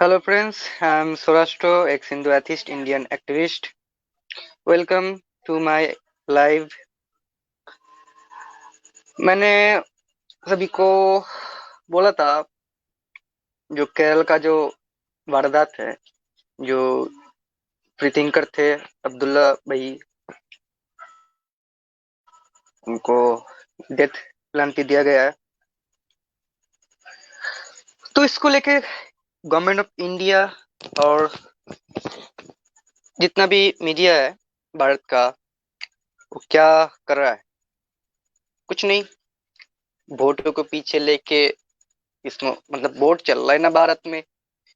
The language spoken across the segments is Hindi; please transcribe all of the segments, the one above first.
Hello friends, I'm Sorastro, ex-Hindu atheist Indian activist. Welcome to my live. मैंने सभी को बोला था जो केरल का जो वारदात है, जो प्रीतिंकर थे अब्दुल्ला भाई, उनको डेथ पेनल्टी दिया गया है। तो इसको लेके गवर्नमेंट ऑफ इंडिया और जितना भी मीडिया है भारत का, वो क्या कर रहा है? कुछ नहीं, वोटों को पीछे लेके इसमें मतलब वोट चल रहा है ना भारत में,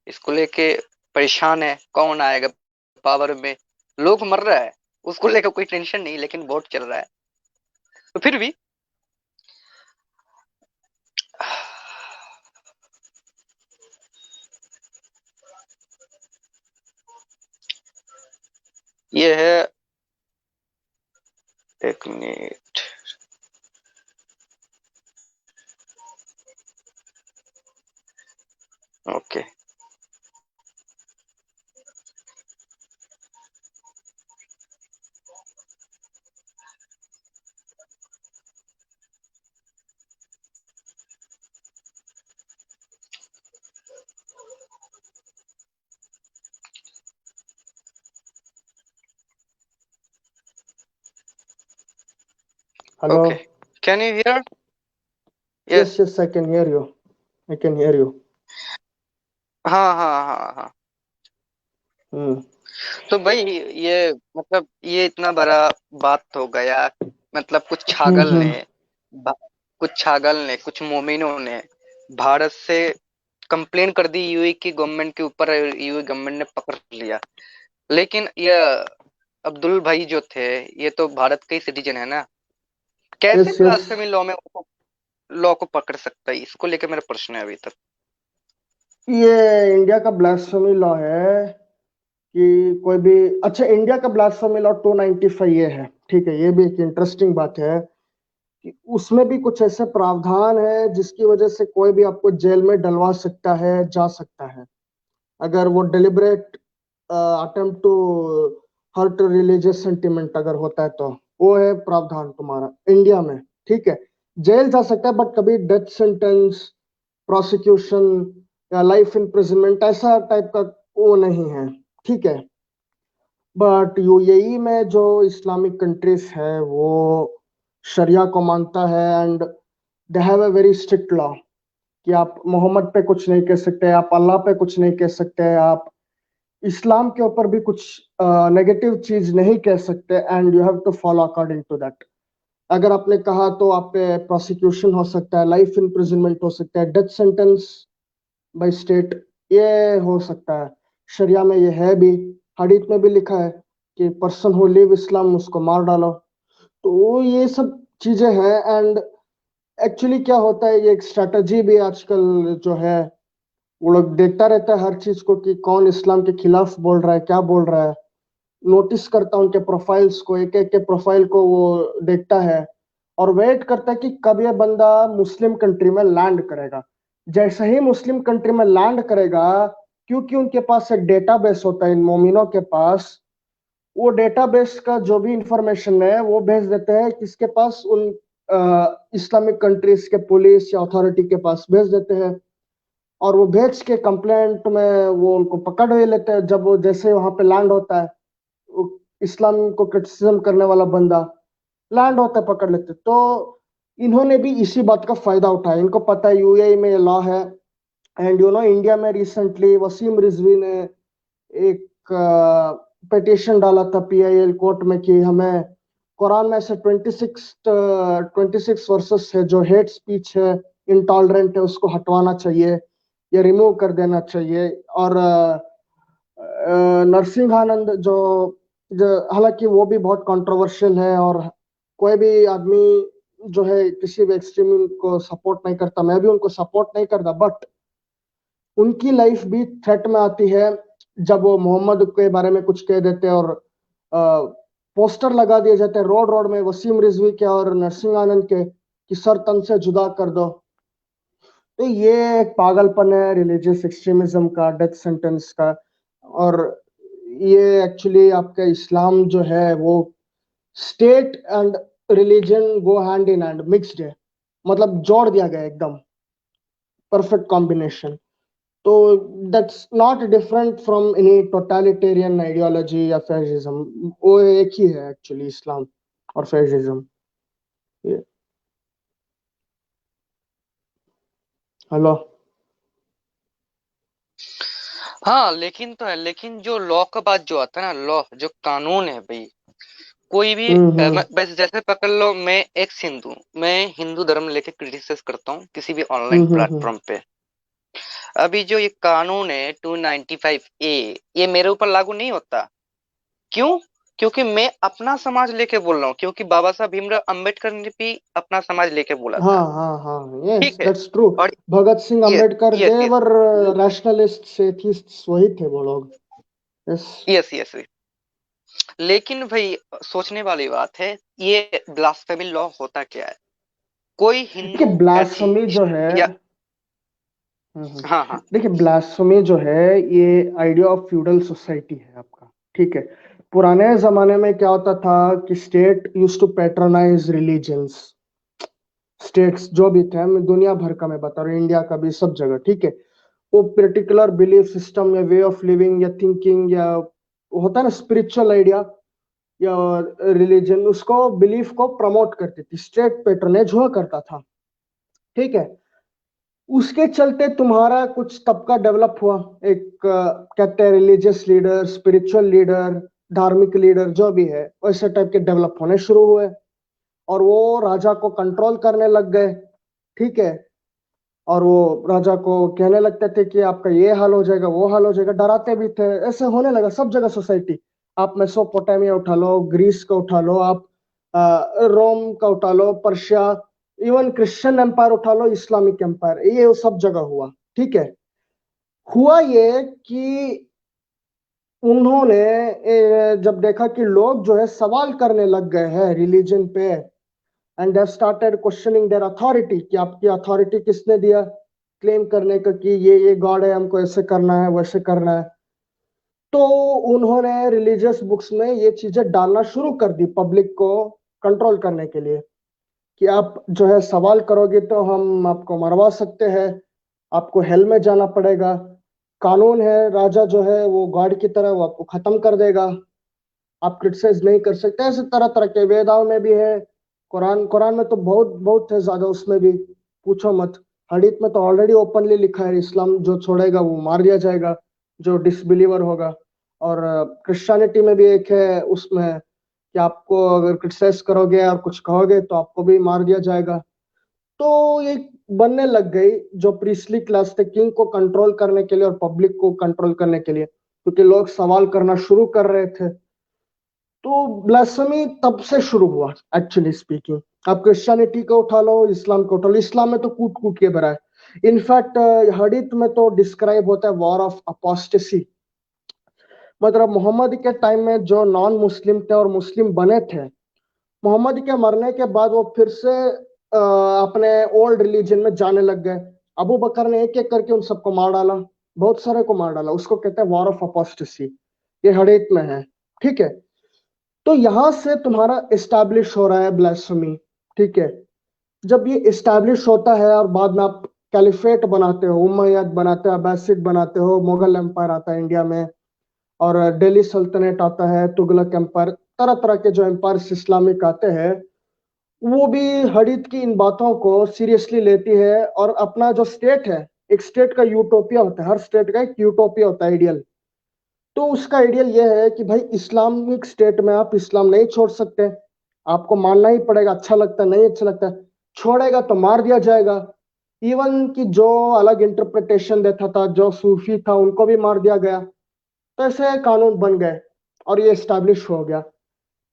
इसको लेके परेशान है। कौन आएगा पावर में? लोग मर रहा है, उसको लेकर कोई टेंशन नहीं, लेकिन वोट चल रहा है। तो फिर भी ये है, एक minute. Okay, Hello. Okay, can you here? Yes, yes. yes, I can hear you. I can hear you. हाँ हाँ हाँ हाँ। Hmm. तो भाई, ये मतलब ये इतना बड़ा बात हो गया। मतलब Hmm. भा- कुछ छागल ने, कुछ मोमिनों ने भारत से कंप्लेन कर दी यूएई की गवर्नमेंट के ऊपर। यूएई गवर्नमेंट ने पकड़ लिया। लेकिन ये अब्दुल भाई जो थे, ये तो भारत के ही सिटीजन है ना। कैसे Yes, yes. ब्लास्फेमी लॉ को पकड़ सकता है? इसको लेकर मेरा प्रश्न है अभी तक। ये इंडिया का ब्लास्फेमी लॉ है कि कोई भी अच्छा इंडिया का ब्लास्फेमी लॉ 295 ये है। ठीक है, ये भी एक इंटरेस्टिंग बात है कि उसमें भी कुछ ऐसे प्रावधान है जिसकी वजह से कोई भी आपको जेल में डलवा सकता है, जा सकता है, अगर वो deliberate attempt to hurt religious sentiment अगर होता है तो वो है प्रावधान तुम्हारा इंडिया में। ठीक है, जेल जा सकता है, बट कभी डेथ सेंटेंस, प्रोसिक्यूशन या लाइफ इम्प्रिजनमेंट ऐसा टाइप का वो नहीं है। ठीक है, बट यूएई में जो इस्लामिक कंट्रीज है वो शरिया को मानता है and they have a very strict law कि आप मोहम्मद पे कुछ नहीं कह सकते, आप अल्लाह पे कुछ नहीं कह सकते, आप इस्लाम के ऊपर भी कुछ नेगेटिव चीज नहीं कह सकते and you have to follow according to that. अगर आपने कहा तो आप पे प्रोसिक्यूशन हो सकता है, लाइफ इम्प्रिजनमेंट हो सकता है, डेथ सेंटेंस बाय स्टेट ये हो सकता है। शरिया में ये है भी, हदीस में भी लिखा है कि पर्सन हु लिव इस्लाम उसको मार डालो। तो ये सब चीजें हैं एंड एक्चुअली क्या होता है, ये एक स्ट्रेटजी भी आजकल जो है वो लोग देखता रहता है हर चीज को कि कौन इस्लाम के खिलाफ बोल रहा है, क्या बोल रहा है। नोटिस करता उनके प्रोफाइल्स को, एक एक के प्रोफाइल को वो देखता है और वेट करता है कि कब ये बंदा मुस्लिम कंट्री में लैंड करेगा। जैसे ही मुस्लिम कंट्री में लैंड करेगा, क्योंकि उनके पास एक डेटाबेस होता है इन मोमिनों के पास, वो डेटाबेस का जो भी इंफॉर्मेशन है वो भेज देते हैं किसके पास, उन इस्लामिक कंट्रीज के पुलिस या अथॉरिटी के पास भेज देते हैं और वो भेज के कंप्लेंट में वो उनको पकड़ भी लेते हैं। जब वो जैसे वहां पे लैंड होता है, वो इस्लाम को क्रिटिसिज्म करने वाला बंदा लैंड होता है, पकड़ लेते। तो इन्होंने भी इसी बात का फायदा उठाया, इनको पता है यूएई में ये लॉ है एंड इंडिया में रिसेंटली वसीम रिजवी ने एक पिटिशन डाला था पीआईएल कोर्ट में कि हमें कुरान में से 26 वर्सेस है जो हेट स्पीच है, इंटॉलरेंट है, उसको हटवाना चाहिए या रिमूव कर देना चाहिए। और नरसिंह आनंद जो हालांकि वो भी बहुत कंट्रोवर्शियल है और कोई भी आदमी जो है किसी भी एक्सट्रीम को सपोर्ट नहीं करता, मैं भी उनको सपोर्ट नहीं करता, बट उनकी लाइफ भी थ्रेट में आती है जब वो मोहम्मद के बारे में कुछ कह देते हैं और पोस्टर लगा दिए जाते हैं रोड रोड में वसीम रिजवी के और नरसिंह आनंद के कि सर तन से जुदा कर दो। तो ये एक पागलपन है रिलीजियस एक्सट्रीमिज्म का, डेथ सेंटेंस का। और ये एक्चुअली आपका इस्लाम जो है वो state and religion go hand in hand, mixed है, मतलब जोड़ दिया गया एकदम परफेक्ट कॉम्बिनेशन। तो that's not different from any totalitarian ideology या फैशिज्म, वो एक ही है एक्चुअली इस्लाम और फैशिज्म। हेलो। हाँ लेकिन तो है, लेकिन जो लॉ का बात जो आता है ना, लॉ जो कानून है भाई, कोई भी हम्म। वैसे जैसे पकड़ लो, मैं एक हिंदू, मैं हिंदू धर्म लेके क्रिटिसाइज करता हूँ किसी भी ऑनलाइन हम्म। प्लेटफॉर्म पे। अभी जो ये कानून है 295A, ये मेरे ऊपर लागू नहीं होता। क्यों? क्योंकि मैं अपना समाज लेके बोल रहा हूँ, क्योंकि बाबा साहब भीमराव अंबेडकर ने भी अपना समाज लेके बोला हाँ था। हाँ हाँ, यस ठीक है। That's true. और Bhagat Singh yes Ambedkar yes yes they were rationalist atheist वही थे वो लोग। यस। Yes yes. लेकिन भाई सोचने वाली बात है, ये ब्लास्फेमी लॉ होता क्या है? कोई देखिए हिंदू ब्लास्फेमी जो एथिस्ट है, या हाँ हाँ देखिए ब्लास्फेमी जो है ये आइडिया ऑफ फ्यूडल सोसाइटी है आपका। ठीक है। पुराने जमाने में क्या होता था कि state use to patronize religions. States जो भी थे, मैं दुनिया भर का मैं बता रहा हूँ, इंडिया का भी, सब जगह। ठीक है। वो पर्टिकुलर बिलीफ सिस्टम या वे ऑफ लिविंग या थिंकिंग या होता है ना स्पिरिचुअल आइडिया या रिलीजन, उसको बिलीफ को प्रमोट करती थी, स्टेट पेट्रोनेज हुआ करता था। ठीक है। उसके चलते तुम्हारा कुछ तबका डेवलप हुआ, एक कहते हैं रिलीजियस लीडर, स्पिरिचुअल लीडर, धार्मिक लीडर जो भी है, वैसे टाइप के डेवलप होने शुरू हुए। और वो राजा को कंट्रोल करने लग गए। ठीक है। और वो राजा को कहने लगते थे कि आपका ये हाल हो जाएगा, वो हाल हो जाएगा, डराते भी थे। ऐसे होने लगा सब जगह सोसाइटी। आप मेसोपोटामिया उठा लो, ग्रीस का उठा लो, आप रोम का उठा लो, पर्शिया, इवन क्रिश्चियन एम्पायर उठा लो, इस्लामिक एम्पायर, ये सब जगह हुआ। ठीक है। हुआ ये कि उन्होंने जब देखा कि लोग जो है सवाल करने लग गए हैं रिलीजन पे, and they started questioning there authority कि आपकी अथॉरिटी किसने दिया क्लेम करने का कि ये गॉड है, हमको ऐसे करना है वैसे करना है। तो उन्होंने रिलीजियस बुक्स में ये चीजें डालना शुरू कर दी पब्लिक को कंट्रोल करने के लिए कि आप जो है सवाल करोगे तो हम आपको मरवा सकते हैं, आपको हेल में जाना पड़ेगा। कानून है, राजा जो है वो गॉड की तरह वो आपको खत्म कर देगा, आप क्रिटिसाइज नहीं कर सकते। ऐसे तरह तरह के वेदाओं में भी है, कुरान कुरान में तो बहुत बहुत है ज्यादा, उसमें भी पूछो मत। हदीस में तो ऑलरेडी ओपनली लिखा है, इस्लाम जो छोड़ेगा वो मार दिया जाएगा, जो डिसबिलीवर होगा। और क्रिश्चियनिटी में भी एक है उसमें कि आपको अगर क्रिटिसाइज करोगे और कुछ कहोगे तो आपको भी मार दिया जाएगा। तो ये बनने लग गई जो प्रीस्टली क्लास थे, किंग को कंट्रोल करने के लिए और पब्लिक को कंट्रोल करने के लिए, क्योंकि लोग सवाल करना शुरू कर रहे थे। तो ब्लास्फेमी तब से शुरू हुआ एक्चुअली स्पीकिंग। आप क्रिश्चियनिटी को उठा लो, इस्लाम को उठा लो, इस्लाम में तो कूट कूट के भरा है। इनफैक्ट हदीस में तो डिस्क्राइब होता है वॉर ऑफ अपोस्टेसी, मतलब मोहम्मद के टाइम में जो नॉन मुस्लिम थे और मुस्लिम बने थे, मोहम्मद के मरने के बाद वो फिर से अपने ओल्ड रिलीजन में जाने लग गए। अबू बकर ने एक एक करके उन सबको मार डाला, बहुत सारे को मार डाला, उसको कहते हैं वॉर ऑफ अपोस्टेसी। ये हदीस में है। ठीक है। तो यहां से तुम्हारा इस्टेब्लिश हो रहा है ब्लास्फेमी। ठीक है। जब ये इस्टेब्लिश होता है और बाद में आप कैलिफेट बनाते हो, उमैयद बनाते हो, अब्बासिड बनाते हो, मुगल एम्पायर आता है इंडिया में, और दिल्ली सल्तनत आता है, तुगलक एम्पायर, तरह तरह के जो एम्पायर इस्लामिक आते हैं, वो भी हदीस की इन बातों को सीरियसली लेती है। और अपना जो स्टेट है, एक स्टेट का यूटोपिया होता है, हर स्टेट का एक यूटोपिया होता है, आइडियल। तो उसका आइडियल यह है कि भाई इस्लामिक स्टेट में आप इस्लाम नहीं छोड़ सकते, आपको मानना ही पड़ेगा, अच्छा लगता है नहीं अच्छा लगता है, छोड़ेगा तो मार दिया जाएगा। इवन कि जो अलग इंटरप्रिटेशन देता था, जो सूफी था, उनको भी मार दिया गया। तो ऐसे कानून बन गए और ये स्टैब्लिश हो गया।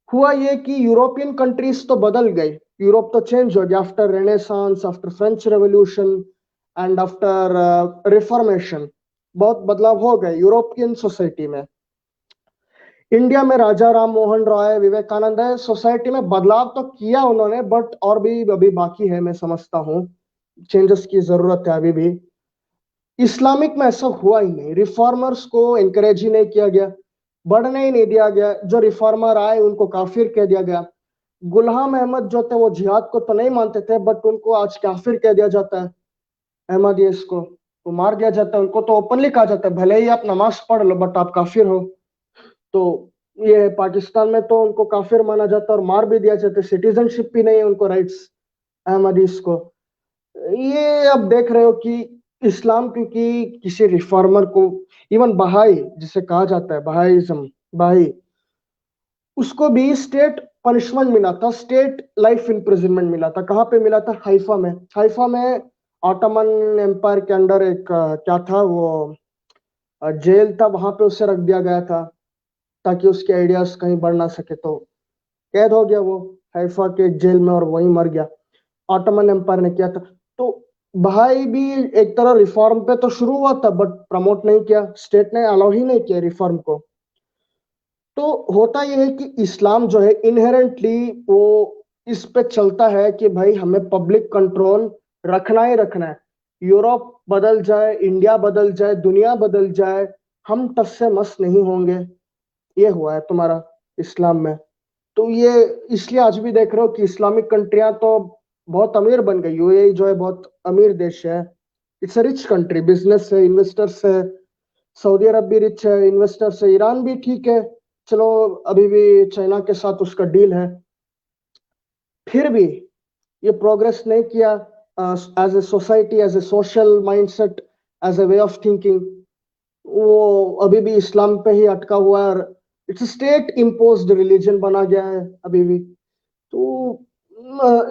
हुआ ये कि यूरोपियन कंट्रीज तो बदल गई, यूरोप तो चेंज हो गया after renaissance, after French revolution and after reformation. बहुत बदलाव हो गए यूरोपियन सोसाइटी में। इंडिया में राजा राम मोहन रॉय, विवेकानंद है, सोसाइटी में बदलाव तो किया उन्होंने, बट और भी अभी बाकी है मैं समझता हूँ। चेंजेस की जरूरत है अभी भी। इस्लामिक में ऐसा हुआ ही नहीं, रिफॉर्मर्स को एनकरेज ही नहीं किया गया, बढ़ने ही नहीं दिया गया। जो रिफॉर्मर आए उनको काफिर कह दिया गया। गुलाम अहमद जो थे वो जिहाद को तो नहीं मानते थे, बट उनको आज काफिर कह दिया जाता है। अहमदियस को तो मार दिया जाता है, उनको तो ओपनली कहा जाता है भले ही आप नमाज पढ़ लो बट आप काफिर हो। तो ये पाकिस्तान में तो उनको काफिर माना जाता है और मार भी दिया जाता है, सिटीजनशिप भी नहीं है उनको, राइट्स अहमदीस को। ये अब देख रहे हो कि इस्लाम क्योंकि किसी रिफॉर्मर को, इवन बहाई जिसे कहा जाता है बहाईज्म, बहाई, उसको भी स्टेट पनिशमेंट मिला था, स्टेट लाइफ इम्प्रिजनमेंट मिला था। कहाँ पे मिला था? हाइफा में। हाइफा में ऑटोमन एम्पायर के अंडर एक क्या था वो, जेल था, वहां पे उसे रख दिया गया था ताकि उसके आइडियाज कहीं बढ़ ना सके। तो कैद हो गया वो हाइफा के जेल में और वहीं मर गया। ऑटोमन एम्पायर ने किया था। तो बहाई भी एक तरह रिफॉर्म पे तो शुरू हुआ था बट प्रमोट नहीं किया, स्टेट ने अलाउ ही नहीं किया रिफॉर्म को। तो होता यह है कि इस्लाम जो है इनहेरेंटली वो इस पे चलता है कि भाई हमें पब्लिक कंट्रोल रखना ही रखना है। यूरोप बदल जाए, इंडिया बदल जाए, दुनिया बदल जाए, हम टस से मस नहीं होंगे। ये हुआ है तुम्हारा इस्लाम में। तो ये इसलिए आज भी देख रहे हो कि इस्लामिक कंट्रियां तो बहुत अमीर बन गई। यूएई जो है बहुत अमीर देश है, it's a rich country, business है, इन्वेस्टर्स है। सऊदी अरब भी रिच है, इन्वेस्टर्स है। ईरान भी ठीक है, चलो अभी भी चाइना के साथ उसका डील है। फिर भी ये प्रोग्रेस नहीं किया as a society, as a social mindset, as a way of thinking. वो अभी भी इस्लाम पे ही अटका हुआ है और इट्स स्टेट इम्पोज्ड रिलीजन बना गया है अभी भी। तो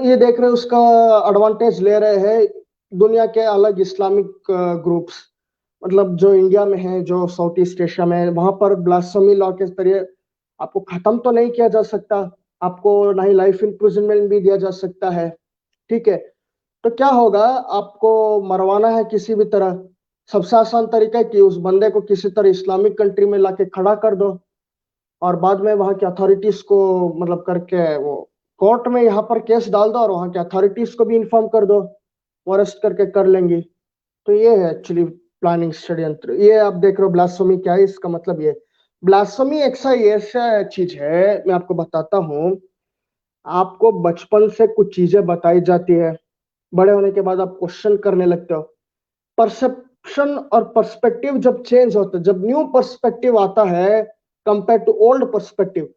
ये देख रहे हैं उसका एडवांटेज ले रहे हैं दुनिया के अलग इस्लामिक ग्रुप्स। मतलब जो इंडिया में है, जो साउथ ईस्ट एशिया में है, वहां पर ब्लास्फेमी लॉ के जरिए आपको खत्म तो नहीं किया जा सकता, आपको ना ही लाइफ इम्प्रिजनमेंट भी दिया जा सकता है, ठीक है। तो क्या होगा, आपको मरवाना है किसी भी तरह, सबसे आसान तरीका है कि उस बंदे को किसी तरह इस्लामिक कंट्री में लाके खड़ा कर दो और बाद में वहां की अथॉरिटीज को मतलब करके वो कोर्ट में यहाँ पर केस डाल दो और वहां के अथॉरिटीज को भी इन्फॉर्म कर दो, वो अरेस्ट करके कर लेंगी। तो ये है एक्चुअली प्लानिंग षड्यंत्र। ये आप देख रहे हो ब्लास्फेमी क्या है, इसका मतलब ये ब्लास्फेमी एक सा ऐसा चीज है, मैं आपको बताता हूँ। आपको बचपन से कुछ चीजें बताई जाती है, बड़े होने के बाद आप क्वेश्चन करने लगते हो। परसेप्शन और पर्सपेक्टिव जब चेंज होता है, जब न्यू पर्सपेक्टिव आता है कंपेयर टू ओल्ड पर्सपेक्टिव,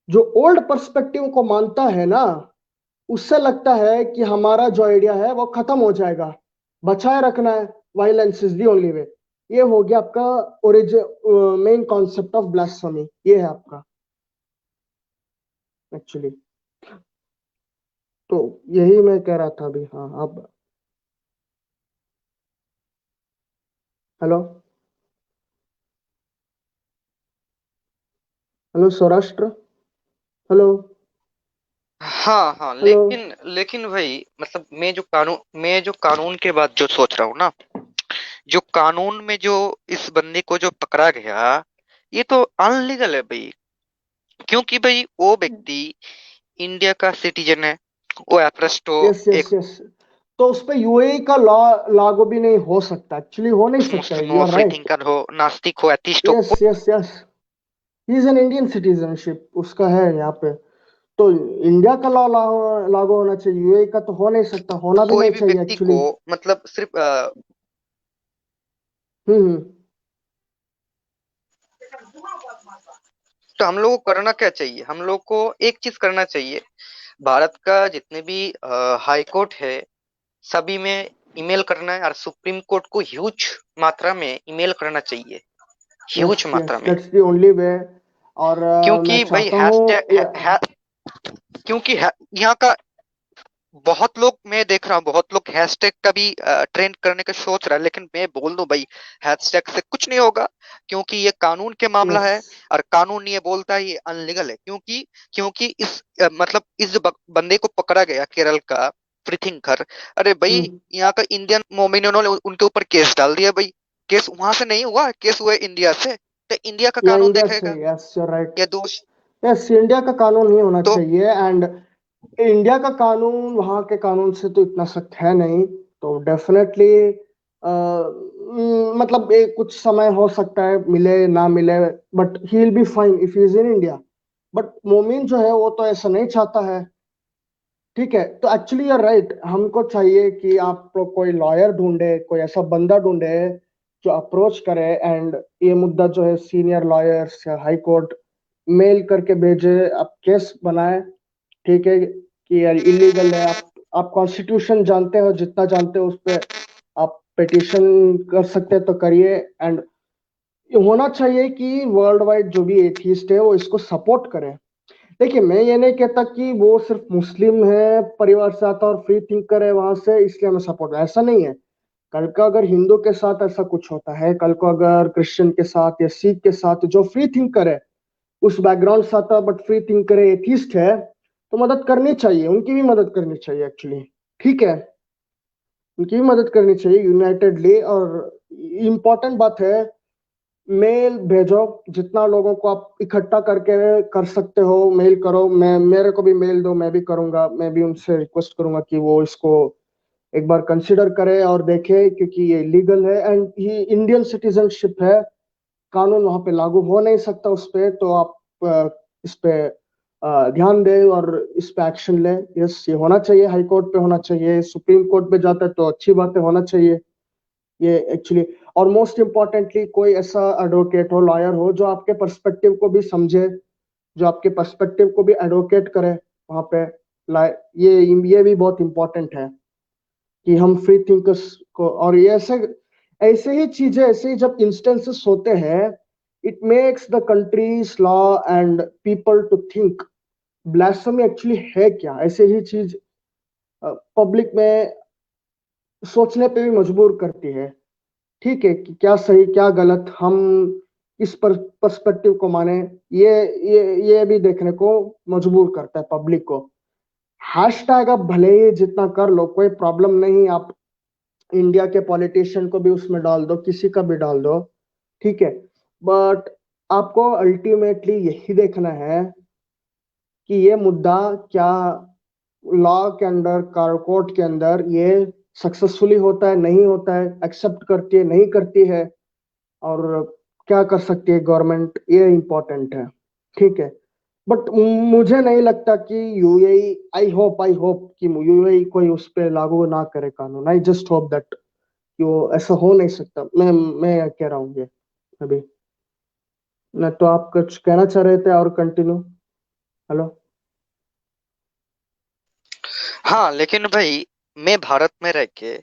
जो ओल्ड पर्सपेक्टिव को मानता है ना, उससे लगता है कि हमारा जो आइडिया है वो खत्म हो जाएगा, बचाए रखना है, violence is the only way. ये हो गया आपका origin main concept of blasphemy, ये है आपका एक्चुअली। तो यही मैं कह रहा था अभी। हाँ अब हेलो, हेलो सौराष्ट्र, हेलो, हाँ हाँ, हेलो। लेकिन लेकिन भाई मतलब मैं जो कानून के बाद जो सोच रहा हूँ ना, जो कानून में जो इस बंदे को जो पकड़ा गया, ये तो अनलीगल है भाई। क्योंकि भाई वो व्यक्ति इंडिया का सिटीजन है, वो अप्रेस्टो यस यस एक यस। तो उस पे यूएई का लॉ लागू भी नहीं हो सकता, एक्चुअली हो नहीं सकता है, मुस्लिम यू हो, आर फ्री राइट। थिंकर हो, नास्तिक हो, एथिस्ट हो, yes yes yes, he is an Indian citizenship उसका है यहाँ पे। तो इंडिया का लॉ लागू होना चाहिए, यूएई का तो हो नहीं सकता, होना भी कोई नहीं भी चाहिए व्यक्ति को एक्चुअली। मतलब सिर्फ हम्म। तो हम लोग को करना क्या चाहिए? हम लोग को एक चीज करना चाहिए। भारत का जितने भी हाई कोर्ट है, सभी में ईमेल करना है, और सुप्रीम कोर्ट को ह्यूज मात्रा में ईमेल करना चाहिए, यस ह्यूज मात्रा यस, में। That's the only way. और मैं क्योंकि भाई चाहता हूँ हैशटैग क्योंकि यहाँ का बहुत लोग, मैं देख रहा हूँ बहुत लोग हैशटैग का भी ट्रेंड करने का सोच रहा है, लेकिन मैं बोल दूं भाई, हैशटैग से कुछ नहीं होगा। क्योंकि ये कानून के मामला यस। है, और कानून ये बोलता है ये अनलीगल है। क्योंकि क्योंकि इस मतलब इस जो बंदे को पकड़ा गया केरल का, प्रीथिंकर, अरे भाई हम्म। यहाँ का इंडियन मोमिनियनों ने उनके ऊपर केस डाल दिया भाई। केस वहां से नहीं हुआ, केस हुआ इंडिया से, तो इंडिया का या कानून इंडिया से, देखेगा यस यू राइट। ये दोष। यस, इंडिया का कानून नहीं होना तो चाहिए। एंड इंडिया का कानून वहाँ के कानून से तो इतना सख्त है नहीं, तो डेफिनेटली मतलब एक कुछ समय हो सकता है मिले ना मिले, but he will be fine if he is in India. But मोमिन जो है वो तो ऐसा नहीं चाहता है। ठीक है, तो एक्चुअली यू राइट, हमको चाहिए कि आप लोग कोई लॉयर ढूंढे, कोई ऐसा बंदा ढूंढे जो अप्रोच करे, एंड ये मुद्दा जो है सीनियर लॉयर्स या हाई कोर्ट मेल करके भेजे, आप केस बनाए। ठीक है कि यार इलीगल है, आप कॉन्स्टिट्यूशन जानते हो, जितना जानते हो उस पे आप पिटिशन कर सकते हैं तो करिए। एंड ये होना चाहिए कि वर्ल्ड वाइड जो भी एथीस्ट है वो इसको सपोर्ट करे। देखिए, मैं ये नहीं कहता कि वो सिर्फ मुस्लिम है परिवार से आता और फ्री थिंकर है वहां से इसलिए मैं सपोर्ट, ऐसा नहीं है। कल का अगर हिंदू के साथ ऐसा कुछ होता है, कल को अगर क्रिश्चियन के साथ या सिख के साथ जो फ्री थिंकर है, उस बैकग्राउंड से आता बट फ्री थिंकर है, एथिस्ट है, तो मदद करनी चाहिए, उनकी भी मदद करनी चाहिए एक्चुअली। ठीक है, उनकी भी मदद करनी चाहिए यूनाइटेडली। और इम्पोर्टेंट बात है, मेल भेजो, जितना लोगों को आप इकट्ठा करके कर सकते हो मेल करो। मैं, मेरे को भी मेल दो, मैं भी करूंगा, मैं भी उनसे रिक्वेस्ट करूंगा कि वो इसको एक बार कंसिडर करे और देखे, क्योंकि ये लीगल है एंड ये इंडियन सिटीजनशिप है। कानून वहां पे लागू हो नहीं सकता उस पे, तो आप इस पे ध्यान दें और इस पे एक्शन लें। यस, ये होना चाहिए, हाई कोर्ट पे होना चाहिए, सुप्रीम कोर्ट पे जाता है तो अच्छी बात है, होना चाहिए ये एक्चुअली। और मोस्ट इम्पोर्टेंटली कोई ऐसा एडवोकेट हो, लॉयर हो जो आपके पर्सपेक्टिव को भी समझे, जो आपके पर्सपेक्टिव को भी एडवोकेट करे वहां पे। ये भी बहुत इंपॉर्टेंट है कि हम फ्री थिंकर्स को, और ये ऐसे ऐसे ही चीजें, ऐसे ही जब इंस्टेंसेस होते हैं, it makes the country's law and people to think blasphemy actually है क्या। ऐसे ही चीज पब्लिक में सोचने पे भी मजबूर करती है। ठीक है कि क्या सही क्या गलत, हम इस पर्सपेक्टिव को माने, ये ये भी देखने को मजबूर करता है पब्लिक को। हैशटैग आप भले ही जितना कर लो, कोई प्रॉब्लम नहीं, आप इंडिया के पॉलिटिशियन को भी उसमें डाल दो, किसी का भी डाल दो। ठीक है, बट आपको अल्टीमेटली यही देखना है कि ये मुद्दा क्या लॉ के अंदर, कोर्ट के अंदर ये सक्सेसफुली होता है नहीं होता है, एक्सेप्ट करती है नहीं करती है, और क्या कर सकती है गवर्नमेंट, ये इम्पोर्टेंट है। ठीक है, बट मुझे नहीं लगता कि यूएई, आई होप कि यूएई कोई उस पे लागू ना करे कानून। आई जस्ट होप दैट कि वो ऐसा हो नहीं सकता। मैं कह रहा हूँ ये अभी। ना तो आप कुछ कहना चाह रहे थे और कंटिन्यू। हेलो। हाँ लेकिन भाई, मैं भारत में रह के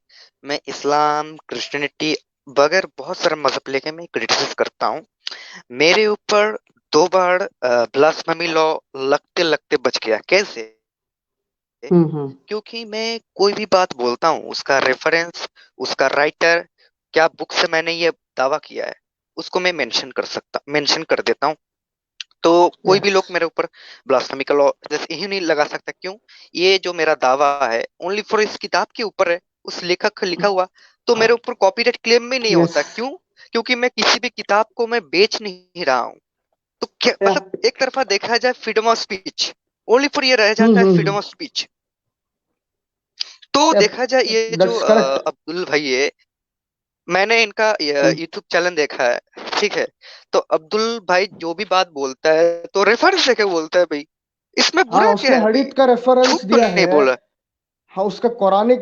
मैं इस्लाम, क्रिश्चियनिटी वगैरह बहुत सारा मजहब लेके मैं क्रिटिसाइज करता हूँ। मेरे ऊपर 2 बार ब्लास्फेमी लॉ लगते लगते बच गया। कैसे? हम्म। क्योंकि मैं कोई भी बात बोलता हूँ, उसका रेफरेंस, उसका राइटर, क्या बुक से मैंने ये दावा किया है, उसको मैं मेंशन कर देता हूँ। तो कोई भी यस। लोग मेरे ऊपर ब्लास्फेमी का लॉ जैसे यही नहीं लगा सकता। क्यों? ये जो मेरा दावा है ओनली फॉर इस किताब के ऊपर है, उस लेखक का लिखा हुआ। तो मेरे ऊपर कॉपीराइट क्लेम भी नहीं यस। होता। क्यों? क्योंकि मैं किसी भी किताब को मैं बेच नहीं रहा हूँ। तो क्या मतलब, एक तरफा देखा जाए freedom of speech, only for ये रह जाता है फ्रीडम ऑफ स्पीच। तो देखा जाए ये जो दैट्स करेक्ट। अब्दुल भाई है, मैंने इनका यूट्यूब चैनल देखा है। ठीक है, तो अब्दुल भाई जो भी बात बोलता है तो रेफरेंस देके बोलता है भाई। इसमें हाँ, बुरा क्या उसने है भाई? हदीस का रेफरेंस झूठ तो दिया नहीं है। बोला। हाँ, उसका कुरानिक,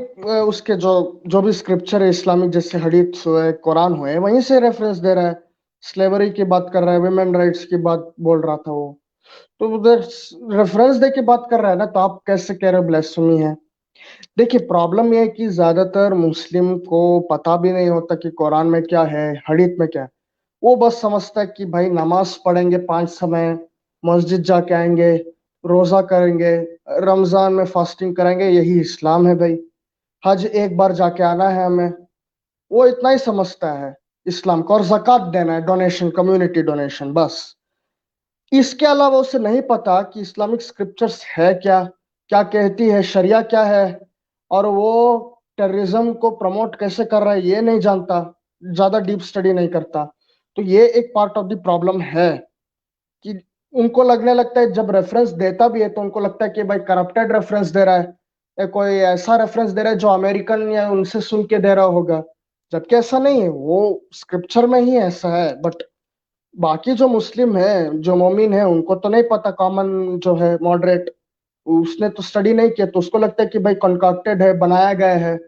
उसके जो जो भी स्क्रिप्चर है इस्लामिक, जैसे हदीस हुए, कुरान हुए, वहीं से रेफरेंस दे रहा है। स्लेवरी की बात कर रहा है, वुमेन राइट्स की बात बोल रहा था वो। तो उधर रेफरेंस दे के बात कर रहा है ना, तो आप कैसे कह रहे हो ब्lasphemy है। देखिए, प्रॉब्लम यह है कि ज्यादातर मुस्लिम को पता भी नहीं होता कि कुरान में क्या है, हदीस में क्या है। वो बस समझता है कि भाई नमाज पढ़ेंगे 5 समय, मस्जिद जाके आएंगे, रोजा करेंगे, रमजान में फास्टिंग करेंगे, यही इस्लाम है भाई। हज एक बार जाके आना है हमें, वो इतना ही समझता है इस्लाम को। और जक़ात देना है, डोनेशन, कम्युनिटी डोनेशन, बस। इसके अलावा उसे नहीं पता कि इस्लामिक स्क्रिप्चर्स है क्या, क्या कहती है शरिया क्या है, और वो टेररिज्म को प्रमोट कैसे कर रहा है ये नहीं जानता, ज्यादा डीप स्टडी नहीं करता। तो ये एक पार्ट ऑफ द प्रॉब्लम है कि उनको लगने लगता है, जब रेफरेंस देता भी है तो उनको लगता है कि भाई करप्टेड रेफरेंस दे रहा है, या कोई ऐसा रेफरेंस दे रहा है जो अमेरिकन या उनसे सुन के दे रहा होगा। जबकि ऐसा नहीं है, वो स्क्रिप्चर में ही ऐसा है। बट बाकी जो मुस्लिम है, जो मोमिन है, उनको तो नहीं पता। कॉमन जो है मॉडरेट, उसने तो स्टडी नहीं किया, तो उसको लगता है कि भाई कॉन्काक्टेड है, बनाया गया है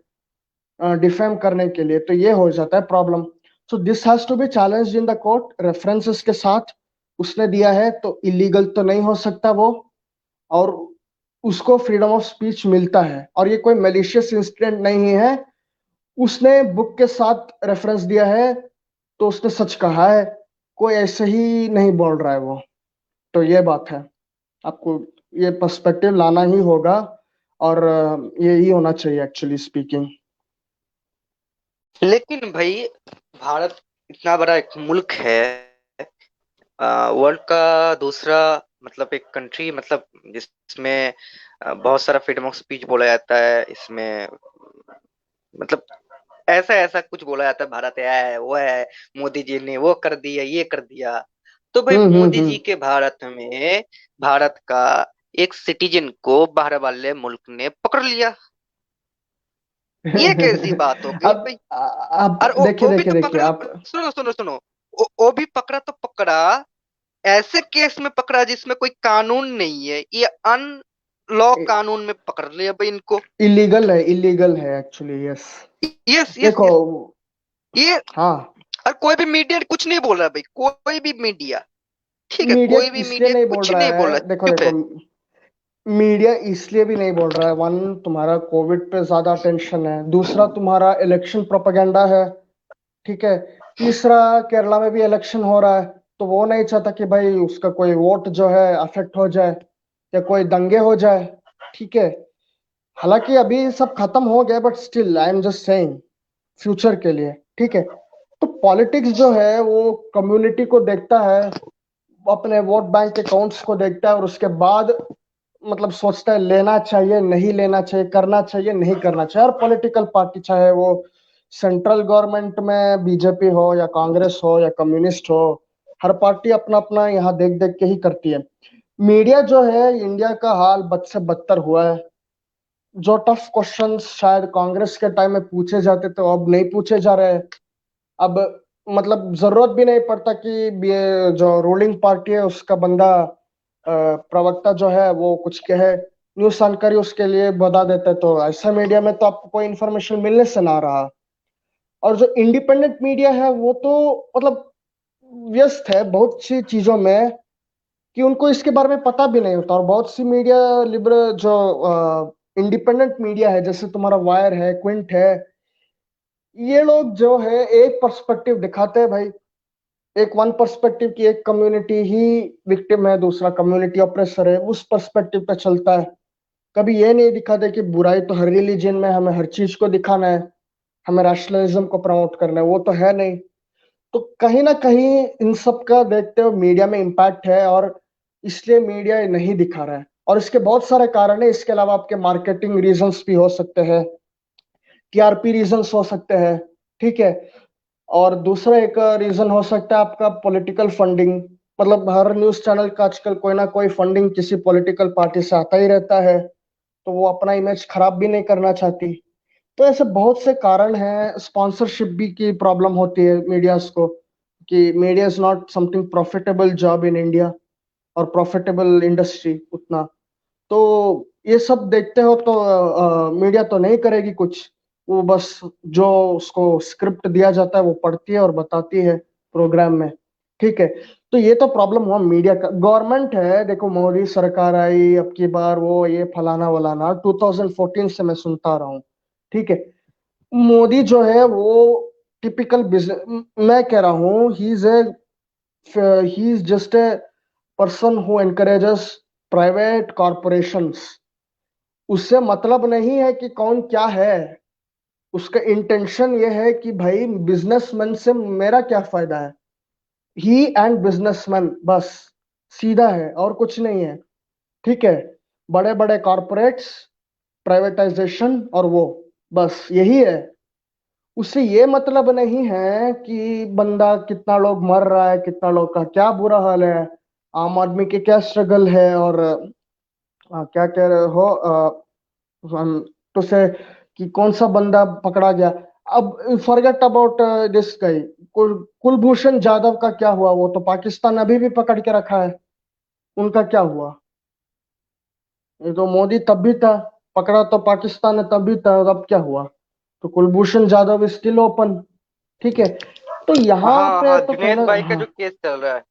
डिफेम करने के लिए। तो ये हो जाता है problem. So this has to be challenged in the court. References के साथ उसने दिया है तो इलीगल तो नहीं हो सकता वो, और उसको फ्रीडम ऑफ स्पीच मिलता है। और ये कोई मेलिशियस इंसिडेंट नहीं है, उसने बुक के साथ रेफरेंस दिया है तो उसने सच कहा है, कोई ऐसे ही नहीं बोल रहा है वो। तो ये बात है, आपको ये पर्सपेक्टिव लाना ही होगा, और यही होना चाहिए एक्चुअली स्पीकिंग। लेकिन भाई, भारत इतना बड़ा एक मुल्क है, वर्ल्ड का दूसरा, मतलब एक कंट्री, मतलब जिसमें बहुत सारा फ्रीडम ऑफ स्पीच बोला जाता है इसमें, मतलब ऐसा ऐसा कुछ बोला जाता है, भारत है वो है, मोदी जी ने वो कर दिया, ये कर दिया। तो भाई मोदी हम्म। जी के भारत में, भारत का एक सिटीजन को बाहर वाले मुल्क ने पकड़ लिया, ये कैसी बात हो गई भाई? अब और देखिए वो भी देखिए तो देखिए पकड़ा, आप। सुनो सुनो सुनो, वो भी पकड़ा तो पकड़ा, ऐसे केस में पकड़ा जिसमें कोई कानून नहीं है, ये अन लॉ कानून में पकड़ लिया भाई इनको। इलीगल है, इलीगल है एक्चुअली, यस। यस यस देखो, यस। ये, हाँ, और कोई भी मीडिया कुछ नहीं बोल रहा भाई, कोई भी मीडिया, ठीक है, मीडिया कोई भी इसलिए मीडिया नहीं बोल कुछ रहा नहीं बोल है, रहा, देखो चुप देखो, है। मीडिया इसलिए भी नहीं बोल रहा है, वन, तुम्हारा कोविड पे ज्यादा टेंशन है, दूसरा तुम्हारा इलेक्शन प्रोपेगेंडा है, ठीक है, तीसरा केरला में भी इलेक्शन हो रहा है, तो वो नहीं चाहता कि भाई उसका कोई वोट जो है अफेक्ट हो जाए, या कोई दंगे हो जाए, ठीक है। हालांकि अभी सब खत्म हो गया, but still I am just saying, future के लिए, ठीक है। तो पॉलिटिक्स जो है वो कम्युनिटी को देखता है, अपने वोट बैंक अकाउंट्स को देखता है, और उसके बाद मतलब सोचता है लेना चाहिए, नहीं लेना चाहिए, करना चाहिए, नहीं करना चाहिए। और पॉलिटिकल पार्टी, चाहे वो सेंट्रल गवर्नमेंट में बीजेपी हो या कांग्रेस हो या कम्युनिस्ट हो, हर पार्टी अपना अपना यहाँ देख देख के ही करती है। मीडिया जो है, इंडिया का हाल बद से बदतर हुआ है। जो टफ क्वेश्चंस शायद कांग्रेस के टाइम में पूछे जाते थे, वो अब नहीं पूछे जा रहे। अब मतलब जरूरत भी नहीं पड़ता कि ये जो रूलिंग पार्टी है उसका बंदा, प्रवक्ता जो है वो कुछ कहे, न्यूज जानकारी उसके लिए बता देते, तो ऐसा मीडिया में तो आपको कोई इन्फॉर्मेशन मिलने से ना रहा। और जो इंडिपेंडेंट मीडिया है वो तो मतलब व्यस्त है बहुत सी चीजों में, कि उनको इसके बारे में पता भी नहीं होता। और बहुत सी मीडिया, लिबरल जो इंडिपेंडेंट मीडिया है, जैसे तुम्हारा वायर है, क्विंट है, ये लोग जो है एक पर्सपेक्टिव दिखाते हैं भाई। एक वन पर्सपेक्टिव की एक कम्युनिटी ही विक्टिम है, दूसरा कम्युनिटी ऑपरेसर है, उस पर्सपेक्टिव पे चलता है। कभी ये नहीं दिखाते कि बुराई तो हर रिलीजन में, हमें हर चीज को दिखाना है, हमें रैशनलिज्म को प्रमोट करना है, वो तो है नहीं। तो कहीं ना कहीं इन सब का देखते हुए मीडिया में इम्पैक्ट है, और इसलिए मीडिया ये नहीं दिखा रहा है। और इसके बहुत सारे कारण है, इसके अलावा आपके मार्केटिंग रीजंस भी हो सकते हैं, टीआरपी रीजंस हो सकते हैं, ठीक है। और दूसरा एक रीजन हो सकता है आपका पॉलिटिकल फंडिंग। मतलब हर न्यूज चैनल का आजकल कोई ना कोई फंडिंग किसी पॉलिटिकल पार्टी से आता ही रहता है, तो वो अपना इमेज खराब भी नहीं करना चाहती। तो ऐसे बहुत से कारण हैं। स्पॉन्सरशिप भी की प्रॉब्लम होती है मीडियाज को, कि media is not something profitable job in India, और प्रॉफिटेबल इंडस्ट्री उतना। तो ये सब देखते हो तो मीडिया तो नहीं करेगी कुछ, वो बस जो उसको स्क्रिप्ट दिया जाता है वो पढ़ती है और बताती है प्रोग्राम में, ठीक है। तो ये तो प्रॉब्लम हुआ मीडिया का। गवर्नमेंट है, देखो मोदी सरकार आई अब की बार, वो ये फलाना वलाना 2014 से मैं सुनता रहा हूँ, ठीक है। मोदी जो है वो टिपिकल बिजनेस, मैं कह रहा हूँ he is just a person who encourages private corporations. उससे मतलब नहीं है कि कौन क्या है, उसका इंटेंशन ये है कि भाई बिजनेसमैन से मेरा क्या फायदा है। ही एंड बिजनेसमैन, बस, सीधा है और कुछ नहीं है, ठीक है। बड़े बड़े कॉरपोरेट्स, प्राइवेटाइजेशन, और वो, बस यही है। उससे ये मतलब नहीं है कि बंदा कितना लोग मर रहा है, कितना लोग का क्या बुरा हाल है, आम आदमी के क्या स्ट्रगल है, और क्या कह रहे हो, तो से कि कौन सा बंदा पकड़ा गया। अब forget about this guy, Kulbhushan Jadhav का क्या हुआ? वो तो पाकिस्तान अभी भी पकड़ के रखा है, उनका क्या हुआ? ये तो मोदी तब भी था, पकड़ा तो पाकिस्तान ने तब भी था, अब क्या हुआ? तो कुलभूषण जाधव स्टिल ओपन। ठीक है, तो यहाँ हाँ पे हाँ, तो जुनेद कहना, भाई का हाँ जो केस चल रहा है,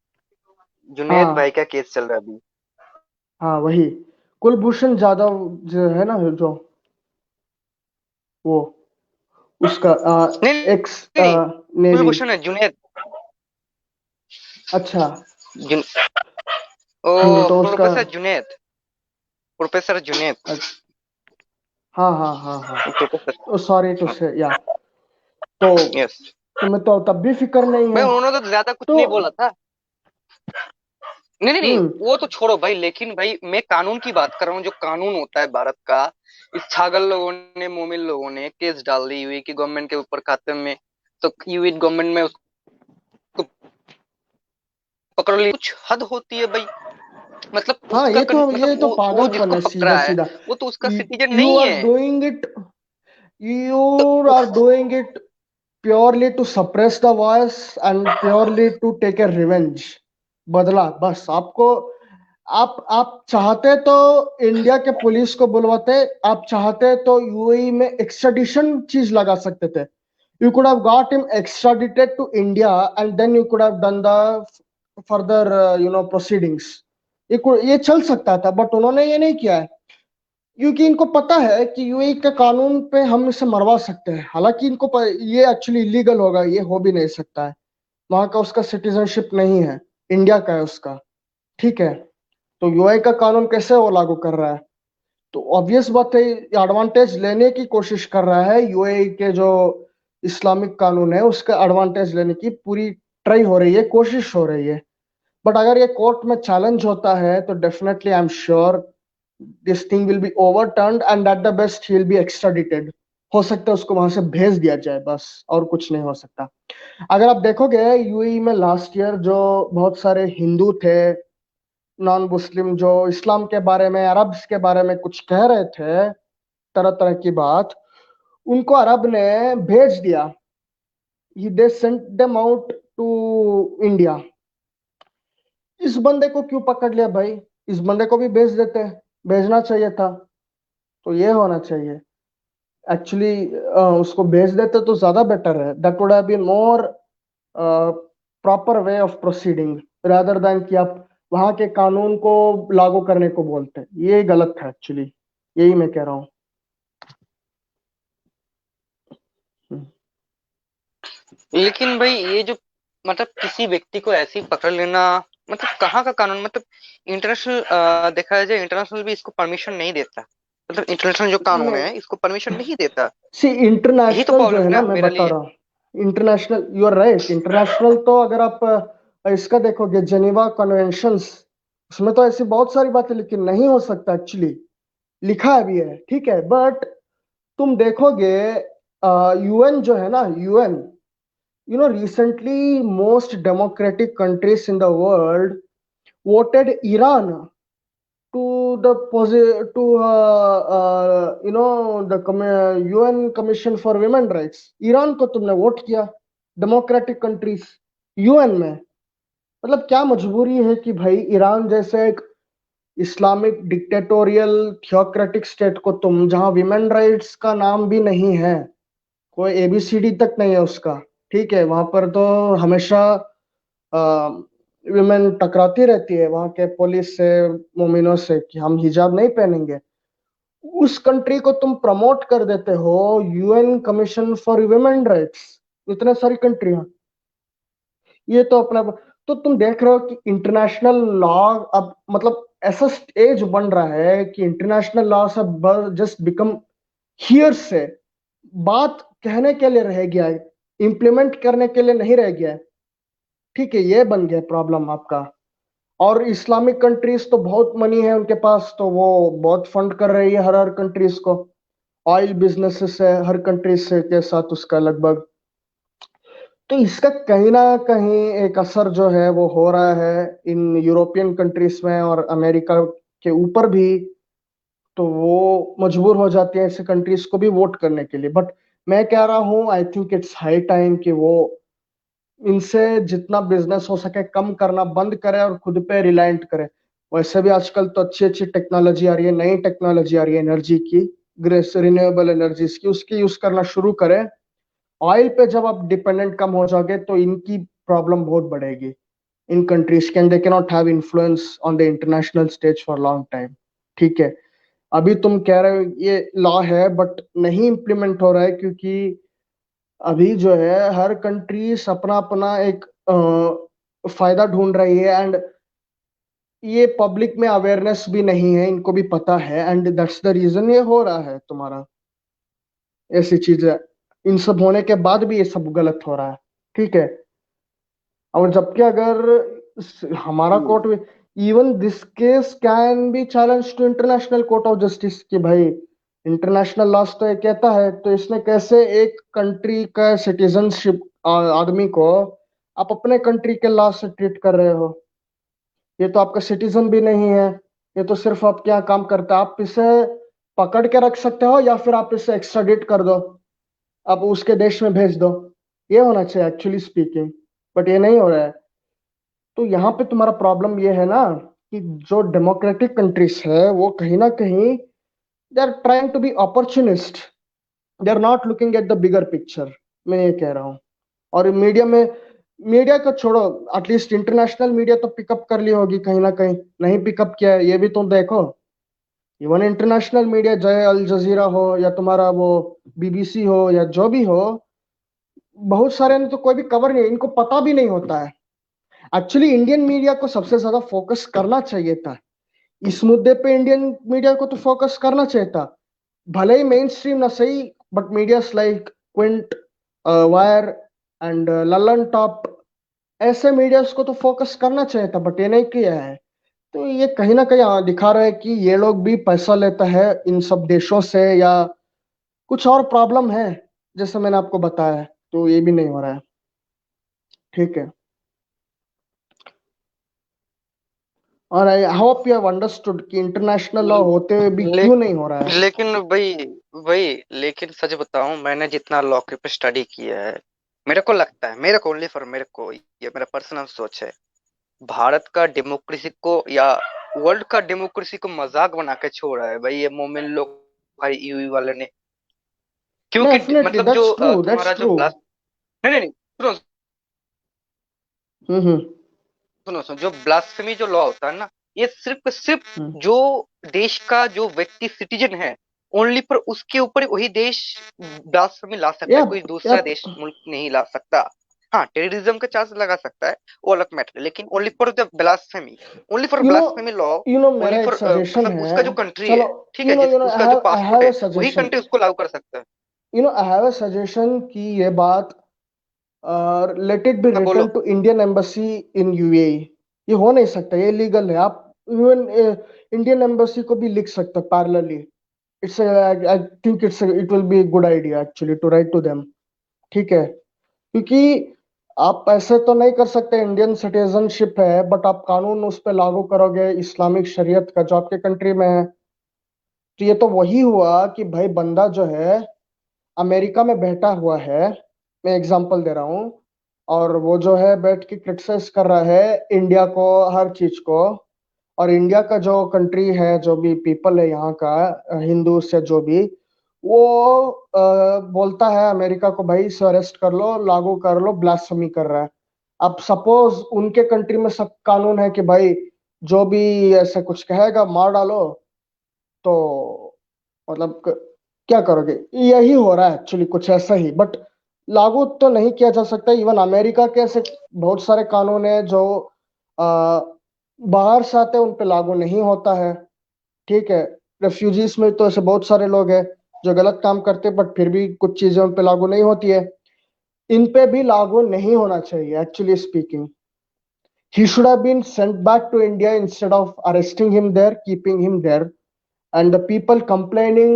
जुनेद भाई हाँ का केस चल रहा है अभी। हाँ, वही कुलभूषण जाधव जो है ना, जो वो उसका नहीं एक्स नहीं नहीं, नेवी। कुलभूषण है, जुनेद। अच्छा। जुन ओ, तो उसका, प्रोफेसर जुनेद, प्रोफेसर जुनेद। हाँ हाँ हाँ हाँ, प्रोफेसर, सॉरी टू से, या तो यस। तुम्हें तो तब भी फिक्र नहीं भाई है। उन्होंने तो ज्यादा कुछ तो नहीं बोला था। नहीं नहीं नहीं, हम्म, वो तो छोड़ो भाई, लेकिन भाई मैं कानून की बात कर रहा हूँ, जो कानून होता है भारत का। इस छागल लोगों ने, मोमिन लोगों ने केस डाल दी यूएई की गवर्नमेंट के ऊपर खाते में, तो यूएई गवर्नमेंट में उसको पकड़ ली। कुछ हद होती है भाई, मतलब हाँ, उसका ये मतलब तो वो पागलपन जिसको है, सीधा पकड़ा है, सीधा। वो तो उसका सिटीजन यू नहीं आर है। डूइंग इट, यू तो are doing it purely to suppress the voice and purely to take a revenge, बदला बस आपको। आप चाहते तो इंडिया के पुलिस को बुलवाते, आप चाहते तो यूएई में एक्स्ट्राडिशन चीज लगा सकते थे। You could have got him extradited to India, and then you could have done the further proceedings. ये चल सकता था, बट उन्होंने ये नहीं किया है, क्योंकि इनको पता है कि यूएई के कानून पे हम इसे मरवा सकते हैं। हालांकि ये एक्चुअली इलीगल होगा, ये हो भी नहीं सकता है। वहां का उसका सिटीजनशिप नहीं है, इंडिया का है उसका। ठीक है, तो यूएई का कानून कैसे वो लागू कर रहा है? तो ऑब्वियस बात है, एडवांटेज लेने की कोशिश कर रहा है यूएई के जो इस्लामिक कानून है उसका एडवांटेज लेने की पूरी ट्राई हो रही है, कोशिश हो रही है। बट अगर ये कोर्ट में चैलेंज होता है तो definitely I am sure this thing will be overturned and at the best he will be extradited. हो सकता है उसको वहां से भेज दिया जाए, बस और कुछ नहीं हो सकता। अगर आप देखोगे यूएई में लास्ट ईयर जो बहुत सारे हिंदू थे, नॉन मुस्लिम, जो इस्लाम के बारे में, अरब्स के बारे में कुछ कह रहे थे, तरह तरह की बात, उनको अरब ने भेज दिया। They sent them out to India. इस बंदे को क्यों पकड़ लिया भाई? इस बंदे को भी भेज देते, भेजना चाहिए था। तो ये होना चाहिए एक्चुअली, उसको भेज देते तो ज्यादा बेटर है। That would have been more proper way of proceeding, rather than कि आप वहां के कानून को लागू करने को बोलते। ये गलत है एक्चुअली, यही मैं कह रहा हूँ। लेकिन भाई ये जो, मतलब किसी व्यक्ति को ऐसे ही पकड़ लेना, मतलब कहाँ का कानून, मतलब इंटरनेशनल देखा जाए, इंटरनेशनल भी इसको परमिशन नहीं देता। मतलब इंटरनेशनल जो कानून है इसको परमिशन नहीं देता। सी यही तो इंटरनेशनल जो प्रॉब्लम है है ना, ना मैं मेरे बता लिए। रहा हूँ, international, you are right. International तो अगर आप इसका देखोगे जेनीवा कन्वेंशंस, उसमें तो ऐसी बहुत सारी बातें, लेकिन नहीं हो सकता एक्चुअली, लिखा भी है, ठीक है। बट तुम देखोगे यूएन जो है ना, UN, recently most democratic countries in the world voted Iran to the to the UN Commission for Women Rights। Iran को तुमने वोट किया, डेमोक्रेटिक कंट्रीज, यूएन में। मतलब क्या मजबूरी है कि भाई ईरान जैसे एक इस्लामिक डिक्टेटोरियल थियोक्रेटिक स्टेट को तुम, जहां विमेन राइट्स का नाम भी नहीं है, कोई एबीसीडी तक नहीं है उसका, ठीक है, वहां पर तो हमेशा विमेन टकराती रहती है वहां के पुलिस से, मोमिनों से, कि हम हिजाब नहीं पहनेंगे। उस कंट्री को तुम प्रमोट कर देते हो UN commission for women rights, इतने सारी कंट्रियां, ये तो अपना। तो तुम देख रहे हो कि इंटरनेशनल लॉ अब मतलब ऐसा स्टेज बन रहा है कि इंटरनेशनल लॉ सब जस्ट बिकम हियर से, बात कहने के लिए रह गया है, इम्प्लीमेंट करने के लिए नहीं रह गया है। ठीक है, ये बन गया प्रॉब्लम आपका। और इस्लामिक कंट्रीज तो बहुत मनी है उनके पास, तो वो बहुत फंड कर रही है हर हर कंट्रीज को। ऑयल बिजनेसेस है हर कंट्री से के साथ उसका लगभग। तो इसका कहीं ना कहीं एक असर जो है वो हो रहा है इन यूरोपियन कंट्रीज में और अमेरिका के ऊपर भी। तो वो मजबूर हो जाती है ऐसे कंट्रीज को भी वोट करने के लिए। बट मैं कह रहा हूँ I think it's high time कि वो इनसे जितना बिजनेस हो सके कम करना बंद करे और खुद पे रिलायंट करे। वैसे भी आजकल तो अच्छी अच्छी टेक्नोलॉजी आ रही है, नई टेक्नोलॉजी आ रही है एनर्जी की, ग्रेस रिन्यूएबल एनर्जीज की, उसकी यूज करना शुरू करें। ऑयल पे जब आप डिपेंडेंट कम हो जाओगे तो इनकी प्रॉब्लम बहुत बढ़ेगी इन कंट्रीज के, and they cannot have influence on the international stage for long time. ठीक है, अभी तुम कह रहे हो ये लॉ है बट नहीं इम्प्लीमेंट हो रहा है क्योंकि अभी जो है हर कंट्रीज अपना अपना एक फायदा ढूंढ रही है, एंड ये पब्लिक में अवेयरनेस भी नहीं है, इनको भी पता है, एंड दैट्स द रीजन ये हो रहा है तुम्हारा ऐसी चीजें। इन सब होने के बाद भी ये सब गलत हो रहा है। ठीक है, और जबकि अगर हमारा हम्म। कोर्ट में even this case can be challenge to International Court of Justice कि भाई इंटरनेशनल लॉज तो ये कहता है, तो इसने कैसे एक कंट्री का सिटीजनशिप आदमी को आप अपने कंट्री के लॉ से ट्रीट कर रहे हो? ये तो आपका सिटीजन भी नहीं है, ये तो सिर्फ आपके यहाँ काम करता है। आप इसे पकड़ के रख सकते हो या फिर आप इसे एक्स्ट्राडिट कर दो, आप उसके देश में भेज दो। ये होना चाहिए एक्चुअली स्पीकिंग, बट ये नहीं हो रहा है। तो यहाँ पे तुम्हारा प्रॉब्लम ये है ना कि जो डेमोक्रेटिक कंट्रीज है वो कहीं ना कहीं they are trying to be opportunist, they are not looking at the bigger picture. मैं ये कह रहा हूँ। और मीडिया में, मीडिया को छोड़ो, एटलीस्ट इंटरनेशनल मीडिया तो पिकअप कर ली होगी कहीं ना कहीं, नहीं पिकअप किया है ये भी तुम देखो। इवन इंटरनेशनल मीडिया चाहे अल जजीरा हो या तुम्हारा वो बीबीसी हो या जो भी हो, बहुत सारे ने तो कोई भी कवर नहीं, इनको पता भी नहीं होता है। एक्चुअली इंडियन मीडिया को सबसे ज्यादा फोकस करना चाहिए था इस मुद्दे पे, इंडियन मीडिया को तो फोकस करना चाहिए था। भले ही मेन स्ट्रीम ना सही, but medias like Quint, Wire and Lallantop, ऐसे मीडियाज को तो फोकस करना चाहिए था, बट ये नहीं किया है। तो ये कहीं ना कहीं दिखा रहा है कि ये लोग भी पैसा लेता है इन सब देशों से, या कुछ और प्रॉब्लम है जैसे मैंने आपको बताया है। तो ये भी नहीं हो रहा है। ठीक है, और I hope you have understood कि इंटरनेशनल लॉ होते हुए भी ले, क्यों नहीं हो रहा है। लेकिन भाई भाई लेकिन सच बताऊं, मैंने जितना लॉ के पे स्टडी किया है, मेरे को लगता है, मेरे को ओनली फॉर मेरे को, ये मेरा पर्सनल सोच है, भारत का डेमोक्रेसी को या वर्ल्ड का डेमोक्रेसी को मजाक बना के छोड़ा है भाई ये मोमिन लोग, भाई यूवी वाले ने। क्योंकि डेफिनेटली मतलब जो दैट्स ट्रू, तुम्हारा दैट्स जो ट्रू। ब्लास्ट, नहीं नहीं नहीं, सुनो हम्म। सुनो सुनो, जो ब्लास्फेमी जो लॉ होता है ना, ये सिर्फ हम्म। जो देश का जो व्यक्ति सिटीजन है, ओनली पर उसके ऊपर वही देश ब्लास्फेमी ला सकता है, कोई यप दूसरा यप। देश मुल्क नहीं ला सकता। हाँ, टेररिज्म का चार्ज लगा सकता है, वो अलग मैटर है, लेकिन only for the blasphemy, only for you know blasphemy law, you know only मेरा एक फॉर सजेशन मतलब है। उसका जो कंट्री चलो, है, ठीक है, जिस उसका जो आई पासपोर्ट हैव ए है, वही सजेशन। कंट्री उसको लागू कर सकता है। आई हैव ए सजेशन कि ये बात लेट इट बी हाँ रिटर्न बोलो। To Indian embassy in UAE. ये हो नहीं सकता, ये लीगल है। आप इवन इंडियन एम्बेसी को भी लिख सकते parallelly. It's I think it will be good idea actually to write to them. ठीक है, क्योंकि आप ऐसे तो नहीं कर सकते, इंडियन सिटीजनशिप है बट आप कानून उस पर लागू करोगे इस्लामिक शरीयत का जो आपके कंट्री में है। तो ये तो वही हुआ कि भाई बंदा जो है अमेरिका में बैठा हुआ है, मैं एग्जांपल दे रहा हूँ, और वो जो है बैठ के क्रिटिसाइज कर रहा है इंडिया को, हर चीज को। और इंडिया का जो कंट्री है, जो भी पीपल है यहाँ का, हिंदू से जो भी, वो बोलता है अमेरिका को भाई इसे अरेस्ट कर लो, लागू कर लो, ब्लास्फेमी कर रहा है। अब सपोज उनके कंट्री में सब कानून है कि भाई जो भी ऐसे कुछ कहेगा मार डालो, तो मतलब क्या करोगे? यही हो रहा है एक्चुअली, कुछ ऐसा ही। बट लागू तो नहीं किया जा सकता। इवन अमेरिका के ऐसे बहुत सारे कानून है जो आ, बाहर से आते हैं उन पे लागू नहीं होता है। ठीक है, रेफ्यूजीज में तो ऐसे बहुत सारे लोग हैं जो गलत काम करते हैं बट फिर भी कुछ चीजें उन पे लागू नहीं होती है। इन पे भी लागू नहीं होना चाहिए actually speaking. He should have been sent back to India instead of arresting him there, keeping him there, and the people complaining,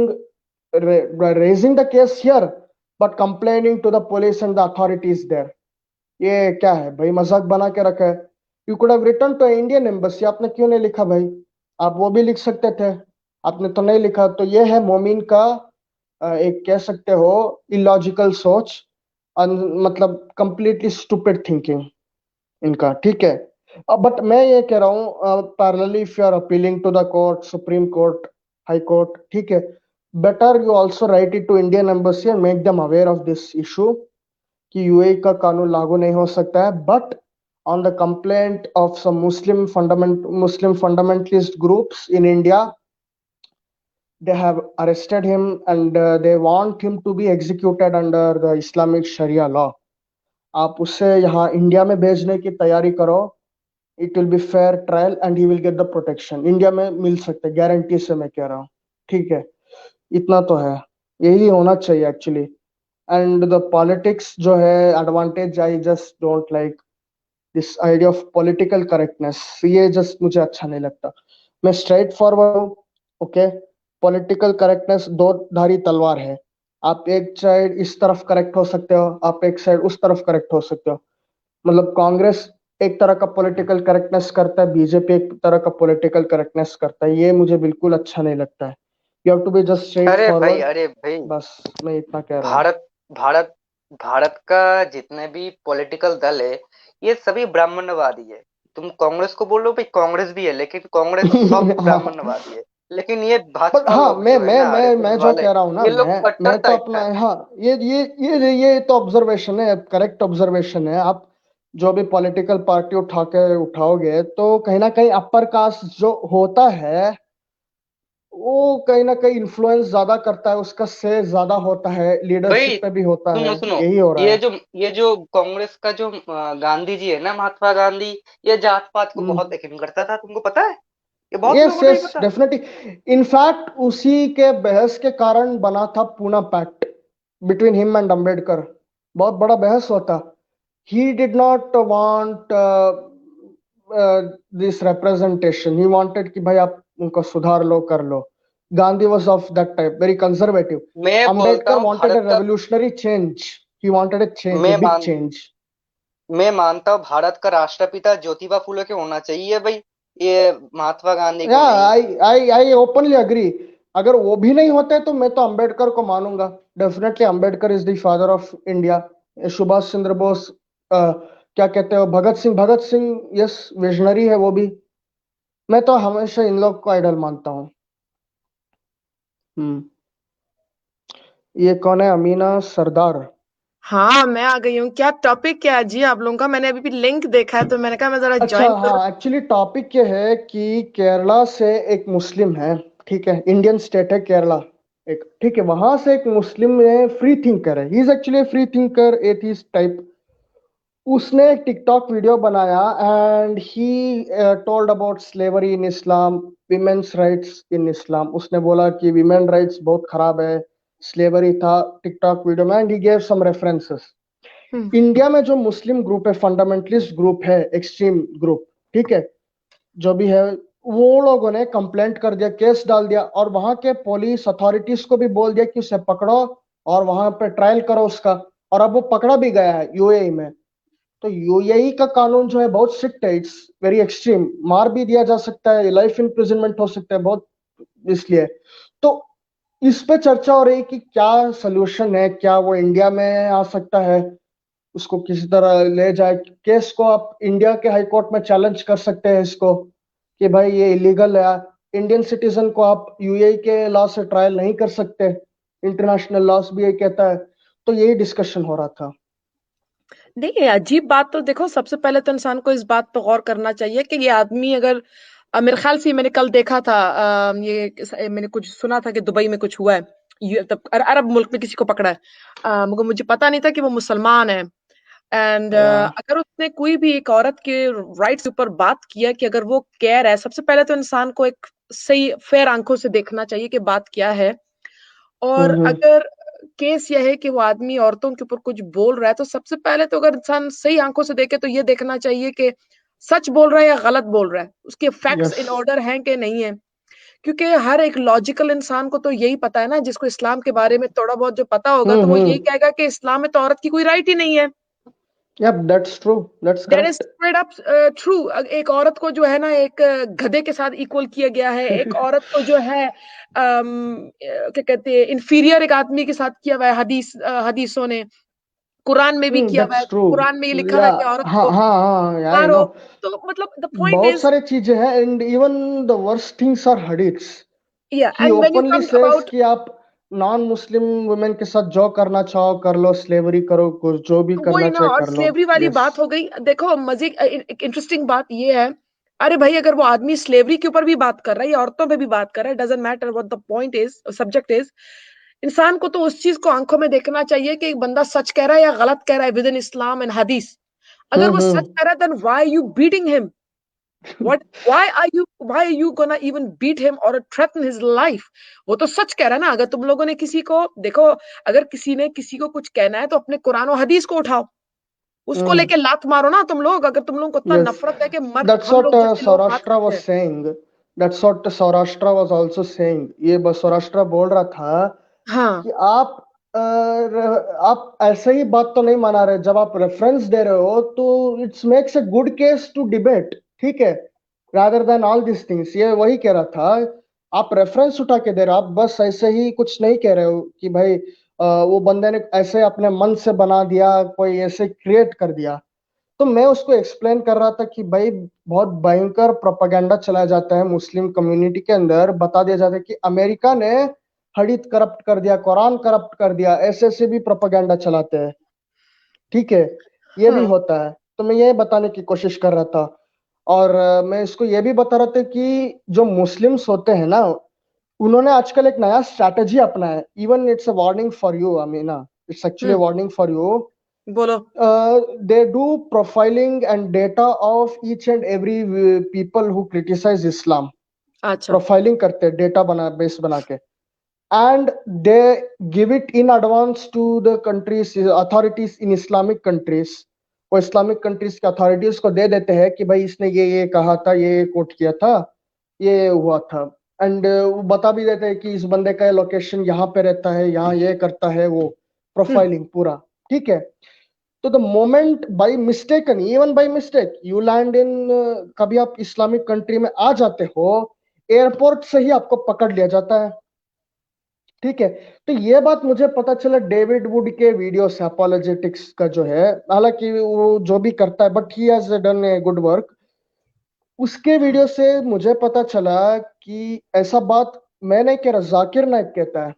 raising the case here, but complaining to the police and the authorities there. ये क्या है भाई, मजाक बना के रखा है। You could have written to Indian embassy, आपने क्यों नहीं लिखा भाई? आप वो भी लिख सकते थे, आपने तो नहीं लिखा। तो ये है मोमिन का एक कह सकते हो इलॉजिकल सोच, मतलब कंप्लीटली स्टूपिड थिंकिंग इनका, ठीक है। अब बट मैं ये कह रहा हूँ, parallelly if you are appealing to the court, supreme court, high court, ठीक है, better you also write it to Indian embassy and make them aware of this issue कि यूएई का कानून लागू नहीं हो सकता है। But on the complaint of some Muslim fundamentalist groups in India, they have arrested him and they want him to be executed under the Islamic Sharia law. आप उससे यहाँ इंडिया में भेजने की तैयारी करो। It will be fair trial and he will get the protection. India में मिल सकते, गारंटी से मैं कह रहा हूँ, ठीक है। इतना तो है, यही होना चाहिए एक्चुअली। एंड द पॉलिटिक्स जो है advantage, I just don't like this idea of political correctness, ये जस्ट मुझे अच्छा नहीं लगता। मैं स्ट्रेट फॉरवर्ड हूँ, ओके। पॉलिटिकल करेक्टनेस दो धारी तलवार है। आप एक साइड इस तरफ करेक्ट हो सकते हो, आप एक साइड उस तरफ करेक्ट हो सकते हो। मतलब कांग्रेस एक तरह का पॉलिटिकल करेक्टनेस करता है, बीजेपी एक तरह का पॉलिटिकल करेक्टनेस करता है, ये मुझे बिल्कुल अच्छा नहीं लगता है। You have to be just straightforward. अरे भाई, बस मैं इतना कह रहा हूँ। भारत भारत भारत का जितने भी पॉलिटिकल दल है, ये सभी ब्राह्मण्यवादी है। तुम कांग्रेस को बोलो भाई, कांग्रेस भी है, लेकिन कांग्रेस सॉफ्ट हाँ, ब्राह्मण्यवादी है। लेकिन ये बट भाजपा हाँ, लोग जो है ना, मैं आरएसएस जो वाले, कह रहा हूँ ना, ये लोग मैं कट्टर तो टाइप का अपना, है। हाँ, ये तो ऑब्जर्वेशन है, करेक्ट ऑब्जर्वेशन है। आप जो भी पॉलिटिकल पार्टी उठाओगे तो कहीं ना कहीं अपर कास्ट जो होता है वो कहीं ना कहीं इन्फ्लुएंस ज्यादा करता है, उसका से ज्यादा होता है, भाई लीडरशिप पे भी होता है। सुनो सुनो, यही हो रहा ये है। जो ये जो कांग्रेस का जो गांधी जी है ना, महात्मा गांधी, ये जात पात को बहुत हम्म। यकीन करता था, तुमको पता है? ये बहुत यस लोगों को नहीं यस, पता। डेफिनेटली। इनफैक्ट उसी के बहस के कारण बना था Poona pact between him and Ambedkar. बहुत बड़ा बहस होता। he did not want this representation. He wanted कि भाई आप उनको सुधार लो, कर लो। Gandhi was of that type, very conservative. मैं बोलता Ambedkar हूँ wanted a भारत का, revolutionary change. He wanted a change, a मैं big मान change. मैं मानता हूँ भारत का राष्ट्रपिता ज्योतिबा फुले के होना चाहिए भाई, ये महात्मा गांधी को Yeah, नहीं। I openly agree. अगर वो भी नहीं होते तो मैं तो अंबेडकर को मानूंगा। Definitely Ambedkar is the father of India. Subhash Chandra Bose, क्या कहते हो, भगत सिंह, यस, विजनरी है वो भी। मैं तो हमेशा इन लोग को आइडल मानता हूँ। हम्म। ये कौन है, अमीना सरदार? हाँ, मैं आ गई हूँ। क्या टॉपिक क्या है जी आप लोगों का? मैंने अभी भी लिंक देखा है तो मैंने कहा मैं जरा अच्छा, ज्वाइन कर। हाँ, एक्चुअली टॉपिक ये है कि केरला से एक मुस्लिम है, ठीक है, इंडियन स्टेट है केरला, एक, ठीक है, वहां से एक मुस्लिम है, फ्री थिंकर है, he is actually free thinker, atheist type. उसने एक टिकटॉक वीडियो बनाया and he told about slavery in Islam, women's rights in Islam. उसने बोला कि विमेन राइट्स बहुत खराब है, स्लेवरी था टिकटॉक वीडियो में, and he gave some references. Hmm. India में जो मुस्लिम ग्रुप है, फंडामेंटलिस्ट ग्रुप है, एक्सट्रीम ग्रुप, ठीक है, जो भी है, वो लोगों ने कंप्लेंट कर दिया, केस डाल दिया, और वहां के पुलिस अथॉरिटीज को भी बोल दिया कि उसे पकड़ो और वहां पे ट्रायल करो उसका। और अब वो पकड़ा भी गया है यूएई में। तो यूएई का कानून जो है बहुत स्ट्रिक्ट है, इट्स वेरी एक्सट्रीम, मार भी दिया जा सकता है, लाइफ इम्प्रिजनमेंट हो सकता है बहुत, इसलिए। तो इस पे चर्चा हो रही है कि क्या सोल्यूशन है, क्या वो इंडिया में आ सकता है, उसको किसी तरह ले जाए केस को, आप इंडिया के हाई कोर्ट में चैलेंज कर सकते हैं इसको कि भाई ये इलीगल है। इंडियन सिटीजन को आप यूएई के लॉ से ट्रायल नहीं कर सकते, इंटरनेशनल लॉस भी ये कहता है। तो यही डिस्कशन हो रहा था। नहीं, अजीब बात तो देखो, सबसे पहले तो इंसान को इस बात पर गौर करना चाहिए कि ये आदमी अगर मेरे ख्याल से मैंने कल देखा था, मैंने कुछ सुना था कि दुबई में कुछ हुआ है। तब अरब मुल्क में किसी को पकड़ा है। मगर मुझे पता नहीं था कि वो मुसलमान है। एंड या अगर उसने कोई भी एक औरत के राइट्स के ऊपर बात किया कि अगर वो कह रहा है, सबसे पहले तो इंसान को एक सही फेयर आंखों से देखना चाहिए कि बात क्या है। और हम्म। अगर केस यह है कि वो आदमी औरतों के ऊपर कुछ बोल रहा है, तो सबसे पहले तो अगर इंसान सही आंखों से देखे तो ये देखना चाहिए कि सच बोल रहा है या गलत बोल रहा है, उसके फैक्ट्स यस। इन ऑर्डर हैं कि नहीं है। क्योंकि हर एक लॉजिकल इंसान को तो यही पता है ना, जिसको इस्लाम के बारे में थोड़ा बहुत जो पता होगा तो वो यही हम्म। कहेगा कि इस्लाम में तो औरत की कोई राइट ही नहीं है। Yep, that's true. That's that is correct. Straight up true. एक औरत को जो है ना एक गधे के साथ इक्वल किया गया है, एक औरत को जो है क्या कहते हैं इंफीरियर एक आदमी के साथ किया हुआ है हदीसों ने, कुरान में भी किया हुआ है। That's true. कुरान में ये लिखा था Yeah, कि औरत हाँ को हाँ हाँ, I मारो। know. तो मतलब द पॉइंट बहुत इज सारे चीजें हैं, and even the worst things are hadiths. या He and when you openly come says about कि आप नॉन मुस्लिम वुमेन के साथ जो करना चाहो कर लो, स्लेवरी करो, कुछ जो भी वही करना ना, चाहे और कर लो. स्लेवरी वाली Yes. बात हो गई। देखो मजे एक इंटरेस्टिंग बात ये है, अरे भाई अगर वो आदमी स्लेवरी के ऊपर भी बात कर रहा है या औरतों पे भी बात कर रहा है, doesn't matter what the point is, subject is, इंसान को तो उस चीज को आंखों में देखना चाहिए कि एक बंदा सच कह रहा है या गलत कह रहा है विद इन इस्लाम एंड हदीस। अगर वो सच हम्म. कह रहा है then why are you beating him? What? Why are you gonna even beat him or threaten his life? वो तो सच कह रहा है ना। अगर तुम लोगों ने किसी को देखो, अगर किसी ने किसी को कुछ कहना है तो अपने कुरान और हदीस को उठाओ, उसको हम्म. लेके लात मारो ना तुम लोग। अगर तुम लोगों को इतना Yes. नफरत है कि मर That's हम what लोग जैसे लोग मार Saurashtra सकते was हैं। saying. That's what Saurashtra was also saying. ये बस सौराष्ट्र बोल रहा था हाँ कि आप ऐसे ही बात तो नहीं माना रहे, जब आप रेफरेंस दे रहे हो तो it's makes a good case to debate, ठीक है, rather than all this things. ये वही कह रहा था, आप रेफरेंस उठा के दे रहे हो, आप बस ऐसे ही कुछ नहीं कह रहे हो कि भाई वो बंदे ने ऐसे अपने मन से बना दिया, कोई ऐसे क्रिएट कर दिया। तो मैं उसको एक्सप्लेन कर रहा था कि भाई बहुत भयंकर प्रोपागेंडा चलाया जाता है मुस्लिम कम्युनिटी के अंदर, बता दिया जाता है कि अमेरिका ने हदीस करप्ट कर दिया, कुरान करप्ट कर दिया, ऐसे ऐसे भी प्रोपागेंडा चलाते हैं, ठीक है, ये भी हाँ होता है। तो मैं ये बताने की कोशिश कर रहा था। और मैं इसको ये भी बता रहा था कि जो मुस्लिम्स होते हैं ना, उन्होंने आजकल एक नया स्ट्रैटेजी अपनाया है। Even it's a warning for you Amina, it's actually hmm warning for you. बोलो। They do profiling and data of each and every people who criticize Islam. अच्छा Profiling करते हैं डेटा बना बेस बना के, and they give it in advance to the countries authorities in Islamic countries. वो इस्लामिक कंट्रीज के अथॉरिटीज को दे देते हैं कि भाई इसने ये कहा था, ये कोट किया था, ये हुआ था। एंड वो बता भी देते हैं कि इस बंदे का लोकेशन यहाँ पे रहता है, यहाँ ये करता है, वो हम्म प्रोफाइलिंग पूरा, ठीक है। तो the moment by mistake, even by mistake you land in, कभी आप इस्लामिक कंट्री में आ जाते हो, एयरपोर्ट से ही आपको पकड़ लिया जाता है, ठीक है। तो ये बात मुझे पता चला डेविड वुड के वीडियो से, अपोलोजेटिक्स का जो है, हालांकि वो जो भी करता है but he has done a good work. उसके वीडियो से मुझे पता चला कि ऐसा बात मैं नहीं कह रहा, जाकिर नाइक कहता है।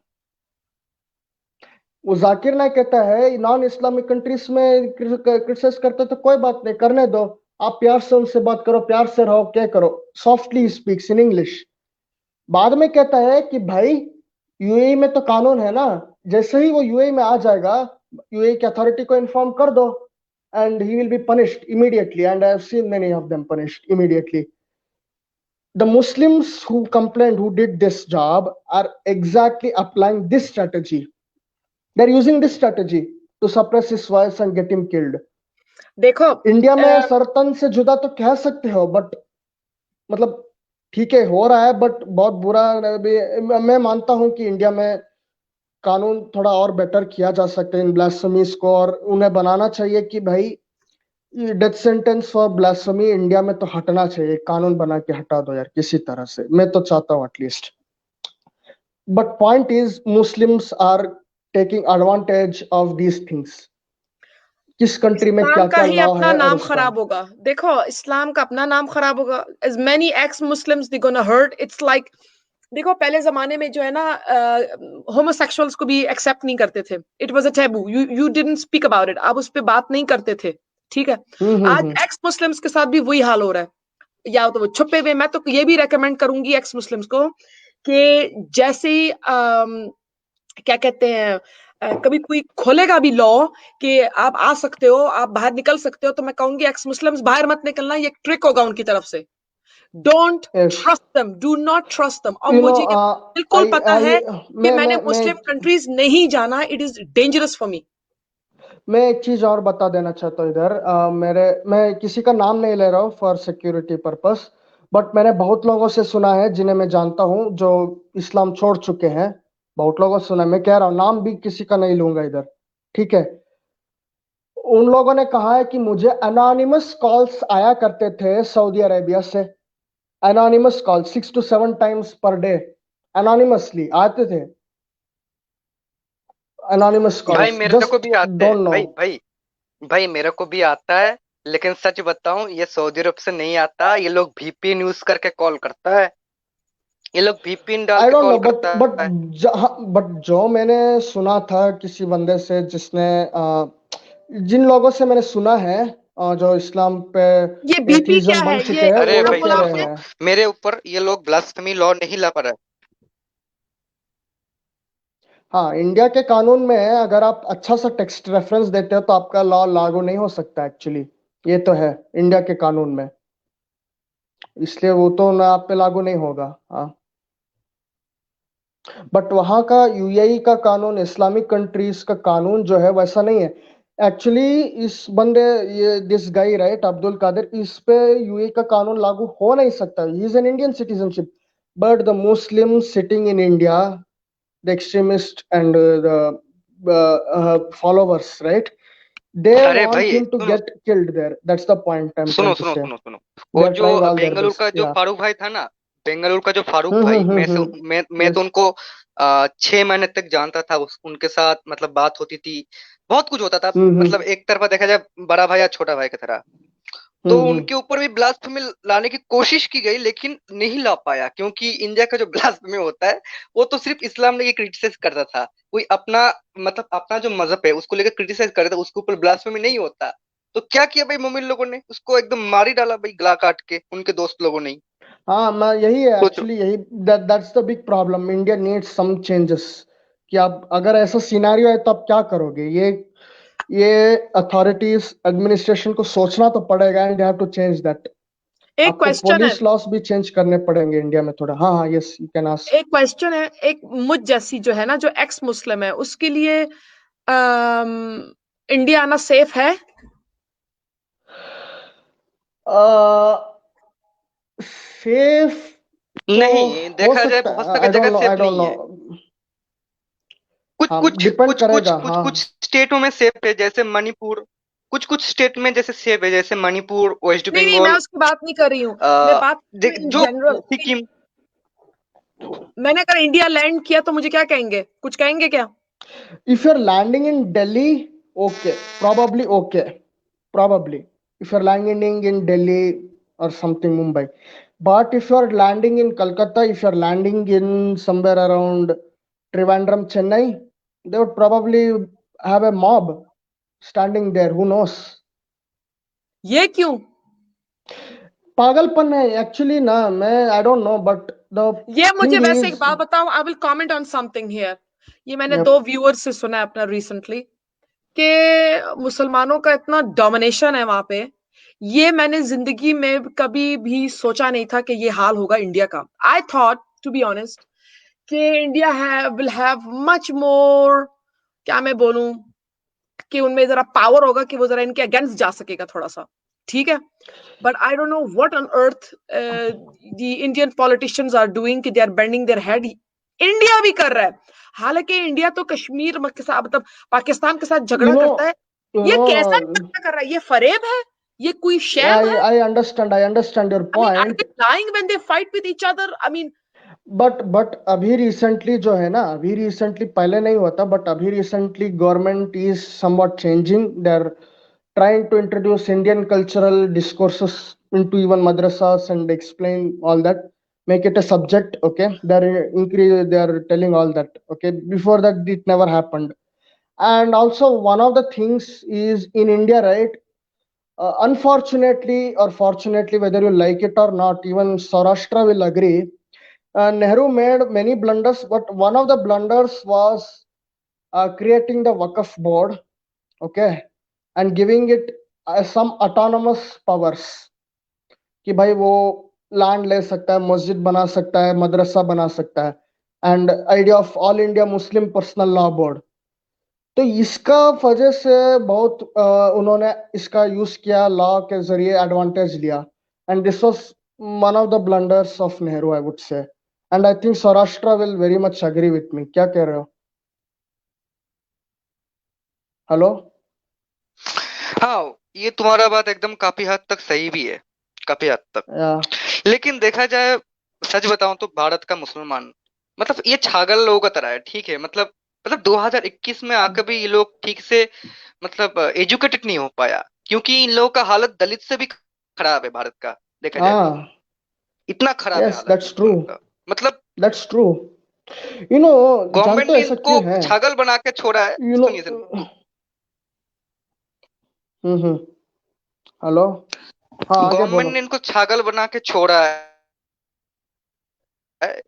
वो जाकिर नाइक कहता है नॉन इस्लामिक कंट्रीज में क्रिटिसाइज करते तो कोई बात नहीं, करने दो, आप प्यार से उनसे बात करो, प्यार से रहो, क्या करो, सॉफ्टली स्पीक्स इन इंग्लिश। बाद में कहता है कि भाई यूएई में तो कानून है ना, जैसे ही वो यूएई में आ जाएगा, यूएई की अथॉरिटी को इन्फॉर्म कर दो and he will be punished immediately, and I have seen many of them punished immediately. The Muslims who complained, who did this job, are exactly applying this strategy. They're using this strategy to suppress his voice and get him killed. देखो इंडिया में सरतन से जुदा तो कह सकते हो, बट मतलब ठीक है हो रहा है, बट बहुत बुरा भी। मैं मानता हूं कि इंडिया में कानून थोड़ा और बेटर किया जा सकता है इन ब्लास्फेमीज को, और उन्हें बनाना चाहिए कि भाई death sentence for blasphemy India में तो हटना चाहिए, कानून बना के हटा दो यार किसी तरह से, मैं तो चाहता हूँ at least. But point is Muslims are taking advantage of these things. किस कंट्री में इस्लाम क्या का क्या ही लॉ अपना है और नाम उसका। खराब होगा। देखो इस्लाम का अपना नाम खराब होगा। as many ex Muslims they gonna hurt, it's like देखो पहले जमाने में जो है ना होमोसेक्सुअल्स को भी एक्सेप्ट नहीं करते थे। It was a taboo, you didn't speak about it, आप उस पर बात नहीं करते थे, ठीक है। आज हम्म। एक्स मुस्लिम्स के साथ भी वही हाल हो रहा है, या तो वो छुपे हुए। मैं तो ये भी रेकमेंड करूंगी एक्स मुस्लिम्स को कि जैसे ही क्या कहते हैं कभी कोई खोलेगा भी लॉ कि आप आ सकते हो, आप बाहर निकल सकते हो, तो मैं कहूंगी एक्स मुस्लिम्स बाहर मत निकलना। ये एक ट्रिक होगा उनकी तरफ से। Don't yes, trust them, do not trust them. और यू नो मुझे ये बिल्कुल आई पता आई है कि मैंने मैं मुस्लिम कंट्रीज नहीं जाना। It is dangerous for me. मैं एक चीज और बता देना चाहता हूँ इधर। मैं किसी का नाम नहीं ले रहा हूँ फॉर सिक्योरिटी पर्पस, बट मैंने बहुत लोगों से सुना है जिन्हें मैं जानता हूँ जो इस्लाम छोड़ चुके हैं, बहुत लोगों से सुना है, मैं कह रहा हूँ नाम भी किसी का नहीं लूंगा इधर, ठीक है। उन लोगों ने कहा है कि मुझे अनोनिमस कॉल्स आया करते थे सऊदी अरेबिया से, anonymous call 6 to 7 times per day, anonymously आते थे अनोनिमस भाई कॉल्स, मेरे को जस्ट भी आते हैं डोंट नो। भाई भाई। भाई मेरे को भी आता है, लेकिन सच बताऊं ये सऊदी अरब से नहीं आता, ये लोग VPN यूज करके कॉल करता है। ये लोग VPN डाल आई के डोंट नो, कॉल बट करता बट है। बट जो मैंने सुना था किसी बंदे से जिसने जिन लोगों से मैंने सुना है जो इस्लाम पे ये बीपी क्या एथीज्म है? बन चुके ये हैं, अरे वो क्या लोग भाई कह बोला सुनो रहे आपने? सुनो, हैं। मेरे ऊपर ये लोग ब्लास्फेमी लॉ नहीं ला पा रहे। हाँ, इंडिया के कानून में अगर आप अच्छा सा टेक्स्ट रेफरेंस देते हो तो आपका लॉ लागू नहीं हो सकता एक्चुअली, ये तो है इंडिया के कानून में, इसलिए वो तो ना आप पे लागू नहीं होगा। हाँ, बट वहाँ का यूएई का कानून, इस्लामिक कंट्रीज का कानून जो है वैसा नहीं है एक्चुअली। इस बंदे, ये this guy right, Abdul Qadir, इस पे यूएई का कानून लागू हो नहीं सकता, he is an Indian citizenship, but the Muslim sitting in India, the extremist and the followers, right, they अरे want भाई him to सुनो get killed there, that's the point I'm सुनो trying to सुनो say, सुनो सुनो, वो they are जो trying all their Bengaluru best, का जो yeah। फारूक भाई था ना, बेंगलुरु का जो फारूक भाई, मैं Yes। तो उनको 6 महीने तक जानता था। उनके साथ मतलब बात होती थी, बहुत कुछ होता था। हम्म मतलब एक तरफा देखा जाए बड़ा भाई या छोटा भाई की तरह। तो हम्म। उनके ऊपर भी ब्लास्फेमी लाने की कोशिश की गई, लेकिन नहीं ला पाया, क्योंकि इंडिया का जो ब्लास्फेमी होता है वो तो सिर्फ इस्लाम ने क्रिटिसाइज करता था। कोई अपना मतलब अपना जो मजहब है उसको लेकर क्रिटिसाइज करता था, उसके ऊपर ब्लास्फेमी नहीं होता। तो क्या किया भाई मोमिन लोगों ने, उसको एकदम मार ही डाला भाई, गला काट के, उनके दोस्त लोगों ने ही। हाँ, मैं यही है सोचो। एक्चुअली, यही that's the big problem, India needs some changes, कि आप अगर ऐसा सिनेरियो है तो आप क्या करोगे, ये अथॉरिटीज एडमिनिस्ट्रेशन को सोचना तो पड़ेगा, and they have to change that. एक आपको क्वेश्चन है, पुलिस लॉस भी चेंज करने पड़ेंगे इंडिया में थोड़ा। हाँ हाँ, यस यू कैन आस्क। एक क्वेश्चन है, एक मुझ जैसी जो है ना, जो एक्स मुस्लिम है, उसके लिए इंडिया आना सेफ है? सेफ तो नहीं, हो देखा जाए सकता बहुत है, सारी जगह आई सेफ डोंट नहीं नो। है। कुछ हाँ, कुछ डिपेंड कुछ कुछ करेगा, कुछ हाँ। कुछ स्टेटों में सेफ है, जैसे मणिपुर। कुछ कुछ स्टेट में जैसे सेफ है, जैसे मणिपुर, वेस्ट नहीं नहीं, मैं बंगाल, उसकी बात नहीं कर रही हूँ। मैं बात कर रही हूँ इन जो जनरल। सिक्किम। मैंने अगर इंडिया लैंड किया तो मुझे क्या कहेंगे? कुछ कहेंगे क्या? If you're landing in Delhi, okay, probably okay, probably. If you're landing in Delhi or something, Mumbai. But if you're landing in Kolkata, if you're landing in somewhere around Trivandrum, Chennai, they would probably have a mob standing there. Who knows? ये क्यों? पागलपन है एक्चुअली ना, मैं आई डोंट नो, बट द ये मुझे थिंग वैसे एक इज, बात बताओ, I will comment on something here. ये मैंने दो व्यूअर्स से सुना है अपना रिसेंटली, कि मुसलमानों का इतना डोमिनेशन है वहां पे। ये मैंने जिंदगी में कभी भी सोचा नहीं था कि ये हाल होगा इंडिया का। I thought, to be honest, कि India will have much more, क्या मैं बोलूं, कि उनमें जरा पावर होगा कि वो जरा इनके अगेंस्ट जा सकेगा थोड़ा सा। ठीक है, but I don't know what on earth the Indian politicians are doing, कि they are bending their head. India भी कर रहा है, हालांकि इंडिया तो कश्मीर के साथ, मतलब पाकिस्तान के साथ यू झगड़ा नो करता है। यू ये नो कैसा झगड़ा कर रहा है? ये फरेब है? ये कोई शैम है? I understand your I mean, are point. They lying when they fight with each other? I mean, but अभी रिसेंटली जो है ना, अभी रिसेंटली, पहले नहीं होता, बट अभी recently government is somewhat changing, they are trying to introduce Indian cultural discourses into even madrasas and explain all that, make it a subject, okay, they are telling all that, okay, before that it never happened. And also one of the things is in India, right, unfortunately or fortunately, whether you like it or not, even Saurashtra will agree, Nehru made many blunders, but one of the blunders was creating the Waqf board, okay, and giving it some autonomous powers, कि भाई वो लैंड ले सकता है, मस्जिद बना सकता है, मदरसा बना सकता है, and idea of all India Muslim personal law board. तो इसका वजह से बहुत उन्होंने इसका यूज किया, लॉ के जरिए एडवांटेज लिया, and this was one of the blunders of Nehru, I would say, and I think Saurashtra will very much agree with me. क्या कह रहे हो? हेलो? हाँ, ये तुम्हारा बात एकदम काफी हद तक सही भी है, काफी हद तक। या लेकिन देखा जाए, सच बताऊं तो भारत का मुसलमान मतलब ये छागल लोगों का तरह है, ठीक है। मतलब 2021 में आकर भी ये लोग ठीक से मतलब एजुकेटेड नहीं हो पाया, क्योंकि इन लोगों का हालत दलित से भी खराब है भारत का, देखा जाए तो। हाँ, इतना खराब है यस हालत दैट्स ट्रू, मुसलमानों का। मतलब that's true. You know, government जानते हो ने ऐसा इनको क्यों है? छागल बना के छोड़ा है। यू नो, सुनिए सुनिए, हम्म, हेलो, हाँ आगे गवर्नमेंट बोलो। ने इनको छागल बना के छोड़ा है।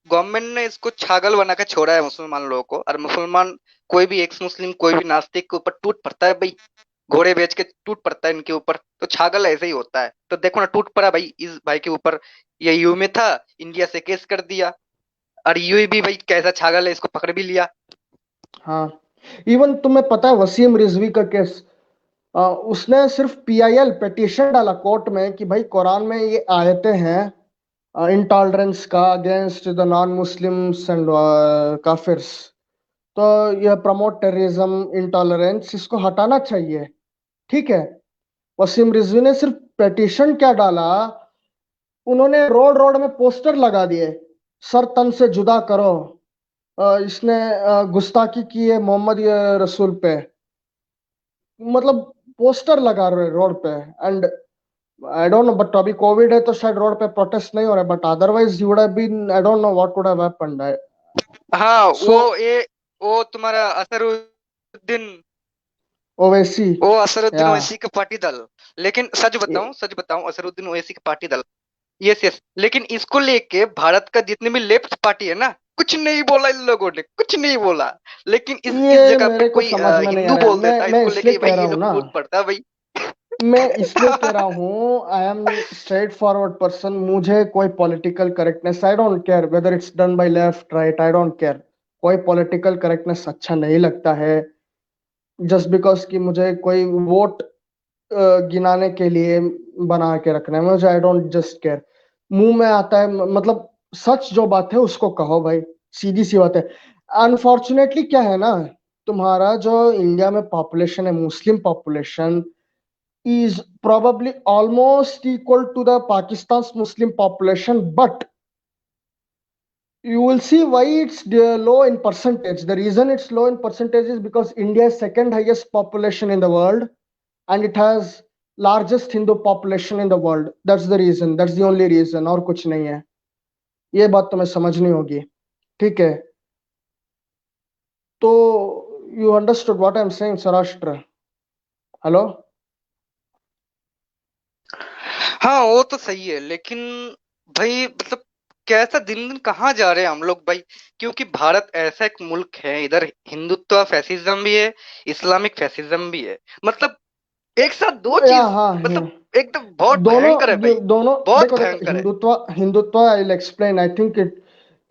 गवर्नमेंट ने इसको छागल बना के छोड़ा है मुसलमान लोगों को, और मुसलमान कोई भी एक्स मुस्लिम कोई भी नास्तिक के ऊपर टूट पड़ता है भाई, घोड़े बेच के टूट पड़ता है इनके ऊपर। तो छागल ऐसे ही होता है। तो देखो ना, टूट पड़ा भाई इस भाई के ऊपर। ये यूएई में था, इंडिया से केस कर दिया, और यूएई भी भाई कैसा छागल है, इसको पकड़ भी लिया। हाँ, इवन तुम्हें पता है वसीम रिजवी का केस? उसने सिर्फ पीआईएल पिटीशन डाला कोर्ट में कि भाई कुरान में ये आयतें हैं इंटॉलरेंस का against the non Muslims and काफिर्स, तो यह प्रमोट टेररिज्म इंटॉलरेंस, इसको हटाना चाहिए। ठीक है, वसीम रिजवी ने सिर्फ पिटीशन क्या डाला, उन्होंने रोड रोड में पोस्टर लगा दिए, सर तन से जुदा करो, इसने गुस्ताखी की है मोहम्मद रसूल पे, मतलब पोस्टर लगा रहे रोड पे। And I don't no, but अभी कोविड है तो शायद रोड पे प्रोटेस्ट नहीं हो रहा है, but otherwise you would have been, I don't know what would have happened. हाँ, सो वो तुम्हारा असरुद्दीन, ओवैसी, वो असरुद्दीन या ओवैसी का पार्टी दल। लेकिन सच बताऊं असरुद्दीन ओवैसी का पार्टी दल, यस यस, लेकिन इसको लेके भारत का जितने भी लेफ्ट पार्टी है ना, कुछ नहीं बोला इन लोगों ने, कुछ नहीं बोला। लेकिन इस ये जगह पे मेरे को कोई समझ में नहीं आ हिंदू रहा है। बोल देता है मैं इसको इसलिए लेके, कह भाई रहा ये हूँ लोग ना, टूट पड़ता है भाई। मैं इसलिए कह रहा हूँ, I am straight forward person, मुझे कोई political correctness, I don't care whether it's done by left right, I don't care, कोई पॉलिटिकल करेक्टनेस अच्छा नहीं लगता है। जस्ट बिकॉज कि मुझे कोई वोट गिनाने के लिए बना के रखना है मुझे, आई डोंट जस्ट केयर। मुंह में आता है, मतलब सच जो बात है उसको कहो भाई, सीधी सी बात है। अनफॉर्चुनेटली क्या है ना, तुम्हारा जो इंडिया में पॉपुलेशन है, Muslim population is probably almost equal to the Pakistan's Muslim population, but you will see why it's low in percentage. The reason it's low in percentage is because India is second highest population in the world, and it has largest Hindu population in the world. That's the reason. That's the only reason. और कुछ नहीं है। ये बात तुम्हें समझनी होगी, ठीक है? तो you understood what I'm saying, Sarashtra? Hello? हाँ, वो तो सही है, लेकिन भाई मतलब कैसा दिन दिन कहाँ जा रहे हैं हम लोग भाई। क्योंकि भारत ऐसा एक मुल्क है, इधर हिंदुत्व फैसिज्म भी है, इस्लामिक फैसिज्म भी है। मतलब एक साथ दो या चीज, हाँ, मतलब एकदम बहुत दोनों, भयंकर है भाई, दोनों, बहुत देखो देखो, भयंकर है। Hindutva I will explain. I think it,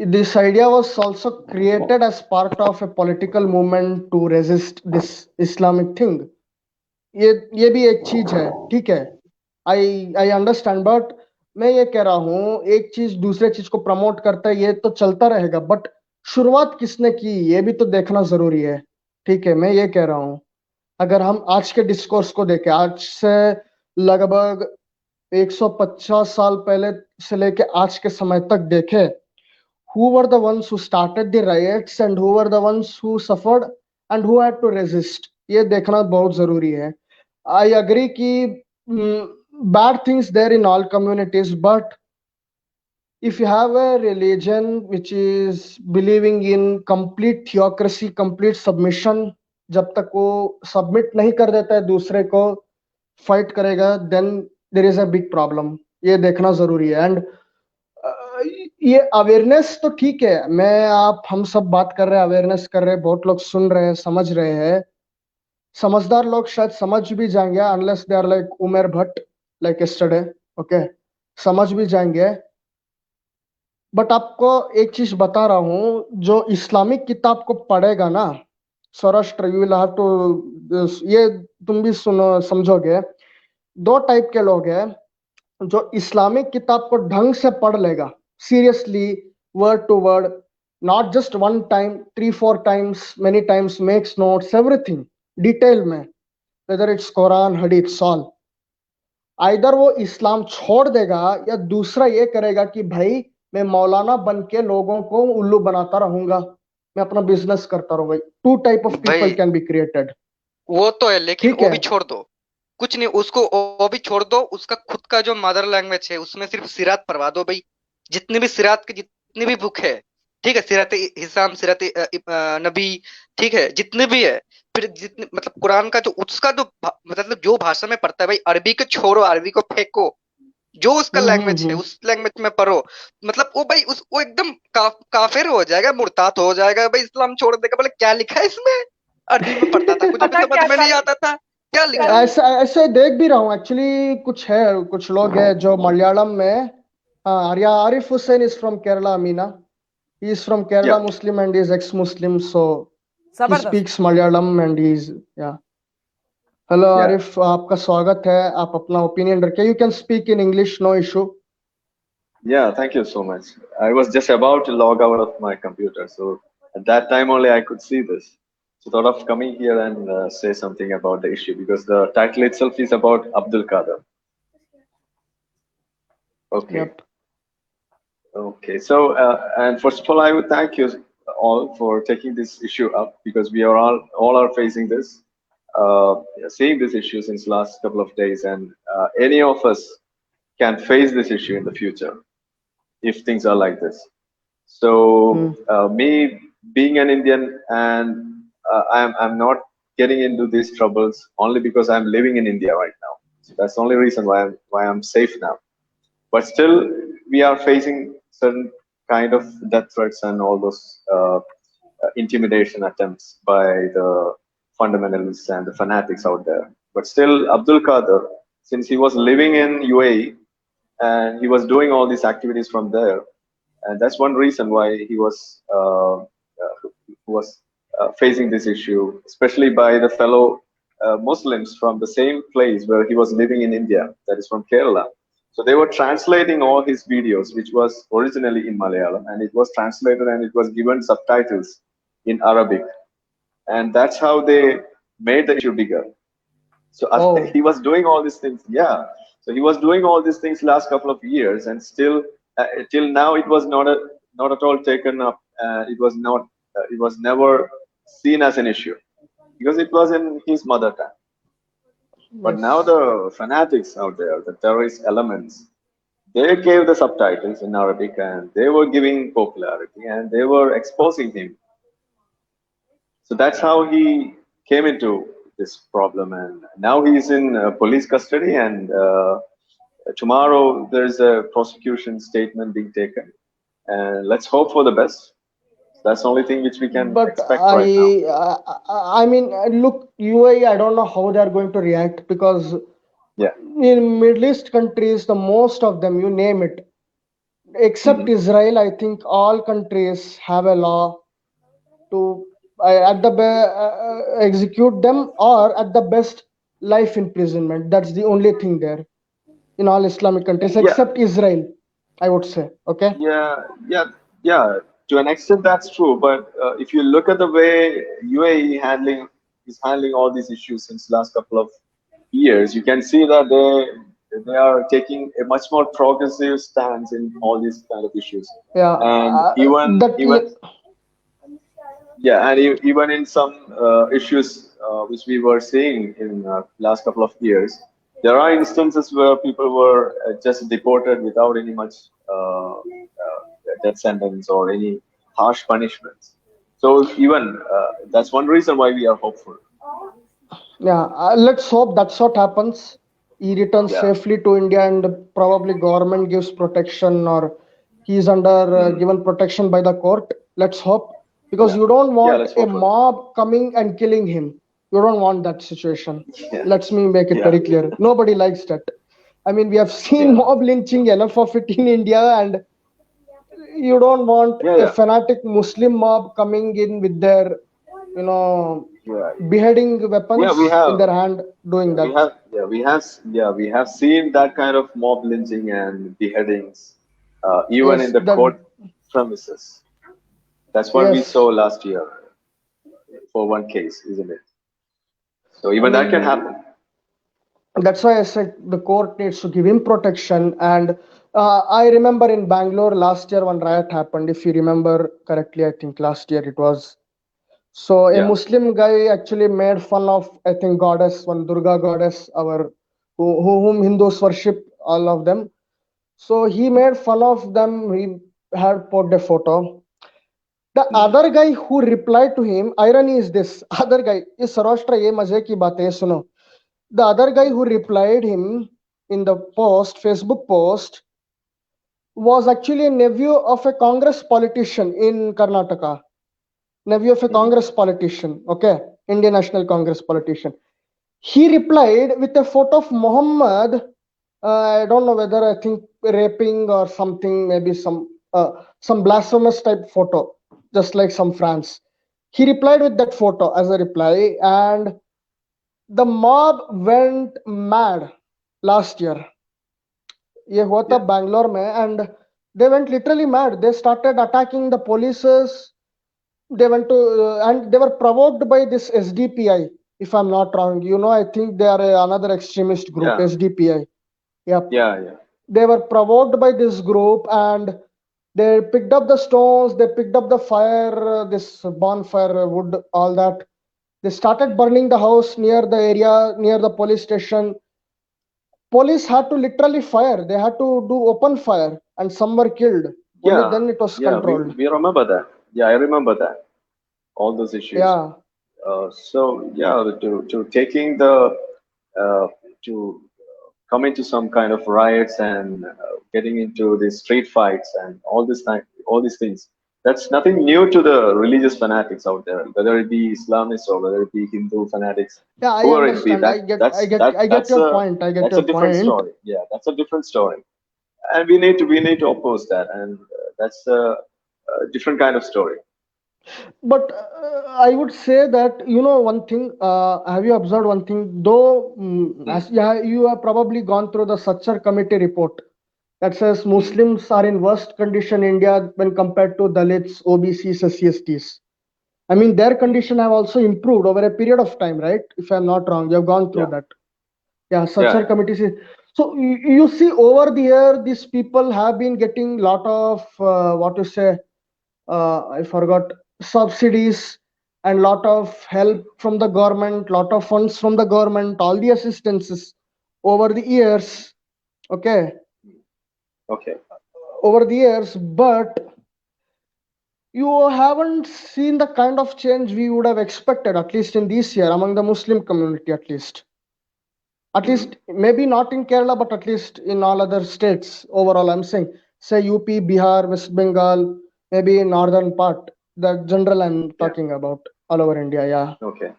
this idea was also created as part of a political movement to resist this Islamic thing. ये भी एक चीज है, ठीक है? आई अंडरस्टैंड, बट मैं ये कह रहा हूँ, एक चीज दूसरे चीज को प्रमोट करता है, ये तो चलता रहेगा, बट शुरुआत किसने की ये भी तो देखना जरूरी है, ठीक है? मैं ये कह रहा हूँ, अगर हम आज के डिस्कोर्स को देखें, आज से लगभग 150 साल पहले से लेके आज के समय तक देखें, who were the ones who started the riots and who were the ones who suffered and who had to resist, ये देखना बहुत जरूरी है। आई अग्री कि bad things there in all communities, but if you have a religion which is believing in complete theocracy, complete submission, जब तक वो सबमिट नहीं कर देता है दूसरे को, फाइट करेगा, then there is a big problem. ये देखना जरूरी है। एंड ये अवेयरनेस तो ठीक है, मैं आप हम सब बात कर रहे हैं, अवेयरनेस कर रहे हैं, बहुत लोग सुन रहे हैं, समझ रहे हैं, समझदार लोग शायद समझ भी जाएंगे, unless they are like Umer Bhatt, like yesterday, okay, समझ भी जाएंगे। बट आपको एक चीज बता रहा हूँ, जो इस्लामिक किताब को पढ़ेगा ना, Saurashtra, you will have to, ये तुम भी सुनो समझोगे, दो टाइप के लोग हैं। जो इस्लामिक किताब को ढंग से पढ़ लेगा, seriously, word to word, not just one time, 3-4 times, many times, makes notes, everything detail में, whether it's Quran, Hadith, all. Either वो इस्लाम छोड़ देगा या दूसरा ये करेगा कि भाई मैं मौलाना बन के लोगों को उल्लू बनाता रहूंगा, मैं अपना बिजनेस करता रहूंगा. टू टाइप ऑफ पीपल भाई कैन बी क्रिएटेड. वो तो है, लेकिन ठीक वो है. भी छोड़ दो, कुछ नहीं उसको, वो भी छोड़ दो, उसका खुद का जो मदर लैंग्वेज है उसमें सिर्फ सिरात पढ़वा दो भाई, जितने भी सिरात के जितनी भी बुक है, ठीक है, सिरात हिसाम, सिरात नबी, ठीक है, जितने भी है, फिर जितने मतलब कुरान का जो उसका जो मतलब जो भाषा में पढ़ता है भाई, अरबी को छोड़ो, अरबी को फेंको, जो उसका लैंग्वेज है उस लैंग्वेज में पढ़ो, मतलब वो भाई वो एकदम काफिर हो जाएगा, मुर्ताद हो जाएगा भाई, इस्लाम छोड़ देगा, बोले क्या लिखा है इसमें, अरबी में पढ़ता था, मुझे भी पता समझ क्या में नहीं कल आता था क्या लिखा है। ऐसा ऐसे देख भी रहा हूँ एक्चुअली. कुछ है, कुछ लोग हैं जो मलयालम में. हाँ, Arya Arif Hussain is from Kerala. Amina, he is from Kerala Yeah. Muslim and is ex-Muslim, so he जबरदस्त. speaks Malayalam and he's, yeah. Hello Yeah. Arif, आपका स्वागत है. आप अपना ओपिनियन रखें. You can speak in English, no issue. Yeah, thank you so much. I was just about to log out of my computer, so at that time only I could see this. So thought of coming here and say something about the issue because the title itself is about Abdul Qadir. Okay. Yep. Okay. So and first of all, I would thank you all for taking this issue up because we are all are facing this, seeing this issue since last couple of days, and any of us can face this issue in the future if things are like this. So me being an Indian, and I'm not getting into these troubles only because I'm living in India right now. So that's the only reason why I'm safe now. But still, we are facing certain kind of death threats and all those intimidation attempts by the fundamentalists and the fanatics out there. But still, Abdul Qadir, since he was living in UAE and he was doing all these activities from there, and that's one reason why he was facing this issue, especially by the fellow Muslims from the same place where he was living in India, that is from Kerala. So they were translating all his videos, which was originally in Malayalam, and it was translated and it was given subtitles in Arabic, and that's how they made the issue bigger. So he was doing all these things, yeah. So he was doing all these things last couple of years, and still till now it was not at all taken up. It was never seen as an issue because it was in his mother tongue. But now the fanatics out there, the terrorist elements, they gave the subtitles in Arabic and they were giving popularity and they were exposing him. So that's how he came into this problem, and now he's in police custody, and tomorrow there's a prosecution statement being taken, and let's hope for the best. That's the only thing which we can expect right now. I mean, look, UAE, I don't know how they are going to react because in Middle East countries, the most of them, you name it, except Israel, I think all countries have a law to execute them, or at the best life imprisonment. That's the only thing there in all Islamic countries except Israel, I would say. Okay. Yeah. To an extent, that's true. But if you look at the way UAE is handling all these issues since last couple of years, you can see that they are taking a much more progressive stance in all these kind of issues. Yeah. And even in some issues which we were seeing in last couple of years, there are instances where people were just deported without any much death sentence or any harsh punishments. So even that's one reason why we are hopeful. Yeah, let's hope that's what happens. He returns safely to India and probably government gives protection, or he's under given protection by the court. Let's hope, because you don't want a mob coming and killing him. You don't want that situation. Let me make it very clear. Nobody likes that. I mean, we have seen mob lynching enough of it in India, and you don't want a fanatic Muslim mob coming in with their, beheading weapons in their hand, doing that. We have seen that kind of mob lynching and beheadings, even in the court premises. That's what we saw last year for one case, isn't it? So even that can happen. That's why I said the court needs to give him protection. And I remember in Bangalore last year one riot happened. If you remember correctly, I think last year it was. So a Yeah. Muslim guy actually made fun of, I think, goddess, one Durga goddess, whom Hindus worship, all of them. So he made fun of them. He had put a photo. The other guy who replied to him, irony is this, other guy, is Sarashtra ye maze ki baat hai, suno. The other guy who replied him in the post, Facebook post, was actually a nephew of a Congress politician in Karnataka. Nephew of a Congress politician, okay, Indian National Congress politician. He replied with a photo of Muhammad. I don't know whether I think raping or something, maybe some blasphemous type photo, just like some France. He replied with that photo as a reply, and the mob went mad last year. ये हुआ था Bangalore में, and they went literally mad. They started attacking the polices. They went to and they were provoked by this SDPI, if I'm not wrong. You know, I think they are another extremist group, Yeah. SDPI. Yep. Yeah. They were provoked by this group, and they picked up the stones, they picked up the fire, this bonfire wood, all that. They started burning the house near the area, near the police station. Police had to literally fire. They had to do open fire, and some were killed. Only then it was controlled. We remember that. Yeah, I remember that. All those issues. Yeah. So yeah, to taking the to come into some kind of riots and getting into the street fights and all these things. That's nothing new to the religious fanatics out there, whether it be Islamists or whether it be Hindu fanatics. Yeah, I whoever it be. understand. I get your point. I get That's your a different point. story. Yeah, that's a different story, and we need to oppose that, and that's a different kind of story. But I would say that, you know, one thing, have you observed one thing? Though, you have probably gone through the Sachar committee report that says Muslims are in worst condition in India when compared to Dalits, OBCs, SCSTs. I mean, their condition have also improved over a period of time, right? If I'm not wrong, you have gone through that. Yeah, Sachar committee says. So you see, over the year, these people have been getting lot of I forgot, subsidies and lot of help from the government, lot of funds from the government, all the assistances over the years. Okay. Over the years, but you haven't seen the kind of change we would have expected, at least in this year, among the Muslim community, at least. At least, maybe not in Kerala, but at least in all other states. Overall, I'm saying, say UP, Bihar, West Bengal, maybe in northern part. The general I'm talking about, all over India. Yeah. Okay.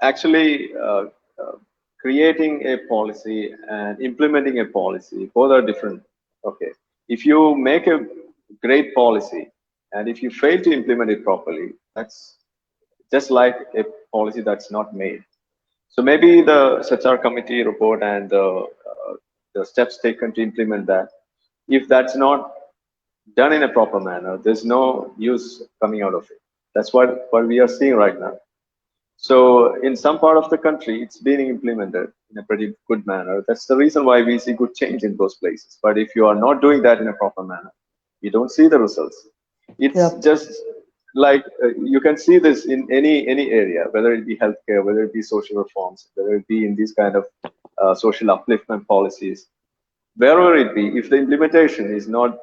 Actually, creating a policy and implementing a policy, both are different. Okay. If you make a great policy and if you fail to implement it properly, that's just like a policy that's not made. So maybe the Sachar committee report and the steps taken to implement that, if that's not done in a proper manner, there's no use coming out of it. That's what we are seeing right now. So in some part of the country, it's being implemented in a pretty good manner. That's the reason why we see good change in those places. But if you are not doing that in a proper manner, you don't see the results. It's just like you can see this in any area, whether it be healthcare, whether it be social reforms, whether it be in these kind of social upliftment policies, wherever it be. If the implementation is not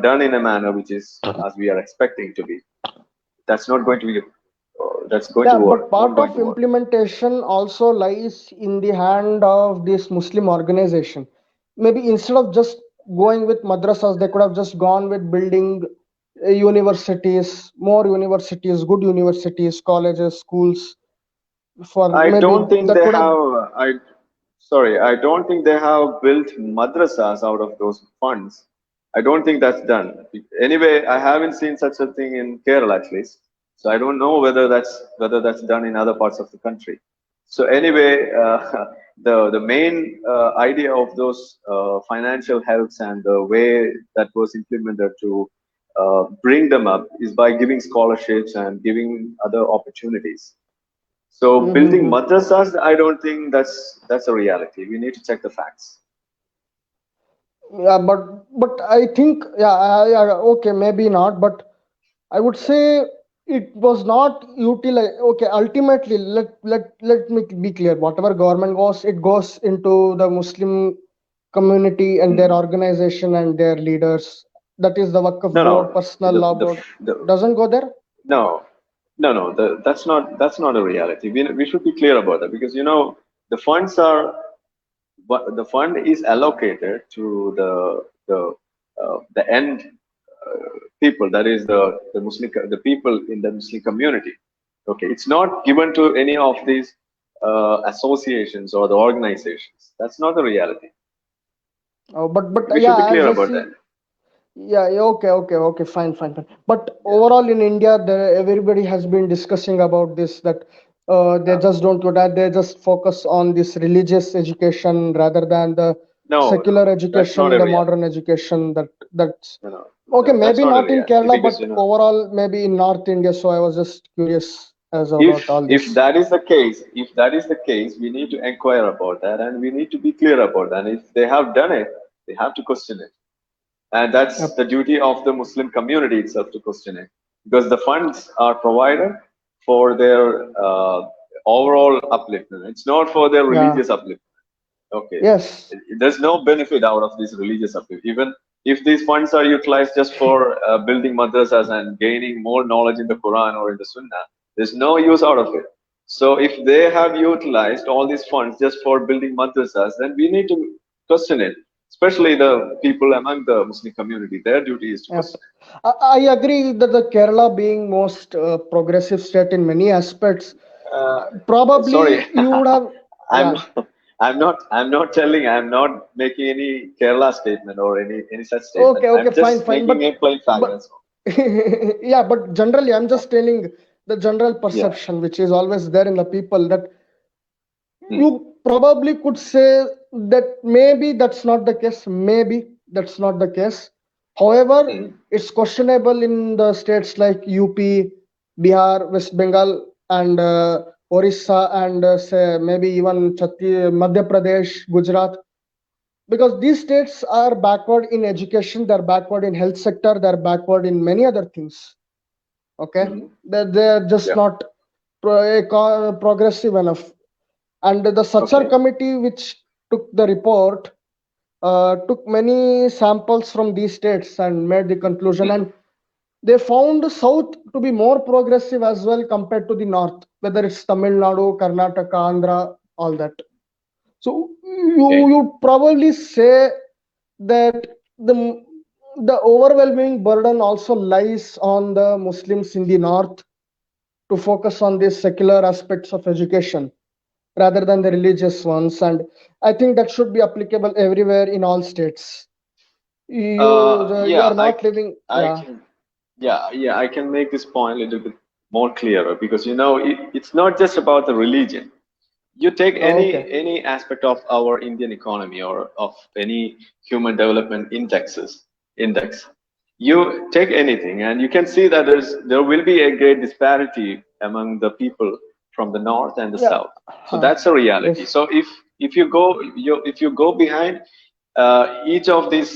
done in a manner which is as we are expecting to be, that's not going to be. That's going to work. But part of implementation also lies in the hand of this Muslim organization. Maybe instead of just going with madrasas, they could have just gone with building universities, more universities, good universities, colleges, schools. I don't think they have. I don't think they have built madrasas out of those funds. I don't think that's done. Anyway, I haven't seen such a thing in Kerala at least. So I don't know whether that's done in other parts of the country. So anyway, the main idea of those financial helps and the way that was implemented to bring them up is by giving scholarships and giving other opportunities. So building Mm-hmm. madrasas, I don't think that's a reality. We need to check the facts. Yeah, but I think yeah, okay, maybe not, but I would say it was not utilized. Okay, ultimately, let me be clear. Whatever government goes, it goes into the Muslim community and their Hmm. organization and their leaders. That is the Waqf No, board, no, personal law board. the Doesn't go there. no, no. That's not a reality. We should be clear about that because the funds are the fund is allocated to the end people. That is the people in the Muslim community. Okay, it's not given to any of these associations or the organizations. That's not the reality. But We should be yeah, as clear I about see, that. yeah, okay, fine. But Yeah. overall in India, everybody has been discussing about this that they Uh, just don't do that. They just focus on this religious education rather than the no, secular no, that's not education, a the reality. modern education. That's No, no, okay. no, that's Maybe not a not in reality Kerala, because but overall maybe in North India. So I was just curious as about all if this. that is the case, we need to inquire about that and we need to be clear about that. And if they have done it, they have to question it. And that's Yep. the duty of the Muslim community itself to question it, because the funds are provided for their overall upliftment. It's not for their Yeah. religious upliftment. Okay, Yes. there's no benefit out of this religious upliftment. Even if these funds are utilized just for building madrasas and gaining more knowledge in the Quran or in the Sunnah, there's no use out of it. So if they have utilized all these funds just for building madrasas, then we need to question it, especially the people among the Muslim community. Their duty is to Yep. question I agree that the Kerala being most progressive state in many aspects, it. Sorry, probably you would have, I'm yeah. not, I'm not making any Kerala statement or any such statement. Okay, I'm fine, just fine. making a plain fact. But That's all. yeah, but generally, I'm just telling the general Yeah. perception, which is always there in the people, that Hmm. you probably could say that maybe that's not the case. Maybe that's not the case. However, Hmm. it's questionable in the states like UP, Bihar, West Bengal, and Orissa, and say maybe even Madhya Pradesh, Gujarat, because these states are backward in education, they're backward in health sector, they're backward in many other things. Okay, Hmm. they're just Yeah. not progressive enough. And the Sachar Okay. committee, which took the report, took many samples from these states and made the conclusion. Hmm. And they found the south to be more progressive as well compared to the north, whether it's Tamil Nadu, Karnataka, Andhra, all that. So Okay. you probably say that the overwhelming burden also lies on the Muslims in the north to focus on these secular aspects of education rather than the religious ones, and I think that should be applicable everywhere in all states. You Yeah. are not living, I yeah. can. Yeah. I can make this point a little bit more clearer because it's not just about the religion. You take Okay. any aspect of our Indian economy or of any human development index. You take anything and you can see that there will be a great disparity among the people from the north and the Yeah. south. So that's a reality. Yes. So if you go behind each of these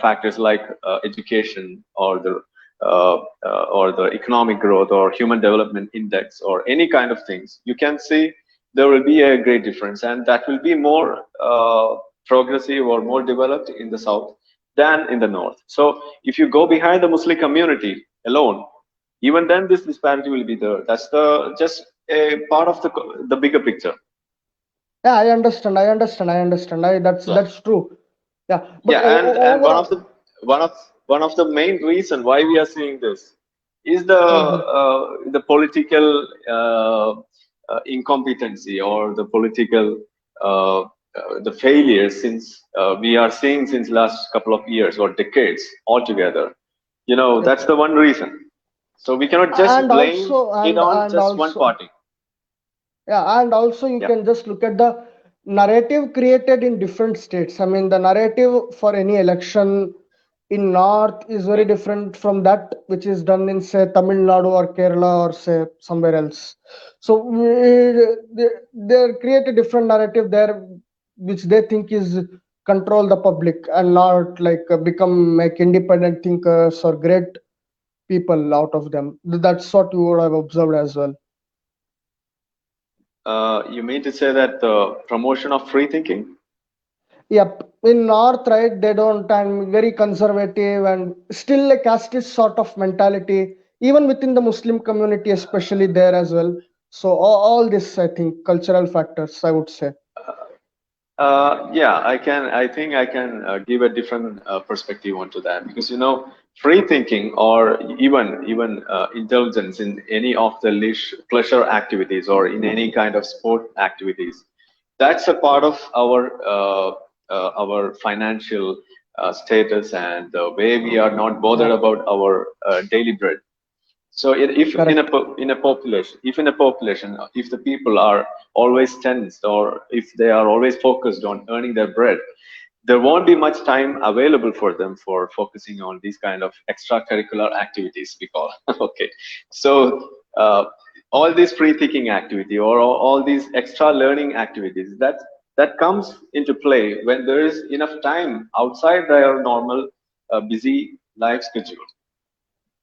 factors like education or the economic growth or human development index or any kind of things, you can see there will be a great difference, and that will be more progressive or more developed in the south than in the north. So if you go behind the Muslim community alone, even then this disparity will be there. That's the just a part of the bigger picture. Yeah, I understand. Yeah. That's true. Yeah, but Yeah, and overall. one of the main reason why we are seeing this is Mhm. the political incompetency or the political the failure since we are seeing since last couple of years or decades altogether. Yep. That's the one reason. So we cannot just and blame also it and on and just one also party. and also you Yeah. can just look at the narrative created in different states. I mean, the narrative for any election in North is very different from that which is done in say Tamil Nadu or Kerala or say somewhere else. So they create a different narrative there, which they think is control the public and not like become like independent thinkers or great people out of them. That's what you would have observed as well. You mean to say that the promotion of free thinking? Yep, in North, right, they don't, and very conservative and still a casteist sort of mentality, even within the Muslim community, especially there as well. So all this, I think, cultural factors, I would say. Yeah, I can. I think I can give a different perspective onto that, because free thinking or even intelligence in any of the pleasure activities or in any kind of sport activities, that's a part of our financial status and the way we are not bothered Yeah, about our daily bread. So if in a correct. population, if the people are always tensed or if they are always focused on earning their bread, there won't be much time available for them for focusing on these kind of extracurricular activities we call. Okay, so all this free-thinking activity or all these extra learning activities that comes into play when there is enough time outside their normal busy life schedule.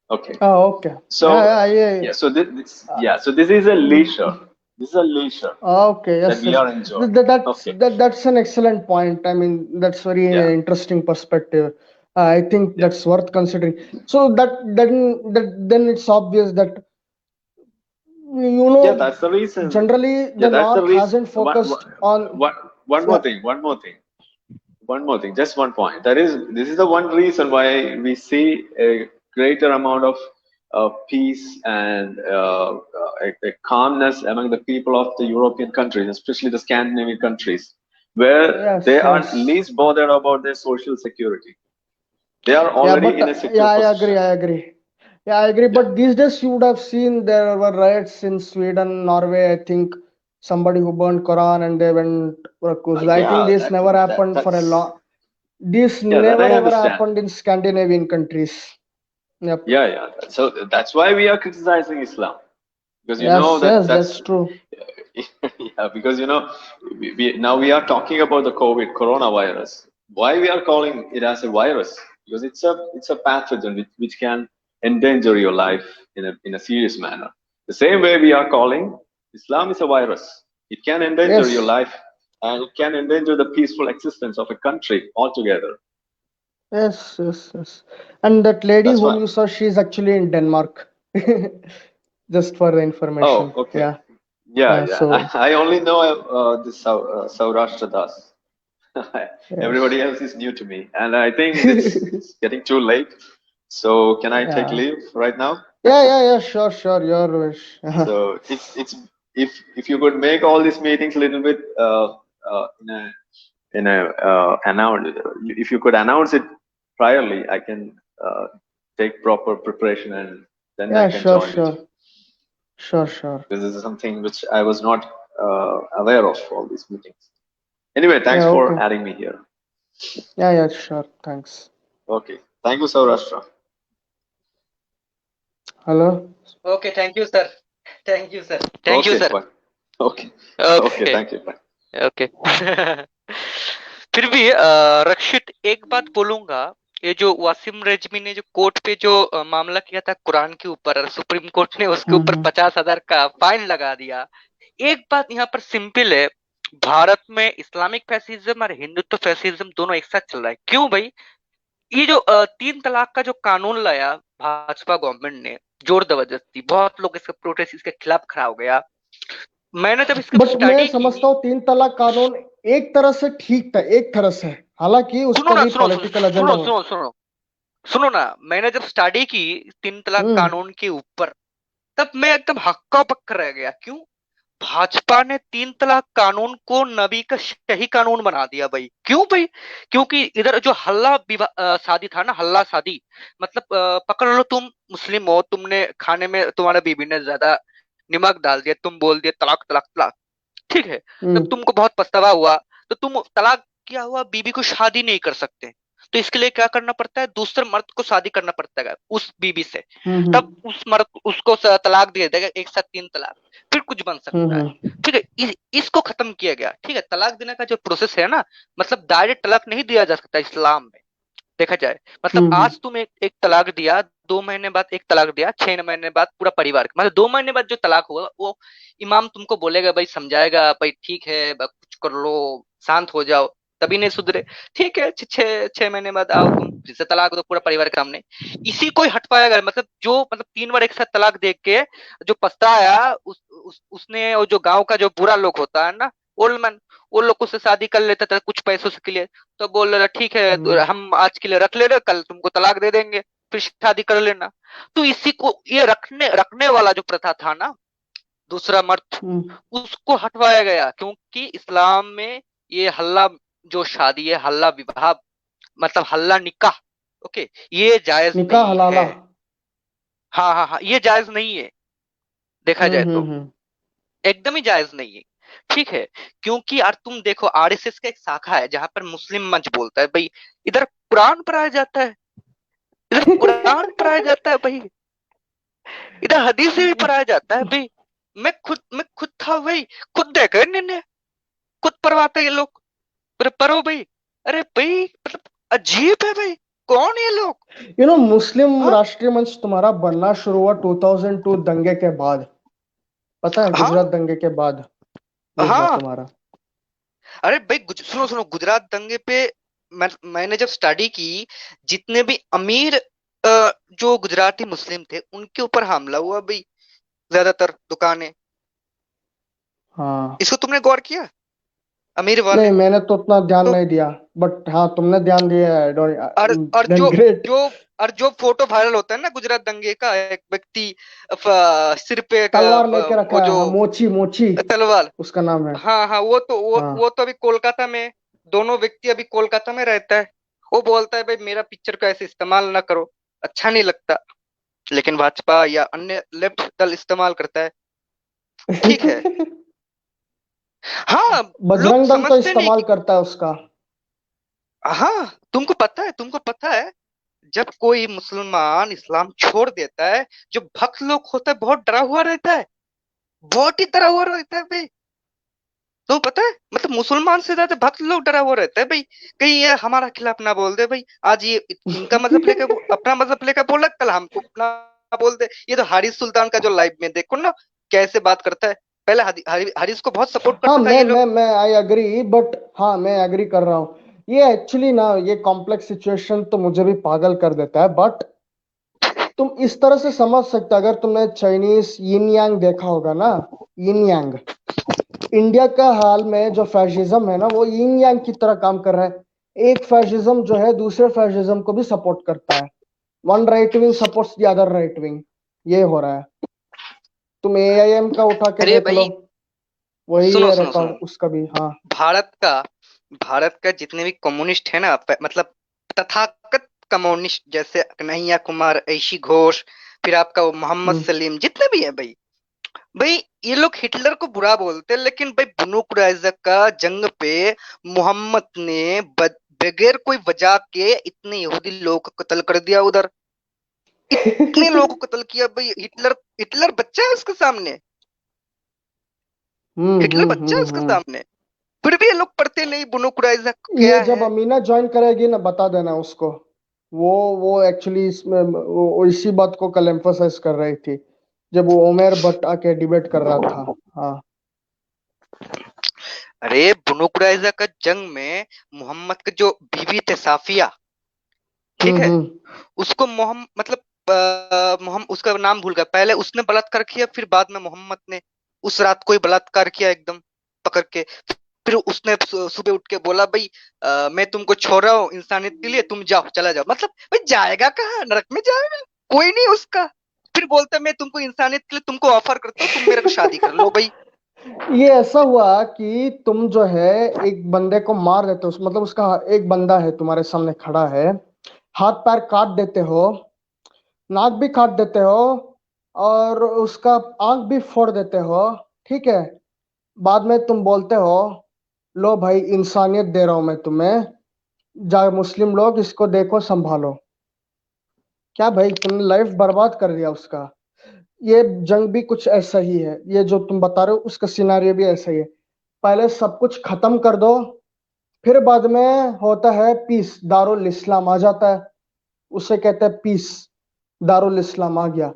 Okay. Oh, okay. So Yeah. yeah, so Uh, so this is a leisure. mm, This is a leisure okay, that yes, we yes. are enjoying. Okay. That's an excellent point. I mean, that's very Yeah. interesting perspective. I think Yeah. that's worth considering. So then it's obvious that you Yeah. know That's the reason. generally Yeah, the that's the North reason. hasn't focused on. One more Yeah, thing. One more thing. One more thing. Just one point. This is the one reason why we see a greater amount of peace and a calmness among the people of the European countries, especially the Scandinavian countries, where they yes, are yes. least bothered about their social security. They are Yeah, already but in a yeah, secure position. I agree. Yeah, I agree. Yeah. But these days you would have seen there were riots in Sweden, Norway. I think somebody who burned Quran and they went for a cause. I think Yeah, this never happened for a that's long. This yeah, that never I ever understand. happened in Scandinavian countries. Yep. Yeah, yeah. So that's why we are criticizing Islam, because Yes, that yes, that's that's true. yeah, because now we are talking about the COVID coronavirus. Why we are calling it as a virus? Because it's a pathogen which can endanger your life in a serious manner. The same way we are calling Islam is a virus. It can endanger your Yes, life and it can endanger the peaceful existence of a country altogether. yes. And that lady That's whom why. you saw, she's actually in Denmark. Just for the Oh, information. okay. Yeah. Yeah, Yeah. yeah. So I only know this Saurashtra Das. yes. Everybody else is new to me, and I think it's getting too late. So can I take Yeah. leave right now? Yeah. Sure. Your wish. So it's if you could make all these meetings a little bit in a announce, if you could announce it priorly, I can take proper preparation and then I Yeah, can join with you. sure. This is something which I was not aware of all these meetings. Anyway, thanks Yeah, for okay. adding me here. Yeah, sure. Thanks. Okay, thank you, Saurashtra. Hello. Okay, thank you, sir. Thank you, sir. Thank you, Okay, sir. bye. Okay, okay, Okay, thank you. Bye. Okay फिर भी रक्षित एक बात बोलूंगा, ये जो वासिम रिजवी ने जो कोर्ट पे जो मामला किया था कुरान के ऊपर, सुप्रीम कोर्ट ने उसके ऊपर 50,000 का फाइन लगा दिया। एक बात यहाँ पर सिंपल है, भारत में इस्लामिक फैसिज्म और हिंदुत्व फैसिज्म दोनों एक साथ चल रहा है। क्यों भाई? ये जो 3 तलाक का जो कानून लाया भाजपा गवर्नमेंट ने जोर जबरदस्ती, बहुत लोग इसके प्रोटेस्ट इसके खिलाफ खड़ा हो गया। मैंने जब इसका बट मैं स्टडी समझता की, हूँ 3 तलाक कानून एक तरह से ठीक था, एक तरह से, हालांकि सुनो उसका ना, भी सुनो सुनो पॉलिटिकल एजेंडा सुनो हो। सुनो सुनो सुनो ना, मैंने जब स्टडी की 3 तलाक हम्म कानून के ऊपर, तब मैं एकदम हक्का बक्का रह गया। क्यों? भाजपा ने 3 तलाक कानून को नबी का सही कानून बना दिया भाई। क्यों भाई? क्योंकि इधर जो हल्ला शादी था ना, हल्ला शादी, मतलब पकड़ लो तुम मुस्लिम हो, तुमने खाने में तुम्हारा बीबी ने ज्यादा नमक डाल दिया, तुम बोल दिए तलाक तलाक तलाक, ठीक है, जब तुमको बहुत पछतावा हुआ तो तुम तलाक, क्या हुआ, बीबी को शादी नहीं कर सकते। तो इसके लिए क्या करना पड़ता है, दूसरे मर्द को शादी करना पड़ता है उस बीबी से, तब उस मर्द उसको तलाक दे देगा, एक साथ 3 तलाक, फिर कुछ बन सकता है। ठीक है, इसको खत्म किया गया। ठीक है, तलाक देने का जो प्रोसेस है ना, मतलब डायरेक्ट तलाक नहीं दिया जा सकता इस्लाम में, देखा जाए। मतलब आज तुम एक तलाक दिया, 2 महीने बाद एक तलाक दिया, 6 महीने बाद पूरा परिवार, मतलब 2 महीने बाद जो तलाक हुआ वो इमाम तुमको बोलेगा, भाई समझाएगा, भाई ठीक है कुछ कर लो, शांत हो जाओ, तभी नहीं सुधरे। ठीक है, 6 महीने बाद आओ तुम फिर से तलाक दो पूरा परिवार के सामने, इसी को ही हटवाया। मतलब जो, मतलब 3 बार एक साथ तलाक देख के जो पछताया, उसने, और जो गांव का जो बुरा लोग होता है ना, ओल्ड मैन, वो लोग उससे शादी कर लेता था कुछ पैसों के लिए, तो बोल रहा ठीक है तो हम आज के लिए रख ले रहे, कल तुमको तलाक दे देंगे, फिर शादी कर लेना। तो इसी को, ये रखने रखने वाला जो प्रथा था ना, दूसरा मर्द, उसको हटवाया गया, क्योंकि इस्लाम में ये हल्ला जो शादी है, हल्ला विवाह, मतलब हल्ला निकाह, ओके, ये जायज निकाह नहीं हलाला। है। हाँ हाँ हाँ, ये जायज नहीं है, देखा जाए तो एकदम ही जायज नहीं है। ठीक है, क्योंकि यार तुम देखो, आरएसएस का एक शाखा है जहां पर मुस्लिम मंच बोलता है, भाई इधर कुरान पढ़ाया जाता है, इधर कुरान पढ़ाया जाता है भाई, इधर हदीस भी पढ़ाया जाता है भाई। मैं खुद था भाई, खुद देखा इन्होंने, खुद पढ़वाते ये लोग, पढ़ो भाई। अरे भाई मतलब अजीब है भाई, कौन ये लोग। मुस्लिम हाँ राष्ट्रीय मंच तुम्हारा बनना शुरू हुआ 2002 दंगे के बाद, पता है, हाँ गुजरात दंगे के बाद ये हुआ हाँ। तुम्हारा। अरे भाई सुनो सुनो, गुजरात दंगे पे मैंने जब स्टडी की, जितने भी अमीर जो गुजराती मुस्लिम थे उनके ऊपर हमला हुआ भाई, ज्यादातर दुकानें। हाँ, इसको तुमने गौर किया, अमीर नहीं वाले। मैंने तो उतना ध्यान तो नहीं दिया, बट हाँ तुमने ध्यान दिया है, और देन ग्रेट। जो जो फोटो वायरल होता है ना गुजरात दंगे का, एक व्यक्ति सिर पे तलवार लेके वो रखा है, जो हाँ, मोची मोची तलवार, उसका नाम है। हाँ हाँ, वो तो हाँ। वो तो अभी कोलकाता में, दोनों व्यक्ति अभी कोलकाता में रहता है। वो बोलता है भाई मेरा पिक्चर को ऐसे इस्तेमाल ना करो, अच्छा नहीं लगता, लेकिन भाजपा या अन्य लेफ्ट दल इस्तेमाल करता है। ठीक है, हाँ, लोग बजरंग दल तो समझते नहीं इस्तेमाल कि, करता है उसका। हाँ तुमको पता है जब कोई मुसलमान इस्लाम छोड़ देता है, जो भक्त लोग होता है बहुत डरा हुआ रहता है, बहुत ही डरा हुआ रहता है भाई। तो पता है, मतलब मुसलमान से ज्यादा भक्त लोग डरा हुआ रहता है भाई, कहीं ये हमारा खिलाफ ना बोल दे भाई, आज ये इनका मजहब लेकर अपना मजहब लेकर बोला, कल हमको अपना बोल दे। ये तो हारिस सुल्तान का जो लाइव में देखो ना, कैसे बात करता है, पहले हारिस को बहुत सपोर्ट हाँ, करता था मैं ये मैं लोग। मैं आई अग्री, बट हाँ मैं एग्री कर रहा हूँ। ये एक्चुअली ना, ये कॉम्प्लेक्स सिचुएशन तो मुझे भी पागल कर देता है, बट तुम इस तरह से समझ सकते हो, अगर तुमने चाइनीज यिन यांग देखा होगा ना, यिन यांग, इंडिया का हाल में जो फैशिज्म है ना, वो यिन यांग की तरह काम कर रहा है। एक फैशिज्म जो है दूसरे फैशिज्म को भी सपोर्ट करता है, one right wing supports the other right wing, ये हो रहा है। तुम एआईएम का उठा के अरे देख लो, भाई वही सुनो है सुनो सुनो, रिकॉर्ड उसका भी। हाँ। भारत का भारत का जितने भी कम्युनिस्ट है ना, मतलब तथाकथित कम्युनिस्ट, जैसे कन्हैया कुमार, ऐशी घोष, फिर आपका वो मोहम्मद हम्म। सलीम, जितने भी है भाई, भाई ये लोग हिटलर को बुरा बोलते हैं, लेकिन भाई बनु कुरैज़ा का जंग पे मोहम्मद ने बगैर कोई वजह के इतने यहूदी लोगों को कत्ल कर दिया उधर, इतने लोगों को कत्ल किया भाई। हिटलर हिटलर बच्चा है उसके सामने, हिटलर बच्चा है उसके हम्म। सामने, फिर भी ये लोग पढ़ते नहीं बनु कुरैज़ा ये क्या जब है। अमीना ज्वाइन करेगी ना, बता देना उसको। वो एक्चुअली इसमें वो इसी बात को कल एम्फोसाइज कर रही थी, जब वो उमेर भट्ट आके डिबेट कर रहा था। हाँ। अरे बनु कुरैज़ा का जंग में मोहम्मद के जो बीवी थे साफिया, ठीक है, हम्म। उसको मोहम्मद, मतलब मोहम्मद, उसका नाम भूल गया, पहले उसने बलात्कार किया, फिर बाद में मोहम्मद ने उस रात को ही बलात्कार किया एकदम पकड़ के। फिर उसने सुबह उठ के बोला भाई मैं तुमको छोड़ रहा हूँ इंसानियत के लिए, तुम जाओ, चला जाओ। मतलब भाई जाएगा कहाँ, नरक में जाएगा, कोई नहीं उसका। फिर बोलता मैं तुमको इंसानियत के लिए तुमको ऑफर करता हूँ, तुम मेरे को शादी कर लो भाई। ये ऐसा हुआ कि तुम जो है एक बंदे को मार देते हो, मतलब उसका एक बंदा है तुम्हारे सामने खड़ा है, हाथ पैर काट देते हो, नाक भी काट देते हो, और उसका आंख भी फोड़ देते हो, ठीक है। बाद में तुम बोलते हो लो भाई इंसानियत दे रहा हूं मैं तुम्हें, जा मुस्लिम लोग इसको देखो संभालो। क्या भाई, तुमने लाइफ बर्बाद कर दिया उसका। ये जंग भी कुछ ऐसा ही है, ये जो तुम बता रहे हो उसका सिनारियो भी ऐसा ही है। पहले सब कुछ खत्म कर दो, फिर बाद में होता है पीस, दारुल इस्लाम आ जाता है, उसे कहते हैं पीस, दारुल इस्लाम आ गया।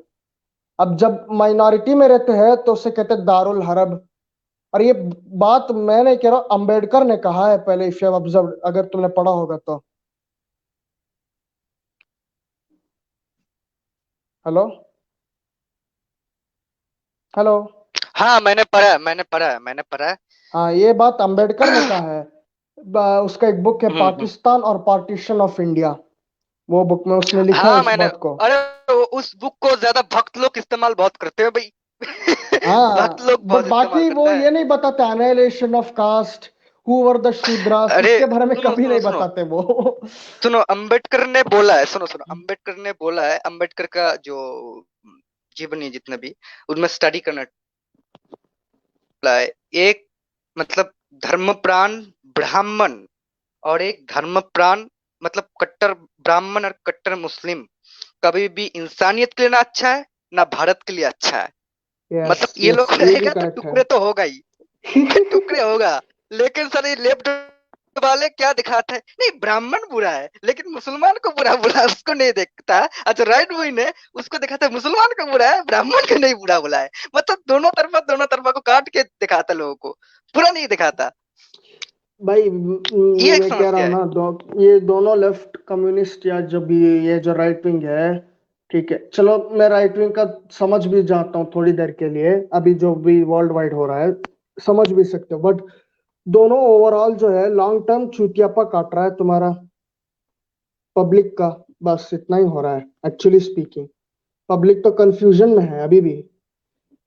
अब जब माइनॉरिटी में रहते हैं तो उसे कहते हैं दारुल हरब। और ये बात मैं नहीं कह रहा, अंबेडकर ने कहा है पहले, इफ यू हैव ऑब्जर्व्ड, अगर तुमने पढ़ा होगा तो। Hello, hello. हाँ मैंने पढ़ा है। हाँ, ये बात अंबेडकर ने कहा है। उसका एक बुक है हम्म। पाकिस्तान और पार्टीशन ऑफ इंडिया, वो बुक में उसने लिखा है हाँ इस मैंने, बात को। अरे उस बुक को ज्यादा भक्त लोग इस्तेमाल बहुत करते हैं भाई। भक्त हाँ, लोग बट बहुत इस्तेमाल बाकी वो करता है। ये नहीं बताते annihilation of caste, who were the Shudras, अरे इसके बारे में सुनो कभी सुनो नहीं सुनो बताते वो। सुनो, अंबेडकर ने बोला है, सुनो सुनो, अंबेडकर ने बोला है, अंबेडकर का जो जीवनी जितने भी, उनमें स्टडी करना है, एक मतलब धर्मप्राण ब्राह्मण और एक धर्मप्राण मतलब कट्टर ब्राह्मण और कट्टर मुस्लिम कभी भी इंसानियत के लिए ना अच्छा है, ना भारत के लिए अच्छा है। यस मतलब ये यस, लोग ये भी रहेगा तो करेक्ट है। टुकड़े तो होगा ही, टुकड़े होगा। लेकिन सर ये लेफ्ट वाले क्या दिखाते हैं, नहीं ब्राह्मण बुरा है लेकिन मुसलमान को बुरा बुरा उसको नहीं देखता। अच्छा राइट विंग ने उसको दिखाता है मुसलमान को बुरा है, ब्राह्मण को नहीं बुरा बुला है। मतलब दोनों तरफा को काट के दिखाता है, लोगों को बुरा नहीं दिखाता। भाई ये एक मैं कह रहा समस्या हूँ है। ना, ये दोनों लेफ्ट कम्युनिस्ट या जो भी ये जो राइट विंग है, ठीक है चलो, मैं राइट विंग का समझ भी जाता हूँ थोड़ी देर के लिए, अभी जो भी वर्ल्ड वाइड हो रहा है समझ भी सकते हो, बट दोनों ओवरऑल जो है लॉन्ग टर्म चूतियापा काट रहा है तुम्हारा पब्लिक का। बस इतना ही हो रहा है एक्चुअली स्पीकिंग। पब्लिक तो कंफ्यूजन में है अभी भी।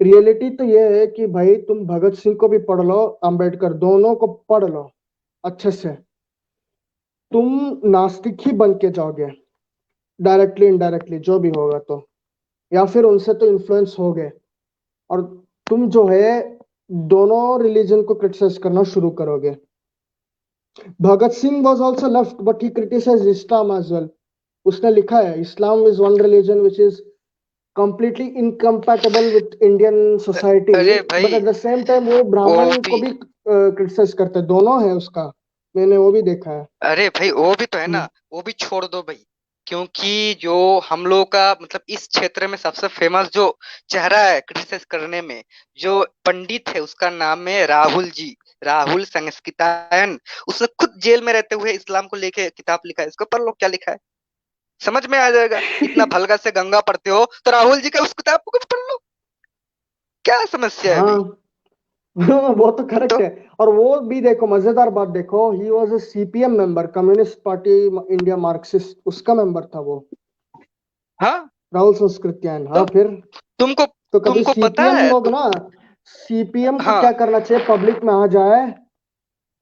रियलिटी तो ये है कि भाई तुम भगत सिंह को भी पढ़ लो, अंबेडकर, दोनों को पढ़ लो अच्छे से, तुम नास्तिक ही बन के जाओगे, डायरेक्टली इनडायरेक्टली जो भी होगा तो, या फिर उनसे तो इन्फ्लुएंस हो गए, और तुम जो है दोनों रिलीजन को क्रिटिसाइज करना शुरू करोगे। Bhagat Singh was also left but he criticise Islam as well. उसने लिखा है Islam is one religion which is completely incompatible with Indian society, अरे but भाई at the same time वो वो ब्राह्मण को भी, भी क्रिटिसाइज करते हैं, दोनों है उसका, मैंने वो भी देखा है। अरे भाई वो भी तो है ना, हम्म। वो भी छोड़ दो भाई। क्योंकि जो हम लोगों का मतलब इस क्षेत्र में सबसे फेमस जो चेहरा है क्रिटिसाइज करने में, जो पंडित है उसका नाम है राहुल जी, राहुल संस्कृतायन। उसने खुद जेल में रहते हुए इस्लाम को लेके किताब लिखा है, इसको पढ़ लो क्या लिखा है, समझ में आ जाएगा। इतना भलगा से गंगा पढ़ते हो तो राहुल जी का उस किताब को कुछ पढ़ लो, क्या समस्या है भाई। हाँ, वो तो करेक्ट तो है। और वो भी देखो, मजेदार बात देखो, he was a CPM member, communist party India Marxist, उसका मेंबर था वो, हाँ, राहुल संस्कृत्यायन। तो हाँ फिर, तुमको तो कभी तुमको पता सीपीएम है लोग तुम, ना, सीपीएम को क्या हाँ करना चाहिए, पब्लिक में आ जाए,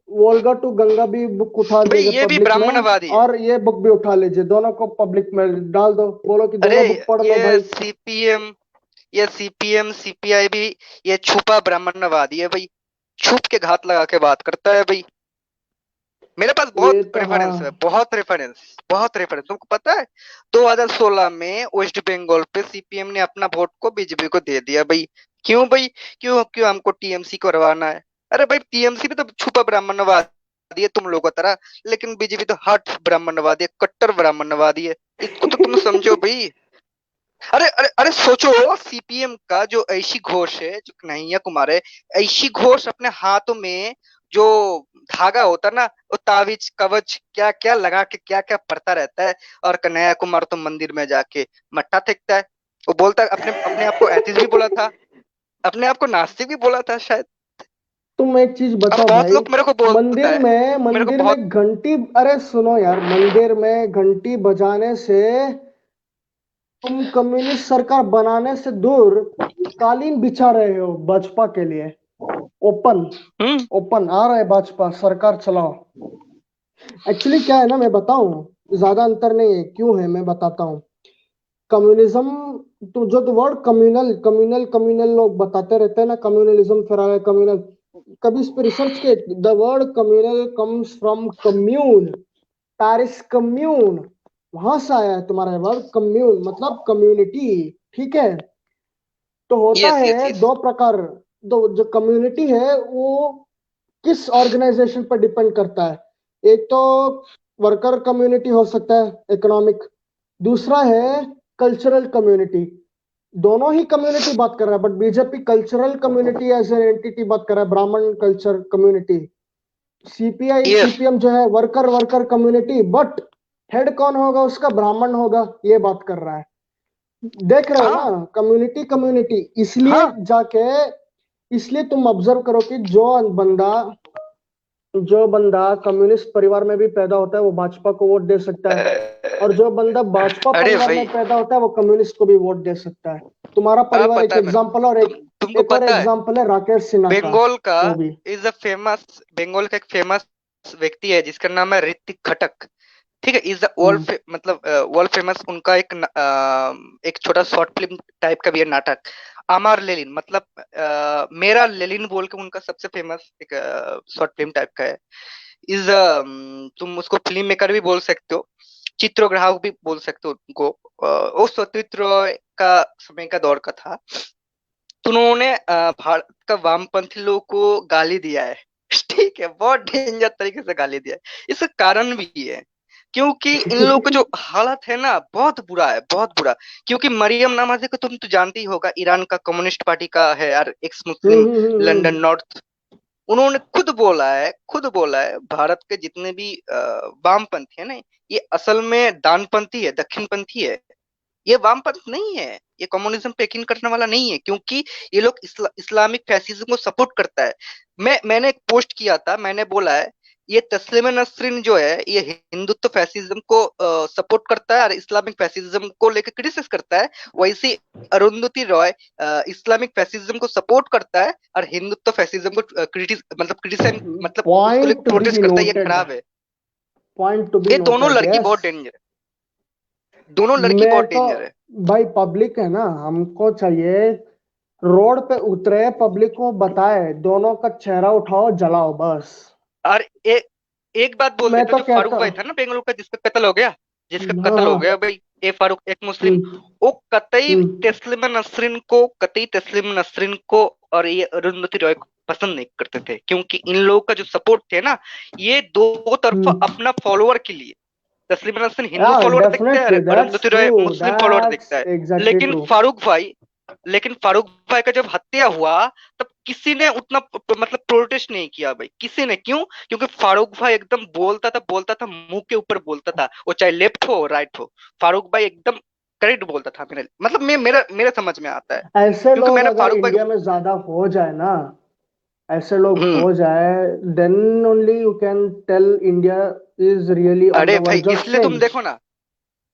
वोल्गा टू गंगा भी बुक उठा भाई लीजिए ये भी पब्लिक में, ब्राह्मणवादी है। और ये बुक भी उठा लीजिए, दोनों को पब्लिक में डाल दो, बोलो कि अरे दोनों बुक पढ़ लो ये भाई। सीपीएम, ये सीपीएम सीपीआई भी ये छुपा ब्राह्मणवादी है भाई, छुप के घात लगा के बात करता है भाई। मेरे पास ये बहुत तो रेफरेंस है, हाँ। बहुत रेफरेंस तुमको पता है। 2016 में वेस्ट बंगाल पे सीपीएम ने अपना वोट को बीजेपी को दे दिया भाई। क्यों भाई, क्यों क्यों हमको टीएमसी करवाना है। अरे भाई टीएमसी भी तो छुपा ब्राह्मणवादी है तुम लोगों की तरह, लेकिन बीजेपी तो हट ब्राह्मणवादी है, कट्टर ब्राह्मणवादी है। इसको तो तुम समझो भाई। अरे अरे अरे सोचो, सीपीएम का जो ऐशी घोष है, जो कन्हैया कुमार है, ऐशी घोष अपने हाथों में जो धागा होता है ना, वो तावीज कवच क्या क्या लगा के क्या क्या पढ़ता रहता है। और कन्हैया कुमार तो मंदिर में जाके मट्टा फेंकता है। वो बोलता है, अपने अपने आप को एथिस्ट भी बोला था, अपने आप को नास्तिक भी बोला था शायद। तुम एक चीज अब बताओ बहुत भाई, लोग मेरे को बोलता मंदिर है, में मेरे को मंदिर में बहुत, घंटी, अरे सुनो यार, मंदिर में घंटी बजाने से, तुम कम्युनिस्ट सरकार बनाने से दूर कालीन बिछा रहे हो भाजपा के लिए, ओपन, हम्म ओपन आ रहा है भाजपा सरकार चलाओ। एक्चुअली क्या है ना, मैं बताऊं, ज्यादा अंतर नहीं है, क्यों है मैं बताता हूँ। कम्युनिज्म, तो जो वर्ड कम्युनल कम्युनल कम्युनल लोग बताते रहते हैं ना, कम्युनलिज्म फिर आया कम्युनल, कभी इस पे रिसर्च किए, the word communal comes from commune, Paris commune, वहां से आया है तुम्हारा वर्ड कम्यून, मतलब कम्युनिटी। ठीक है, तो होता यस यस है यस। दो प्रकार। दो, जो कम्युनिटी है वो किस ऑर्गेनाइजेशन पर डिपेंड करता है। एक तो वर्कर कम्युनिटी हो सकता है, इकोनॉमिक। दूसरा है कल्चरल कम्युनिटी। दोनों ही कम्युनिटी बात कर रहा है, but BJP cultural community as an entity बात कर रहा है, Brahmin culture community. CPI yes CPM जो है worker worker community, but head कौन होगा उसका, ब्राह्मण होगा, ये बात कर रहा है। देख रहे हो हाँ ना, कम्युनिटी कम्युनिटी। इसलिए हाँ। जाके, इसलिए तुम ऑब्जर्व करो कि जो बंदा कम्युनिस्ट परिवार में भी पैदा होता है वो भाजपा को वोट दे सकता है, और जो बंदा भाजपा अरे परिवार में भाई, पैदा होता है वो कम्युनिस्ट को भी वोट दे सकता है। तुम्हारा हाँ परिवार एक पता है मेरे को। एग्जाम्पल, और तुमको एक और पता है, एग्जाम्पल है राकेश सिन्हा का, बंगाल का वो भी। बंगाल का एक फेमस व्यक्ति है जिसका नाम है ऋतिक घटक। ठीक है, इज द हम्म मतलब वर्ल्ड फेमस। उनका एक छोटा शॉर्ट फिल्म टाइप का भी है नाटक, अमर लेलिन, मतलब मेरा लेलिन बोल के उनका सबसे फेमस एक शॉर्ट फिल्म टाइप का है। इज तुम उसको फिल्म मेकर भी बोल सकते हो, चित्रग्राहक भी बोल सकते हो उनको। वो स्वतंत्र का समय का दौर का था। तो उन्होंने भारत का वामपंथी लोगों को गाली दिया है। ठीक है, बहुत डेंजर तरीके से गाली दिया है। इसका कारण भी है, क्योंकि इन लोगों का जो हालत है ना, बहुत बुरा है, बहुत बुरा। क्योंकि मरियम नवाज़ को तुम तो जानती ही होगा, ईरान का कम्युनिस्ट पार्टी का है यार, एक्स मुस्लिम, लंदन नॉर्थ। उन्होंने खुद बोला है भारत के जितने भी वामपंथी है ना, ये असल में दानपंथी है, दक्षिणपंथी है। ये वामपंथ नहीं है, ये कम्युनिज्म पे यकीन करने वाला नहीं है, क्योंकि ये लोग इस्लामिक फैसिज्म को सपोर्ट करता है। मैंने एक पोस्ट किया था, मैंने बोला है ये तस्लीम नसरीन जो है ये हिंदुत्व फैसिज्म को सपोर्ट करता है और इस्लामिक फैसिज्म को लेकर क्रिटिसाइज करता है। वैसे अरुंधति रॉय इस्लामिक फैसिज्म को सपोर्ट करता है और हिंदुत्व फैसिज्म को क्रिटिसाइज, मतलब उसको पॉइंट लेकर टू प्रोटेस्ट बी करता है। ये नोटेड, खराब है। पॉइंट टू बी ये दोनों नोटेड, लड़की यस। बहुत डेंजर है, दोनों लड़की मैं बहुत तो, डेंजर है। भाई पब्लिक है ना, हमको चाहिए रोड पे उतरे, पब्लिक को बताए, दोनों का चेहरा उठाओ, जलाओ, बस। और एक बात बोल मैं देता हूँ, तो जो फारूक कहता भाई था ना बेंगलुरु का, जिसका हाँ कत्ल हो गया हाँ। भाई, ये फारूक एक मुस्लिम। हम्म वो कतई हम्म तस्लीम नसरीन को और ये अरुंधति रॉय को पसंद नहीं करते थे, क्योंकि इन लोगों का जो सपोर्ट थे ना, ये दो तरफा हम्म। अपना फॉलोअर के लिए। तस्लीम नसरीन हिंदू Yeah, फॉलोअर देखता है और definitely. That's Arundhati Roy true. Muslim follower That's देखता है। exactly लेकिन true. फारूक भाई का जब हत्या हुआ, तब किसी ने उतना मतलब प्रोटेस्ट नहीं किया भाई, किसी ने। क्यों? क्योंकि फारूक भाई एकदम बोलता था मुंह के ऊपर बोलता था, वो चाहे लेफ्ट हो राइट हो। फारूक भाई एकदम करेक्ट बोलता था, मेरे मतलब मेरा समझ में आता है, ऐसे क्योंकि लोग मैंने अगर फारूक भाई इंडिया में ज्यादा हो जाए ना, ऐसे लोग हम्म। हो जाए, then only you can tell India is really on अरे the भाई, verge of इसलिए तुम change. देखो ना,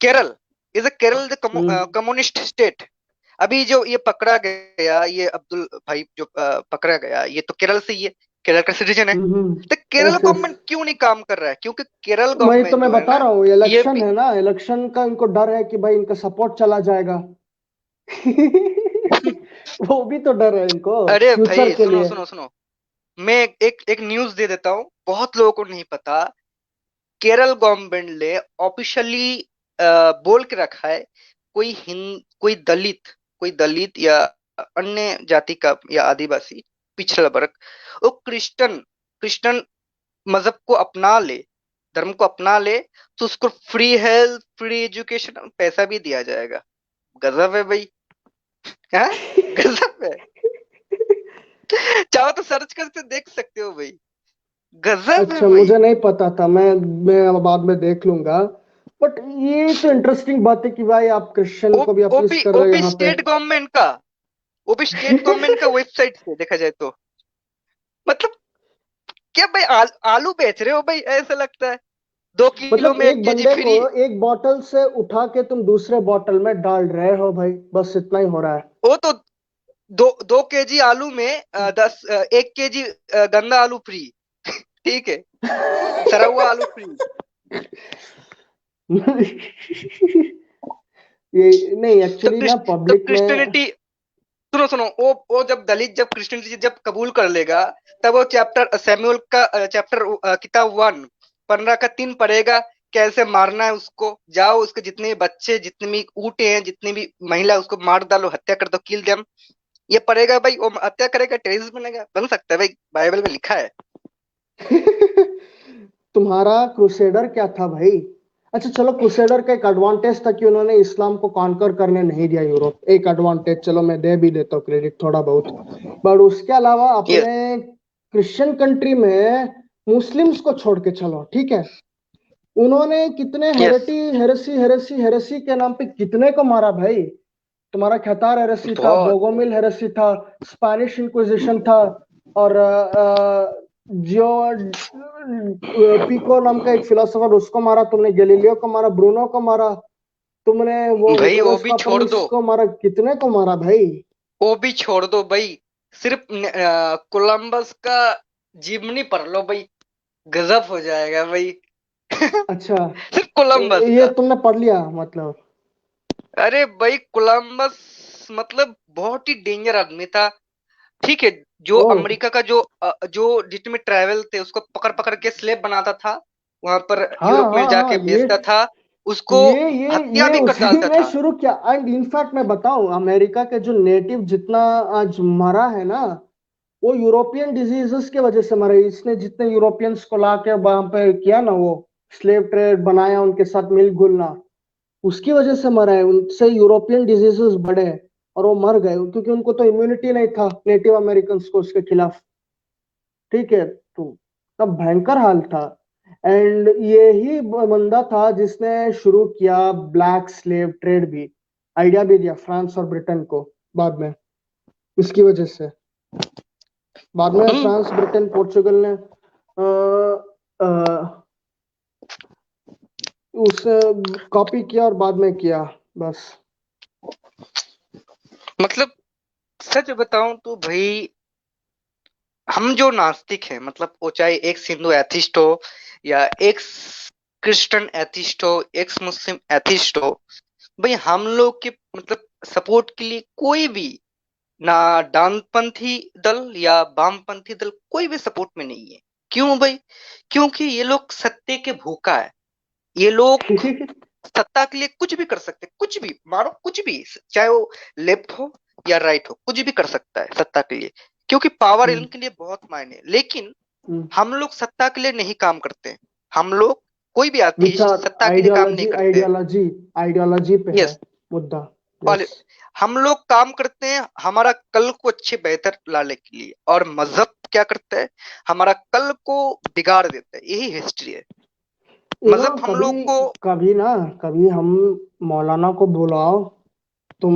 Kerala is a Kerala the hmm communist state. अभी जो ये पकड़ा गया, ये अब्दुल भाई जो पकड़ा गया, ये तो केरल से ही है, केरल का सिटीजन है। तो केरल यस यस। गवर्नमेंट क्यों नहीं काम कर रहा है? क्योंकि केरल वही तो गवर्नमेंट मैं जो है बता ना, रहा हूँ, ये इलेक्शन भी। है ना, इलेक्शन का इनको डर है कि भाई इनका सपोर्ट चला जाएगा। वो भी तो डर है इनको, अरे फ्यूचर भाई, के सुनो लिए। सुनो सुनो, मैं एक न्यूज दे देता हूँ, बहुत लोगों को नहीं पता। केरल गवर्नमेंट ने ऑफिशियली बोल के रखा है, कोई दलित या अन्य जाति का या आदिवासी पिछड़ा वर्ग, वो क्रिश्चियन मजहब को अपना ले, धर्म को अपना ले, तो उसको फ्री हेल्थ, फ्री एजुकेशन, पैसा भी दिया जाएगा। गजब है भाई, है, गजब है। चाहो तो सर्च करके देख सकते हो भाई, गजब है अच्छा, भाई। मुझे नहीं पता था, मैं अब बाद में देख लूंगा। बट ये तो इंटरेस्टिंग बात है कि भाई आप क्रिश्चियन ओ, को भी अपीस कर रहे हो ओपी यहाँ पे। स्टेट गवर्नमेंट का वो भी स्टेट गवर्नमेंट का वेबसाइट से देखा जाए तो, मतलब क्या भाई, आलू बेच रहे हो भाई, ऐसा लगता है। 2 किलो मतलब में एक एक केजी बंदे को फ्री। एक बोतल से उठा के तुम दूसरे बोतल में डाल रहे हो भाई, बस इतना ही हो रहा है। वो तो 2 केजी आलू में 1 केजी गंदा आलू फ्री। ठीक है, सड़ा हुआ आलू फ्री। ये नहीं, तो एक्चुअली ना तो पब्लिक में। क्रिश्चियनिटी, सुनो सुनो, वो जब दलित, जब क्रिश्चियनिटी जब कबूल कर लेगा, तब वो चैप्टर सैमुअल का चैप्टर किताब 1 15 का 3 पढ़ेगा, कैसे मारना है उसको, जाओ उसके जितने भी बच्चे, जितने भी ऊँटे हैं, जितनी भी महिला, उसको मार डालो, हत्या कर दो, किल देम। ये पढ़ेगा भाई, वो हत्या करेगा, टेररिस्ट बनेगा, बन सकता है भाई, बाइबल में लिखा है। तुम्हारा क्रूसेडर क्या था भाई? अच्छा चलो, क्रूसेडर का एक एडवांटेज था कि उन्होंने इस्लाम को कॉन्कर करने नहीं दिया यूरोप, एक एडवांटेज चलो मैं दे भी देता हूँ क्रेडिट थोड़ा बहुत। बट उसके अलावा ये अपने क्रिश्चियन कंट्री में मुस्लिम्स को छोड़ के चलो, ठीक है, उन्होंने कितने यस, हेरेसी के नाम पे कितने को मारा भाई। तुम्हारा खतार हेरेसी था, बहुत। बोगोमिल हेरेसी था, स्पेनिश इंक्विजिशन था, और जियो पिको नाम का एक फिलोसोफर, उसको मारा तुमने, गैलीलियो को मारा, ब्रूनो को मारा तुमने, वो भाई वो निकोलस भी छोड़ कॉपरनिकस दो, को मारा, कितने को मारा भाई। वो भी छोड़ दो भाई, सिर्फ कोलंबस का जीवनी पढ़ लो भाई, गजब हो जाएगा भाई। अच्छा, सिर्फ कोलंबस ये का। तुमने पढ़ लिया मतलब? अरे भाई कोलंबस मतलब बहुत ही डेंजर आदमी था। ठीक है, जो ओ अमेरिका का जो जितने ट्रैवल थे उसको पकड़ पकड़ के स्लेब बनाता था, वहां पर हाँ यूरोप में हाँ हाँ, जाके बेचता था, उसको हत्या ये भी कर उसी डालता ने था। शुरू किया। एंड इनफैक्ट मैं बताऊं, अमेरिका के जो नेटिव जितना आज मरा है ना, वो यूरोपियन डिजीजेस के वजह से मरे। इसने जितने यूरोपियंस को ला के वहां पे किया ना, वो स्लेव ट्रेड बनाया, उनके साथ मिल घुलना, उसकी वजह से मरा है, उनसे यूरोपियन डिजीजेस बढ़े और वो मर गए, क्योंकि उनको तो इम्यूनिटी नहीं था नेटिव अमेरिकन को उसके खिलाफ। ठीक है, तो तब भयंकर हाल था। एंड यही बंदा था जिसने शुरू किया ब्लैक स्लेव ट्रेड भी, आइडिया भी दिया फ्रांस और ब्रिटेन को बाद में, इसकी वजह से। बाद में हम्म। फ्रांस, ब्रिटेन, पोर्चुगल ने उसे कॉपी किया और बाद में किया, बस। मतलब सच बताऊं तो भाई, हम जो नास्तिक हैं, मतलब वो चाहे एक हिंदू एथिस्ट हो, या एक क्रिश्चियन एथिस्ट हो, एक मुस्लिम एथिस्ट हो, भाई हम लोग के मतलब सपोर्ट के लिए कोई भी, ना डानपंथी दल या वामपंथी दल, कोई भी सपोर्ट में नहीं है। क्यों भाई? क्योंकि ये लोग सत्य के भूखा है। ये लोग सत्ता के लिए कुछ भी कर सकते हैं, कुछ भी मारो, कुछ भी, चाहे वो लेफ्ट हो या राइट हो, कुछ भी कर सकता है सत्ता के लिए, क्योंकि पावर हम्म, इनके लिए बहुत मायने। लेकिन हम्म। हम लोग सत्ता के लिए नहीं काम करते हैं। हम लोग, कोई भी आर्टिस्ट विचार, सत्ता के लिए काम नहीं आइडियोलॉजी करते। आइडियोलॉजी आइडियोलॉजी पे है यस, मुद्दा। और यस। हम लोग काम करते हैं हमारा कल को अच्छे बेहतर लाने के लिए, और मजहब क्या करता है? हमारा कल को बिगाड़ देता है। यही हिस्ट्री है। मजहब हम कभी लोग को। कभी ना, कभी हम मौलाना को बुलाओ, तुम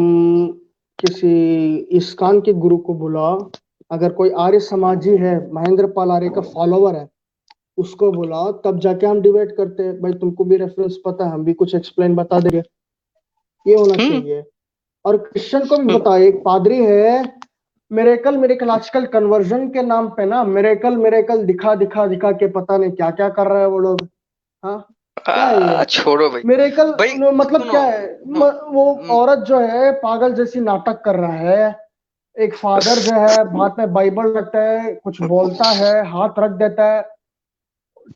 किसी इस्कॉन के गुरु को बुलाओ, अगर कोई आर्य समाजी है, महेंद्र पाल आर्य का फॉलोवर है, उसको बुलाओ, तब जाके हम डिबेट करते हैं भाई, तुमको भी रेफरेंस पता है, हम भी कुछ एक्सप्लेन बता देंगे। ये होना हम्म। चाहिए। और क्रिश्चियन को भी हम्म। बताओ, एक पादरी है, मिरेकल मिरेकल, आजकल कन्वर्जन के नाम पे ना मिरेकल मिरेकल दिखा दिखा दिखा के पता नहीं क्या क्या कर रहे हैं वो लोग। हाँ, क्या है ये छोड़ो भाई। मिरेकल? भाई मतलब सुनो। क्या है? वो औरत जो है पागल जैसी नाटक कर रहा है, एक फादर जो है हाथ में बाइबल रखता है, कुछ बोलता है, हाथ रख देता है,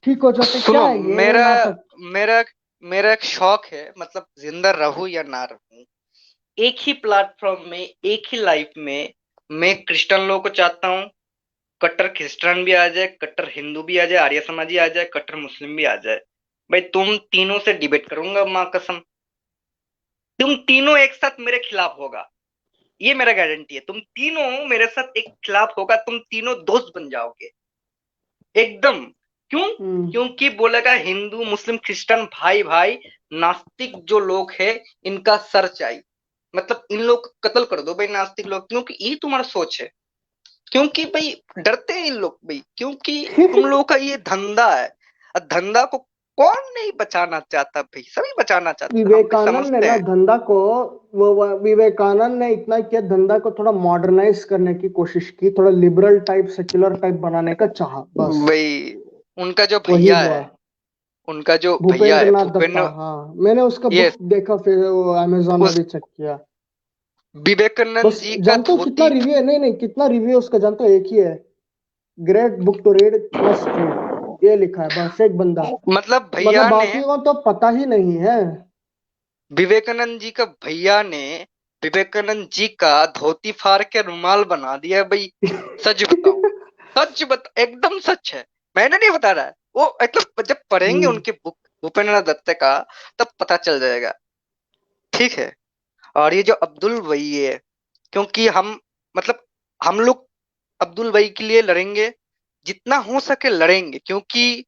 ठीक हो जाते, क्या सुनो, है ये मेरा नाटक? मेरा मेरा एक शौक है, मतलब जिंदा रहूं या ना रहूं, एक ही प्लेटफॉर्म में, एक ही लाइफ में, मैं क्रिश्चियन लोगों को चाहता हूँ, कट्टर क्रिश्चियन भी आ जाए, कट्टर हिंदू भी आ जाए, आर्य समाजी आ जाए, कट्टर मुस्लिम भी आ जाए। भाई तुम तीनों से डिबेट करूंगा, माँ कसम। तुम तीनों एक साथ मेरे खिलाफ होगा, ये मेरा गारंटी है। तुम तीनों मेरे साथ एक खिलाफ होगा, तुम तीनों दोस्त बन जाओगे एकदम। क्यों? हम्म। क्योंकि बोलेगा हिंदू मुस्लिम क्रिश्चियन भाई भाई, नास्तिक जो लोग है इनका सर चाहिए, मतलब इन लोग को कत्ल कर दो भाई, नास्तिक लोग, क्योंकि ये तुम्हारा सोच है। क्योंकि भाई डरते हैं इन लोग भाई, क्योंकि तुम लोगों का ये धंधा है, और धंधा को कौन नहीं बचाना चाहता भाई, सभी बचाना चाहते हैं, हम भी विवेकानंद ने समझते ना हैं। धंधा को, वो विवेकानंद ने इतना किया, धंधा को थोड़ा मॉडर्नाइज करने की कोशिश की, थोड़ा लिबरल टाइप, सेक्युलर टाइप बनाने का चाहा, बस। भाई उनका जो वही भैया हुआ। है, उनका जो भैया भूपेंद्र है नाथ दत्ता, भूपेंद्र, हाँ, मैंने उसका ये बुक देखा, फिर वो अमेजोन में उस भी चेक किया। विवेकानंद बस जी का जानते हो कितना धोती। रिव्यू है? नहीं नहीं, कितना रिव्यू उसका जानते हो? एक ही है, great book to read, must read. ये लिखा है बस, एक बंदा। मतलब भैया मतलब ने, बाकी को तो पता ही नहीं है। विवेकानंद जी का भैया ने विवेकानंद जी का धोती फाड़ के रुमाल बना दिया भाई। सच बताओ, सच बता, एकदम सच है, मैंने नहीं बता रहा है। वो मतलब जब पढ़ेंगे हम्म उनके बुक भूपेंद्र दत्त का, तब पता चल जाएगा। ठीक है। और ये जो अब्दुल वही है, क्योंकि हम मतलब हम लोग अब्दुल वही के लिए लड़ेंगे, जितना हो सके लड़ेंगे, क्योंकि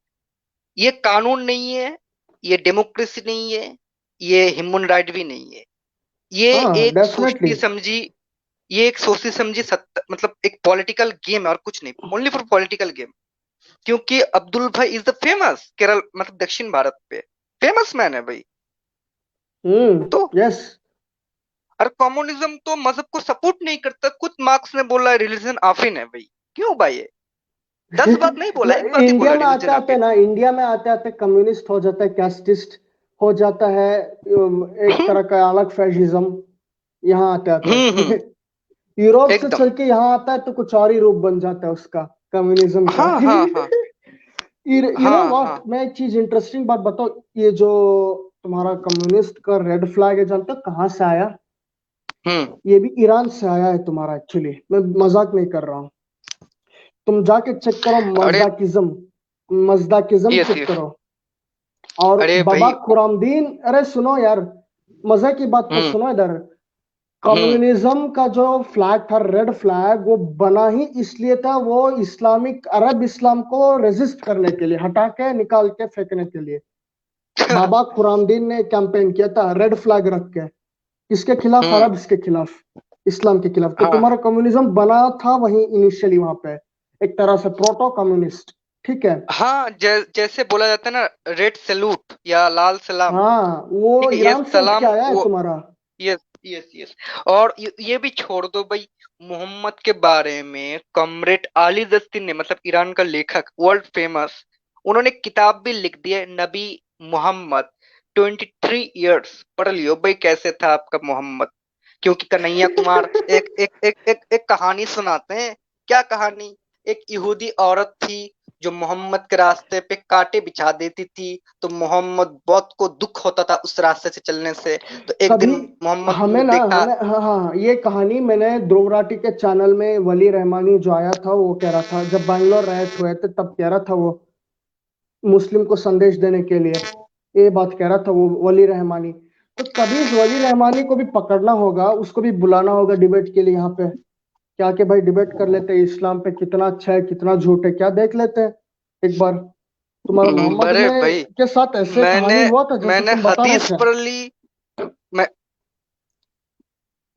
ये कानून नहीं है, ये डेमोक्रेसी नहीं है, ये ह्यूमन राइट भी नहीं है। ये हाँ एक डेफिनेटली। सोची समझी, ये एक सोची समझी मतलब एक पॉलिटिकल गेम है और कुछ नहीं, ओनली फॉर पॉलिटिकल गेम। क्योंकि अब्दुल भाई इज द फेमस केरल, मतलब दक्षिण भारत पे फेमस मैन है भाई। तो यस। और कम्युनिज्म तो मजहब को सपोर्ट नहीं करता, खुद मार्क्स ने बोला रिलीजन आफिन है भाई। क्यों भाई ये 10 बात नहीं बोला, एक बात ही इंडिया बोला, में आते रिलीजन आते आफिन। ना, इंडिया में आते आते कम्युनिस्ट हो जाता है, कैस्टिस्ट हो जाता है, एक हम्म तरह का अलग फैशिज्म यहाँ आते हम्म। आते। यूरोप से एकदम। चल के यहाँ आता है तो कुछ और ही रूप बन जाता है उसका, कम्युनिज्म का। हाँ हाँ हाँ यू नो हाँ व्हाट, हाँ। मैं एक चीज इंटरेस्टिंग बात बताऊं, ये जो तुम्हारा कम्युनिस्ट का रेड फ्लैग है, जानते हो कहाँ से आया? हम्म। ये भी ईरान से आया है तुम्हारा, एक्चुअली मैं मजाक नहीं कर रहा हूँ। तुम जाके चेक करो, अरे मजदाकिज्म यस चेक यस। करो। और अरे बाबा भाई। खुरामदीन, अरे सुनो यार, मजे की बात तो हम्म सुनो इधर। हम्म। कम्युनिज्म का जो फ्लैग था, रेड फ्लैग, वो बना ही इसलिए था, वो इस्लामिक अरब इस्लाम को रेजिस्ट करने के लिए, हटा के निकाल के फेंकने के लिए बाबा खुरामदीन ने कैंपेन किया था, रेड फ्लैग रख के। किसके खिलाफ? हम्म। अरब के खिलाफ, इस्लाम के खिलाफ। तो हाँ तुम्हारा कम्युनिज्म बना था वहीं इनिशियली, वहां पे एक तरह से प्रोटो कम्युनिस्ट। ठीक है। हाँ, जैसे बोला जाता है ना, रेड सैल्यूट या लाल सलाम। हाँ वो ठीक है, ये ईरान से उठ के सलाम आया है वो। तुम्हारा। Yes yes yes. और ये भी छोड़ दो भाई, मोहम्मद के बारे में कमरेड आली दस्ती ने, मतलब ईरान का लेखक, वर्ल्ड फेमस, उन्होंने किताब भी लिख दी है, नबी मोहम्मद 23 इयर्स। पढ़ लियो भाई कैसे था आपका मोहम्मद। क्योंकि कन्हैया कुमार एक कहानी सुनाते हैं। क्या कहानी? एक यहूदी औरत थी जो मोहम्मद के रास्ते पे कांटे बिछा देती थी, तो मोहम्मद बहुत को दुख होता था उस रास्ते से चलने से। तो एक कभी दिन मोहम्मद हमें ने ना, देखा। हमें, हाँ हाँ, ये कहानी मैंने ध्रुव राठी के चैनल में, वली रहमानी जो आया था वो कह रहा था, जब बैंगलोर राइट हुए थे तब कह रहा था वो, मुस्लिम को संदेश देने के लिए ये बात कह रहा था वो वली रहमानी। तो कभी इस वली रहमानी को भी पकड़ना होगा, उसको भी बुलाना होगा डिबेट के लिए यहाँ पे, क्या कि भाई डिबेट कर लेते हैं, इस्लाम पे कितना अच्छा है कितना झूठ है, क्या देख लेते हैं एक बार। तुम्हारा मोहम्मद अरे में भाई, के साथ ऐसे मैंने कहानी हुआ था जैसे मैंने तुम बता रहे हदीस थे। पढ़ ली। मैं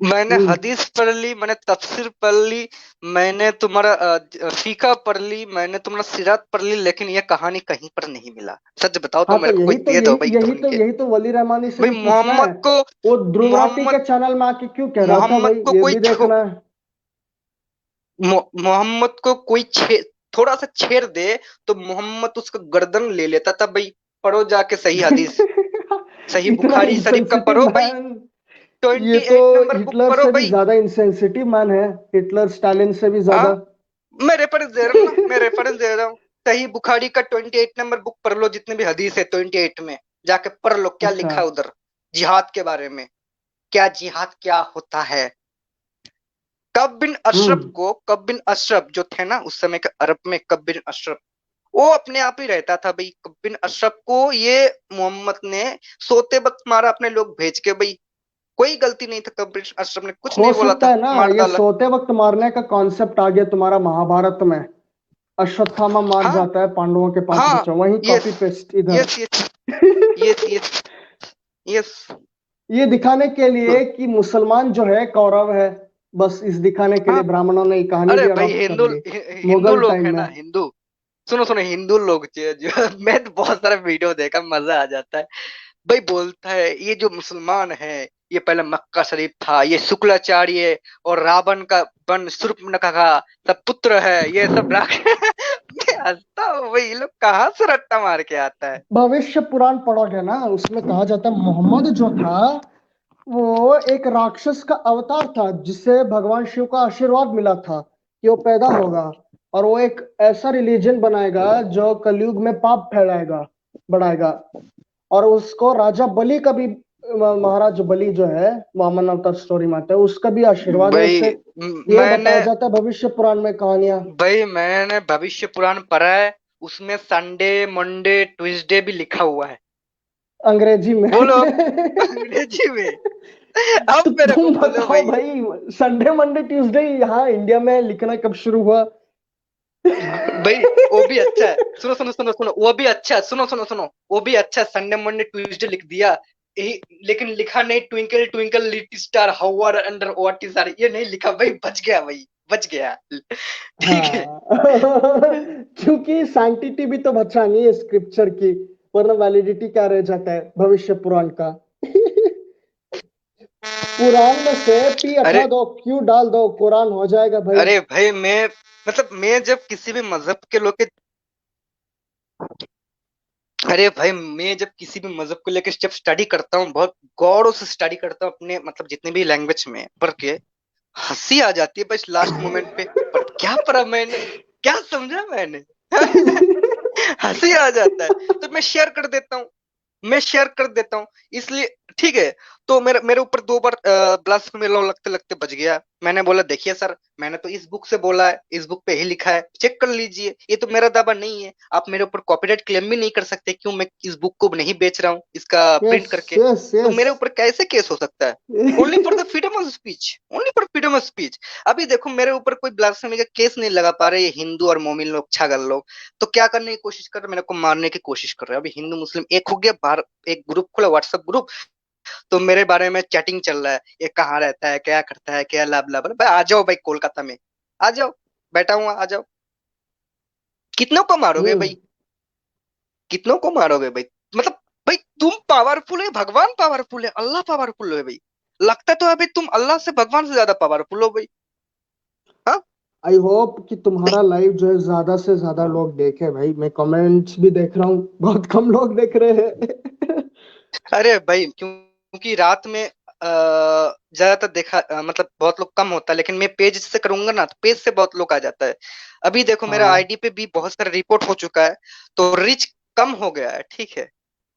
मैंने हम्म हदीस पढ़ ली, मैंने तफसीर पढ़ ली, मैंने तुम्हारा फीका पढ़ ली, मैंने तुम्हारा सिरात पढ़ ली, लेकिन ये कहानी कहीं पर नहीं मिला। सच बताओ तो हाँ तो मेरे को कोई दे दो भाई ढूंढ के। यही तो वली रहमानी से भाई भी पूछना है। वो ध्रुव राठी मोहम्मद के चैनल में आके क्यों कह रहा था मोहम्मद भाई, को ये कोई भी देखना है। मोहम्मद को कोई थोड़ा सा छेड़ दे तो मोहम्मद उसका गर्दन ले लेता था भाई। पढ़ो जाके सही हदीस, सही इतना बुखारी शरीफ का इंसेंसिटिव पढ़ो भाई। मैन। ये तो 28 नंबर बुक हिटलर पढ़ो से भी भाई। ज्यादा इंसेंसिटिव मैन है, हिटलर स्टालिन से भी आ ज्यादा। मैं रेफरेंस दे रहा हूँ ना, मैं रेफरेंस दे रहा हूँ। सही बुखारी का 28 नंबर बुक पढ़ लो, जितने भी हदीस है 28 में जाके पढ़ लो क्या अच्छा। लिखा है उधर, जिहाद के बारे में। क्या जिहाद क्या होता है? हम्म कब बिन अशरफ जो थे ना उस समय के अरब में, कब बिन अशरफ, वो अपने आप ही रहता था भाई। कब बिन अशरफ को ये मोहम्मद ने सोते वक्त मारा अपने लोग भेज के भाई। कोई गलती नहीं था, कब बिन अशरफ ने कुछ हो नहीं बोला सकता था, है ना, मार ये डाला। सोते वक्त मारने का कॉन्सेप्ट आ गया तुम्हारा महाभारत में, अश्वत्थामा मार हाँ जाता है पांडवों के पास हाँ। बचा, वही यस कॉपी पेस्ट इधर। Yes yes yes yes yes. ये दिखाने के लिए कि मुसलमान जो है कौरव है, बस इस दिखाने के लिए हाँ। ब्राह्मणों ने ये कहानी अरे भी भाई, अडॉप्ट कर ली हिंदू मुगल लोग टाइम है में। ना, हिंदू। सुनो सुनो, हिंदू लोग जो मैं तो बहुत सारा वीडियो देखा, मजा आ जाता है भाई। बोलता है ये जो मुसलमान है, ये पहले मक्का शरीफ था, ये शुक्लाचार्य और रावण का बन शूर्पणखा का सब पुत्र है, ये सब राख मैं हंसता हूँ भाई, ये लोग कहाँ से रट्टा मार के आता है। भविष्य पुराण पढ़ोगे ना, उसमें कहा जाता है मोहम्मद जो था वो एक राक्षस का अवतार था, जिसे भगवान शिव का आशीर्वाद मिला था कि वो पैदा होगा, और वो एक ऐसा रिलीजन बनाएगा जो कलयुग में पाप फैलाएगा, बढ़ाएगा। और उसको राजा बलि का भी, महाराज बलि जो है, वामन अवतार स्टोरी में आता है, उसका भी आशीर्वाद है भाई उससे। ये मैंने बताया जाता है भविष्य पुराण में कहानियां, मैंने भविष्य पुराण पढ़ा है, उसमें संडे मंडे ट्यूसडे भी लिखा हुआ है। अंग्रेजी में। बोलो अंग्रेजी में। तो अब मेरे को तुम बोलो बताओ भाई। भाई, संडे मंडे ट्यूसडे यहाँ इंडिया में लिखना कब शुरू हुआ? भाई वो भी अच्छा है, सुनो सुनो सुनो सुनो, वो भी अच्छा है, सुनो सुनो सुनो, वो भी अच्छा है, संडे मंडे ट्यूसडे लिख दिया यही, लेकिन लिखा नहीं twinkle twinkle little star how are under water are, ये नहीं लिखा भाई, बच गया भाई, बच गया। ठीक है। हाँ। क्योंकि सैंक्टिटी भी तो बचा नहीं है स्क्रिप्चर की, वरना वैलिडिटी क्या रह जाता है भविष्य पुराण का? पुराण में से पी हटा अरे दो, क्यों डाल दो, कुरान हो जाएगा भाई। अरे भाई मैं मतलब मैं जब किसी भी मजहब के लोग के अरे भाई मैं जब किसी भी मजहब को लेकर जब स्टडी करता हूँ, बहुत गौर से स्टडी करता हूँ अपने मतलब जितने भी लैंग्वेज में पढ़ के, हंसी आ जाती है बस लास्ट मोमेंट पे। पर क्या पढ़ा मैंने, क्या समझा मैंने। हंसी आ जाता है, तो मैं शेयर कर देता हूँ, मैं शेयर कर देता हूँ इसलिए। ठीक है। तो मेरे मेरे ऊपर 2 बार ब्लास्फेमी लॉ लगते लगते बच गया। मैंने बोला देखिए सर, मैंने तो इस बुक से बोला है, इस बुक पे ही लिखा है, चेक कर लीजिए, ये तो मेरा दावा नहीं है, आप मेरे ऊपर कॉपीराइट क्लेम भी नहीं कर सकते, क्यों मैं इस बुक को नहीं बेच रहा हूँ इसका यस प्रिंट करके। यस तो यस। मेरे ऊपर कैसे केस हो सकता है? Only for the freedom of speech, only for freedom of speech. अभी देखो मेरे ऊपर कोई ब्लास्फेमी का केस नहीं लगा पा रहे ये हिंदू और मोमिन लोग, छागल लोग। तो क्या करने की कोशिश कर रहे, मेरे को मारने की कोशिश कर रहे हैं। अभी हिंदू मुस्लिम एक हो गया, बाहर एक ग्रुप खुला, व्हाट्सएप ग्रुप, तो मेरे बारे में चैटिंग चल रहा है, ये कहाँ रहता है, क्या करता है, क्या लाभ लाभ। भाई आ जाओ भाई, कोलकाता में आ जाओ, बैठा हुआ आ जाओ। कितनों को मारोगे हम्म। भाई, कितनों को मारोगे भाई? मतलब भाई तुम पावरफुल है, भगवान पावरफुल है, अल्लाह पावरफुल है भाई। लगता तो है भाई तुम अल्लाह से, भगवान से ज्यादा पावरफुल हो भाई। हाँ। आई होप कि तुम्हारा लाइव जो है ज्यादा से ज्यादा लोग देखे भाई, मैं कमेंट्स भी देख रहा हूँ, बहुत कम लोग देख रहे हैं। अरे भाई क्योंकि रात में ज्यादातर देखा मतलब बहुत लोग कम होता है, लेकिन मैं पेज से करूंगा ना तो पेज से बहुत लोग आ जाता है। अभी देखो मेरा हाँ। आईडी पे भी बहुत सारा रिपोर्ट हो चुका है, तो रीच कम हो गया है। ठीक है,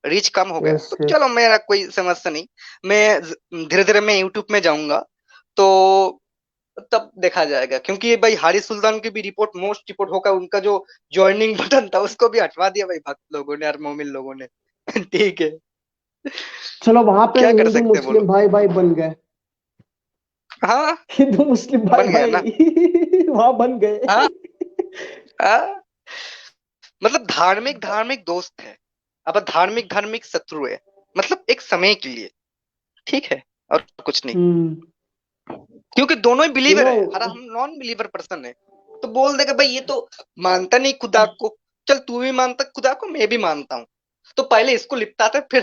रीच कम हो गया है, यस तो यस। चलो मेरा कोई समस्या नहीं। मैं धीरे धीरे मैं यूट्यूब में जाऊंगा, तो तब देखा जाएगा। क्योंकि भाई हारिस सुल्तान की भी रिपोर्ट, मोस्ट रिपोर्ट होगा, उनका जो ज्वाइनिंग बटन था उसको भी हटवा दिया भाई भक्त लोगों ने और मोमिन लोगों ने। ठीक है। चलो वहां पे क्या कर हिंदू सकते हैं बोलो। मुस्लिम भाई भाई बन गए। हाँ हिंदू मुस्लिम भाई बन गया भाई ना। वहां बन गए। हाँ हाँ। मतलब धार्मिक धार्मिक दोस्त है, अब धार्मिक धार्मिक शत्रु है, मतलब एक समय के लिए। ठीक है, और कुछ नहीं। हम्म। क्योंकि दोनों ही यू बिलीवर नो। है, हर हम नॉन बिलीवर पर्सन है। तो बोल देगा भाई ये तो मानता नहीं खुदा को, चल तू भी मानता खुदा को, मैं भी मानता हूँ, तो पहले इसको लिपटाते, फिर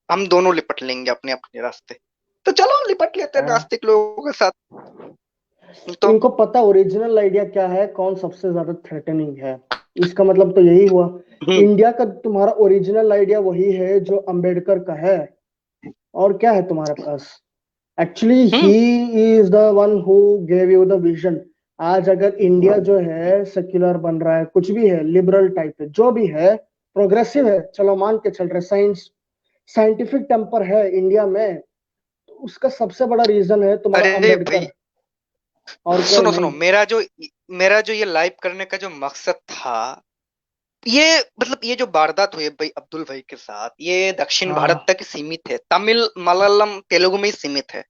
हम दोनों लिपट लेंगे अपने अपने रास्ते। तो चलो लिपट लेते हैं नास्तिक लोगों के साथ। तो इनको पता ओरिजिनल आइडिया क्या है, कौन सबसे ज्यादा थ्रेटनिंग है। इसका मतलब तो यही हुआ, हम्म इंडिया का तुम्हारा ओरिजिनल आइडिया वही है जो अंबेडकर का है। और क्या है तुम्हारे पास? Actually he hmm. Is the one who gave you the vision. आज अगर इंडिया जो है सेक्युलर बन रहा है, कुछ भी है, लिबरल टाइप है, जो भी है, प्रोग्रेसिव है, चलो मान के चल रहे, साइंस साइंटिफिक टेम्पर है इंडिया में, तो उसका सबसे बड़ा रीजन है तुम्हारा अरे भाई अंबेडकर, और कोई सुनो सुनो, नहीं। मेरा जो ये लाइव करने का जो मकसद था, ये मतलब ये जो वारदात हुई है भाई अब्दुल भाई के साथ, ये दक्षिण भारत हाँ। तक ही सीमित है, तमिल मलयालम तेलुगु में ही सीमित है,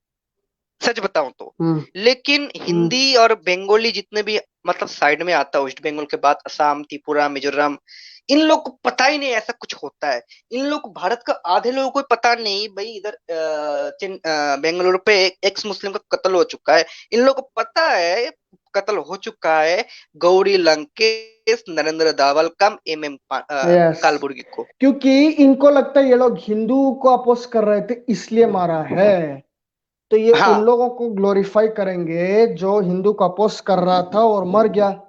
सच बताऊं तो। हम्म लेकिन हम्म। हिंदी और बंगाली जितने भी मतलब साइड में आता है, वेस्ट बंगाल के बाद असम त्रिपुरा मिजोरम, इन लोग को पता ही नहीं ऐसा कुछ होता है। इन लोग भारत का आधे लोगों को पता नहीं भाई, इधर बेंगलुरु पे एक एक्स मुस्लिम का कत्ल हो चुका है, इन लोग को पता है कत्ल हो चुका है गौरी लंकेश नरेंद्र दावल कम एम यस। कालबुर्गी को। क्योंकि इनको लगता है ये लोग हिंदू को अपोज कर रहे थे इसलिए मारा है, तो ये उन हाँ। लोगों को ग्लोरीफाई करेंगे जो हिंदू को अपोज कर रहा था और मर गया।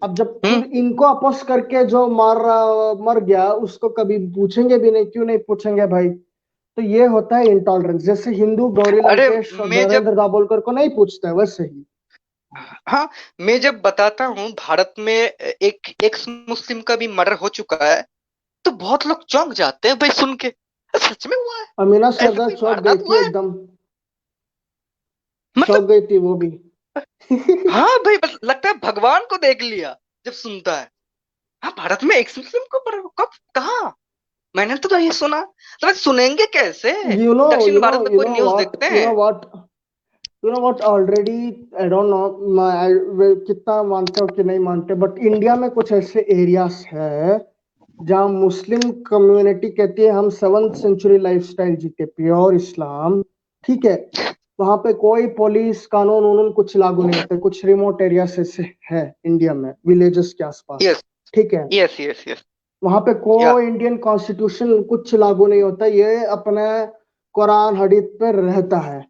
अब जब हम्म। खुद इनको अपोज करके जो मार रहा मर गया, उसको कभी पूछेंगे भी नहीं, क्यों नहीं पूछेंगे भाई? तो ये होता है इंटॉलरेंस, जैसे हिंदू गौरी अरे लंकेश और मैं जब नरेंद्र दाभोलकर को नहीं पूछता है, वैसे ही। हाँ, मैं जब बताता हूँ भारत में एक एक्स मुस्लिम का भी मर्डर हो चुका है, तो बहुत लोग चौंक जाते हैं भाई सुन के। सच में हुआ है? अमीना ऐसा सरदार कोई चौंक गई वारदात थी हुआ है? एकदम, चौंक मतलब गई थी वो भी। हाँ भाई, बस लगता है भगवान को देख लिया जब सुनता है। हाँ, भारत में एक्स मुस्लिम को कब, कहाँ? मैंने तो ये सुना, तो सुनेंगे कैसे? यू नो दक्षिण यू नो भारत में यू कोई नो न्यूज व्हाट देखते यू नो हैं? What you know what already, I don't no कितना मानते हो कि नहीं मानते, बट इंडिया में कुछ ऐसे एरियाज है जहाँ मुस्लिम कम्युनिटी कहती है हम 7th सेंचुरी लाइफस्टाइल जीते, प्योर इस्लाम, ठीक है। वहां पे कोई पुलिस कानून उनून कुछ लागू नहीं होते, कुछ रिमोट एरियाज ऐसे है इंडिया में, विलेजेस के आसपास, यस, ठीक है। Yes, yes, yes. वहां पे या कोई इंडियन कॉन्स्टिट्यूशन कुछ लागू नहीं होता, ये अपने कुरान हदीस पे रहता है,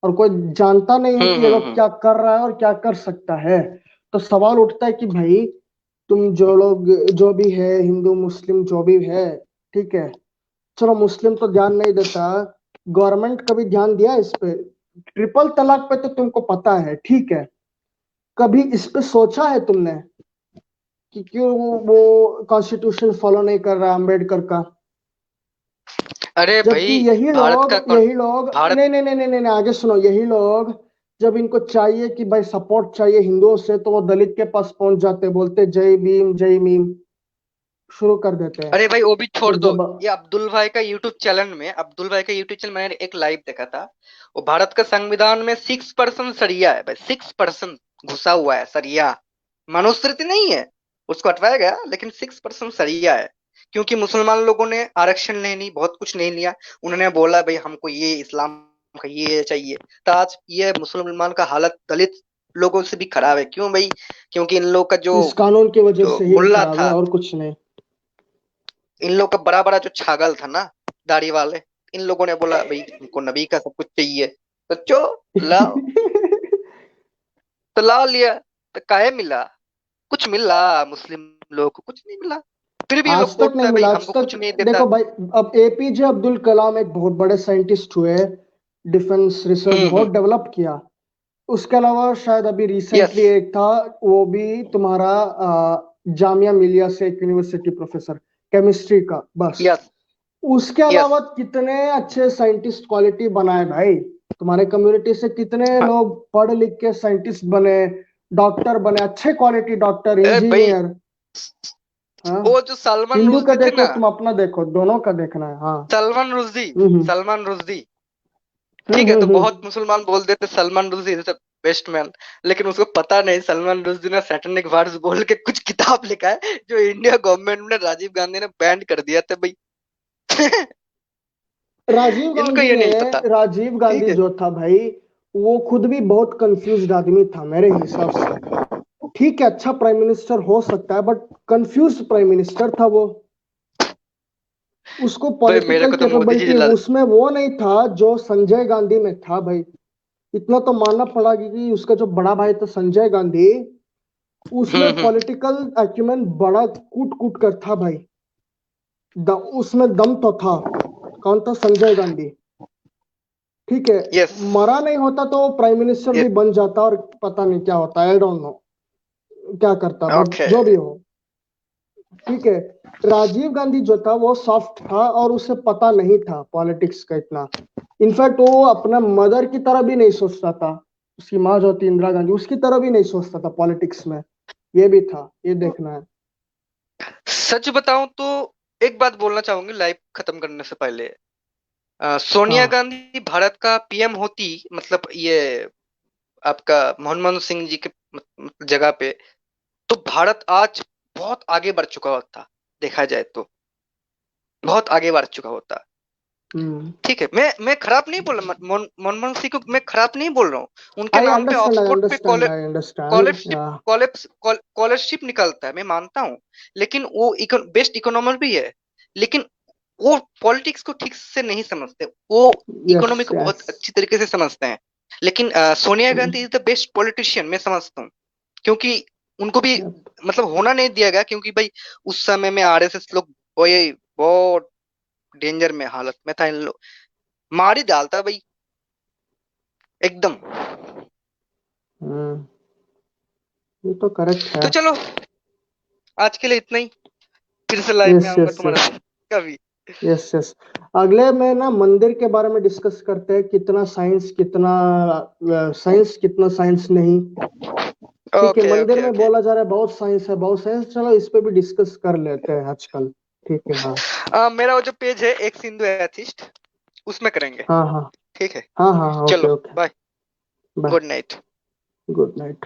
और कोई जानता नहीं है कि ये लोग हम्म। क्या कर रहा है और क्या कर सकता है। तो सवाल उठता है कि भाई तुम जो लोग जो भी है, हिंदू मुस्लिम जो भी है, ठीक है, चलो मुस्लिम तो ध्यान नहीं देता, गवर्नमेंट कभी ध्यान दिया इस पे? ट्रिपल तलाक पे तो तुमको पता है, ठीक है, कभी इस पे सोचा है तुमने कि क्यों वो कॉन्स्टिट्यूशन फॉलो नहीं कर रहा अम्बेडकर का? अरे जबकि भाई, यही भारत लोग का यही लोग भारत। नहीं नहीं नहीं नहीं नहीं नहीं, आगे सुनो, यही लोग जब इनको चाहिए कि भाई सपोर्ट चाहिए हिंदुओं से, तो वो दलित के पास पहुंच जाते, बोलते जय भीम जय भीम, शुरू कर देते हैं। अरे भाई, वो भी छोड़ और दो। जब ये अब्दुल भाई का यूट्यूब चैनल मैंने एक लाइव देखा था। वो भारत का संविधान में 6% सरिया है भाई, 6% घुसा हुआ है सरिया। मनुस्मृति नहीं है, उसको हटवाया गया, लेकिन 6% सरिया है। क्योंकि मुसलमान लोगों ने आरक्षण नहीं ली, बहुत कुछ नहीं लिया। उन्होंने बोला भाई हमको ये इस्लाम का ये चाहिए। तो आज ये मुसलमान का हालत दलित लोगों से भी खराब है। क्यों भाई? क्योंकि इन लोग का जो इस कानून की वजह जो से ही मुल्ला खराब है, था, और कुछ नहीं। इन लोग का बड़ा बड़ा जो छागल था ना, दाढ़ी वाले, इन लोगों ने बोला भाई हमको नबी का सब कुछ चाहिए। तो चो लाओ, तो ला लिया। तो काहे मिला? कुछ मिला? मुस्लिम लोग को कुछ नहीं मिला। फिर भी ये आज लोग तक बोलता नहीं है भाई मिला, आज हमको तक। कुछ नहीं देता। देखो भाई, अब एपीजे अब्दुल कलाम एक बहुत बड़े साइंटिस्ट हुए, डिफेंस रिसर्च हम्म। बहुत डेवलप किया। उसके अलावा शायद अभी यस, रिसेंटली एक था, वो भी तुम्हारा जामिया मिलिया से एक यूनिवर्सिटी प्रोफेसर, केमिस्ट्री का, बस। यस, उसके यस। अलावा कितने अच्छे साइंटिस्ट क्वालिटी बनाए भाई, तुम्हारे कम्युनिटी से कितने हाँ, लोग पढ़ लिख के साइंटिस्ट बने, डॉक्टर बने, अच्छे क्वालिटी डॉक्टर अरे भाई, इंजीनियर। हाँ, वो जो सलमान हिंदू का रुश्दी थे देखो ना, तुम अपना देखो, दोनों का देखना है, हाँ। सलमान रुश्दी, हम्म सलमान रुश्दी, हम्म ठीक है, तो हम्म बहुत हम्म मुसलमान बोल देते Salman Rushdie is the best man. लेकिन उसको पता नहीं सलमान रुश्दी ने सैटेनिक वर्ड्स बोल के कुछ किताब लिखा है, जो इंडिया गवर्नमेंट ने, राजीव गांधी ने बैन कर दिया था भाई। राजीव इनको गांधी ये ने नहीं पता। राजीव ठीक गांधी है। जो था भाई, वो खुद भी बहुत कंफ्यूज्ड आदमी था मेरे हिसाब से। ठीक है, अच्छा प्राइम मिनिस्टर हो सकता है, बट कंफ्यूज प्राइम मिनिस्टर था वो। उसको भाई मेरे पॉलिटिकल को तो मोदी जी कैपेबिलिटी उसमें वो नहीं था जो संजय गांधी में था भाई। इतना तो मानना पड़ा कि उसका जो बड़ा भाई था संजय गांधी, उसमें हम्म। पॉलिटिकल एक्यूमेन बड़ा कूट कूट कर था भाई। उसमें दम तो था। कौन था? संजय गांधी, ठीक है। यस, मरा नहीं होता तो प्राइम मिनिस्टर भी यस। बन जाता, और पता नहीं क्या होता, आई डोंट नो क्या करता, बट ओके। जो भी हो, ठीक है। राजीव गांधी जो था वो सॉफ्ट था, और उसे पता नहीं था पॉलिटिक्स का इतना। इनफैक्ट वो अपना मदर की तरह भी नहीं सोचता था। उसकी माँ जो थी इंदिरा गांधी, उसकी तरह भी नहीं सोचता था पॉलिटिक्स में। ये भी था, ये देखना है। सच बताऊं तो एक बात बोलना चाहूंगी लाइव खत्म करने से पहले। सोनिया हाँ। गांधी भारत का पीएम होती, मतलब ये आपका मनमोहन सिंह जी के जगह पे, तो भारत आज बहुत आगे बढ़ चुका होता। देखा जाए तो बहुत आगे बढ़ चुका होता। हम्म। ठीक है, मैं खराब नहीं बोल रहा, मनमोहन सिंह को मैं खराब नहीं बोल रहा हूँ। उनके आई नाम पे अंडरस्टैंड, आई ऑक्सफोर्ड पे understand, I understand, scholarship scholarship निकलता है, मैं मानता हूँ। लेकिन वो बेस्ट इकोनॉमर भी है। लेकिन वो पॉलिटिक्स को ठीक से नहीं समझते। वो यस इकोनॉमी को यस। बहुत अच्छी तरीके से समझते हैं। लेकिन Sonia Gandhi is the best politician, मैं समझता हूँ। क्योंकि उनको भी मतलब होना नहीं दिया गया, क्योंकि भाई उस समय में आरएसएस लोग वही बहुत डेंजर में हालत में था। इन लोग मार ही डालता भाई, एकदम। हम्म। ये तो करेक्ट है। तो चलो आज के लिए इतना ही, फिर से लाइव में यस आऊंगा यस तुम्हारे यस साथ कभी। Yes yes. अगले में ना मंदिर के बारे में डिस्कस करते हैं, कितना साइंस कितना साइंस नहीं। ठीक है, ओके मंदिर ओके में ओके। बोला जा रहा है बहुत साइंस है, बहुत साइंस, चलो इस पे भी डिस्कस कर लेते हैं आजकल। ठीक है, हाँ मेरा वो जो पेज है एक सिंधु एथिस्ट, उसमें करेंगे। हाँ हाँ ठीक है, हाँ हाँ हाँ, ओके चलो okay. Bye, bye. Good night. Good night.